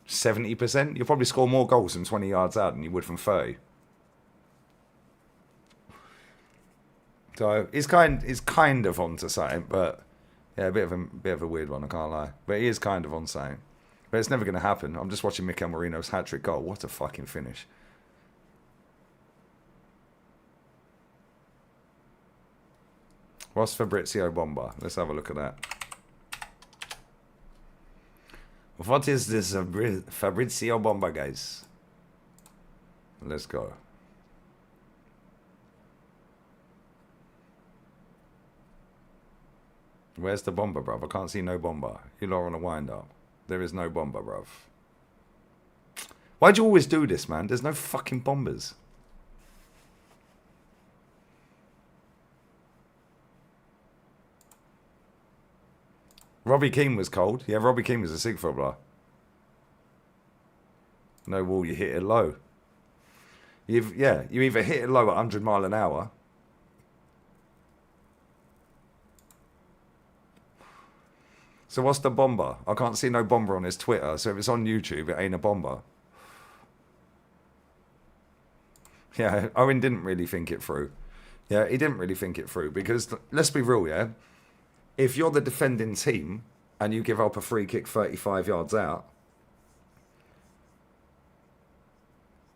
70%. You'll probably score more goals from 20 yards out than you would from 30. So he's kind of onto something, but yeah, a bit of a weird one, I can't lie. But he is kind of on something. But it's never going to happen. I'm just watching Mikel Merino's hat-trick goal. What a fucking finish. What's Fabrizio Bomba? Let's have a look at that. What is this Fabrizio Bomba, guys? Let's go. Where's the bomber, bruv? I can't see no bomber. You lot are on a wind-up. There is no bomber, bruv. Why'd you always do this, man? There's no fucking bombers. Robbie Keane was cold. Yeah, Robbie Keane was a sig footballer. No wall, you hit it low. You either hit it low at 100 mile an hour. So what's the bomber? I can't see no bomber on his Twitter, so if it's on YouTube, it ain't a bomber. Yeah, Owen didn't really think it through. Yeah, he didn't really think it through because, let's be real, yeah? If you're the defending team and you give up a free kick 35 yards out,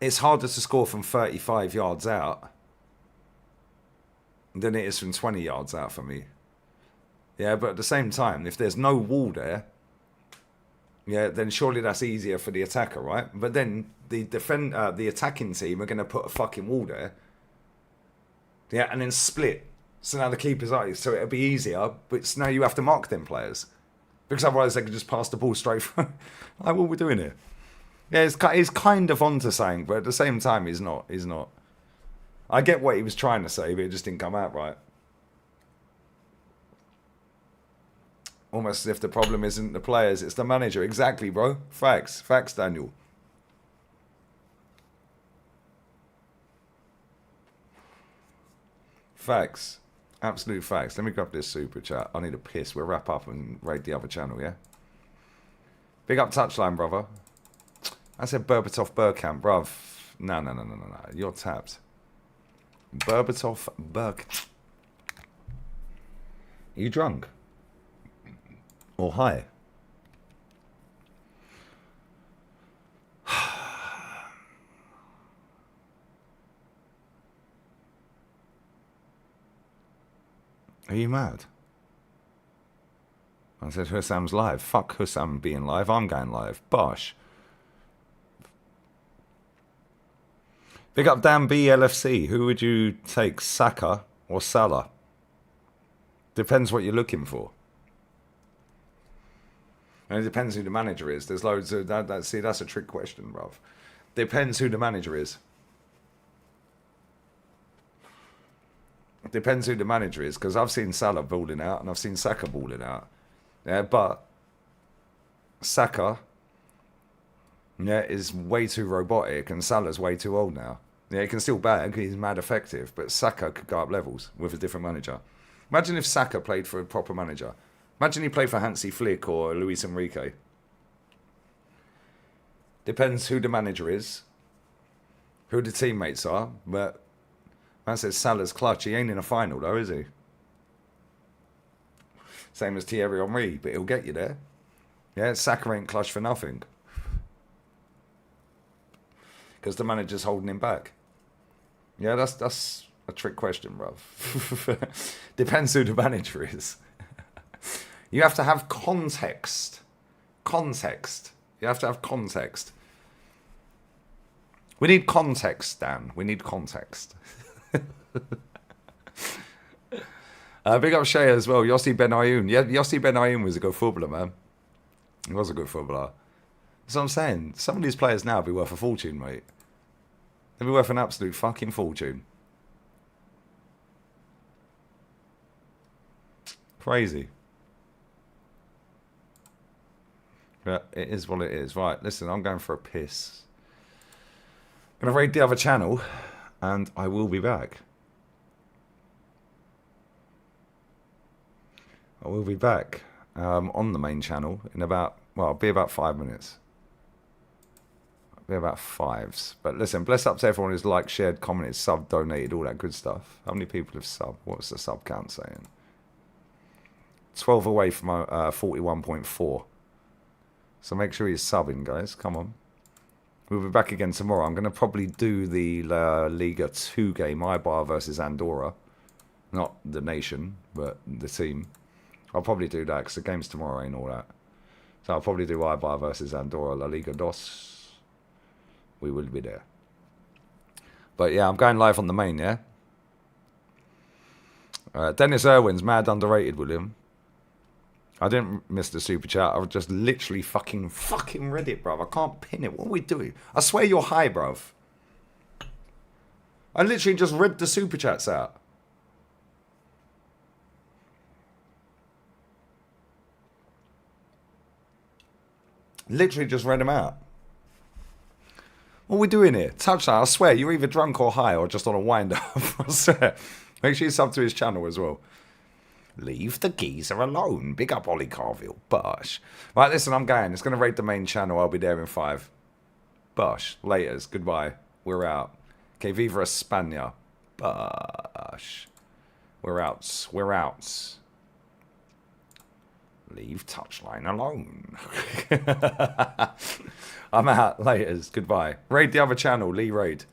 it's harder to score from 35 yards out than it is from 20 yards out for me. Yeah, but at the same time, if there's no wall there, yeah, then surely that's easier for the attacker, right? But then the attacking team are going to put a fucking wall there. Yeah, and then split. So now the keeper's out, so it'll be easier, but now you have to mark them players. Because otherwise they could just pass the ball straight through. Like, what we're doing here? Yeah, he's kind of onto something, but at the same time, he's not. I get what he was trying to say, but it just didn't come out right. Almost as if the problem isn't the players, it's the manager. Exactly, bro. Facts, Daniel. Facts. Absolute facts. Let me grab this super chat. I need a piss. We'll wrap up and raid the other channel, yeah? Big up touchline, brother. I said Berbatov Bergkamp, bruv. No. You're tapped. Berbatov Berg. Are you drunk? Or high? Are you mad? I said Hussam's live. Fuck Hussam being live. I'm going live. Bosh. Big up Dan B LFC. Who would you take, Saka or Salah? Depends what you're looking for. And it depends who the manager is. There's loads of that. See, that's a trick question, bruv. Depends who the manager is. Depends who the manager is, because I've seen Salah balling out and I've seen Saka balling out. Yeah, but Saka, yeah, is way too robotic and Salah's way too old now. Yeah, he can still bag, he's mad effective, but Saka could go up levels with a different manager. Imagine if Saka played for a proper manager. Imagine he played for Hansi Flick or Luis Enrique. Depends who the manager is, who the teammates are, but man says Salah's clutch. He ain't in a final though, is he? Same as Thierry Henry, but he'll get you there. Yeah, Saka ain't clutch for nothing. Because the manager's holding him back. Yeah, that's a trick question, bruv. Depends who the manager is. You have to have context. Context. You have to have context. We need context, Dan. We need context. Big up Shea as well. Yossi Ben Ayoun. Yeah, Yossi Ben Ayoun was a good footballer, man. He was a good footballer. That's what I'm saying. Some of these players now be worth a fortune, mate. They'd be worth an absolute fucking fortune. Crazy. But it is what it is. Right, listen, I'm going for a piss. I'm going to raid the other channel, and I will be back. I will be back on the main channel in about, well, it'll be about 5 minutes. It'll be about fives. But listen, bless up to everyone who's liked, shared, commented, sub, donated, all that good stuff. How many people have sub? What's the sub count saying? 12 away from 41.4. So make sure you're subbing, guys. Come on. We'll be back again tomorrow. I'm going to probably do the La Liga 2 game, Eibar versus Andorra. Not the nation, but the team. I'll probably do that because the game's tomorrow ain't all that. So I'll probably do Eibar versus Andorra, La Liga 2. We will be there. But yeah, I'm going live on the main, yeah? Dennis Irwin's mad underrated, William. I didn't miss the super chat. I just literally fucking read it, bruv. I can't pin it. What are we doing? I swear you're high, bruv. I literally just read the super chats out. Literally just read them out. What are we doing here? Touchdown, I swear, you're either drunk or high or just on a wind-up. I swear. Make sure you sub to his channel as well. Leave the geezer alone. Big up Ollie Carville. Bosh. Right, listen, I'm going. It's going to raid the main channel. I'll be there in 5. Bosh. Laters. Goodbye. We're out. Que viva España. Bosh. We're out. We're out. Leave Touchline alone. I'm out. Laters. Goodbye. Raid the other channel. Lee Raid.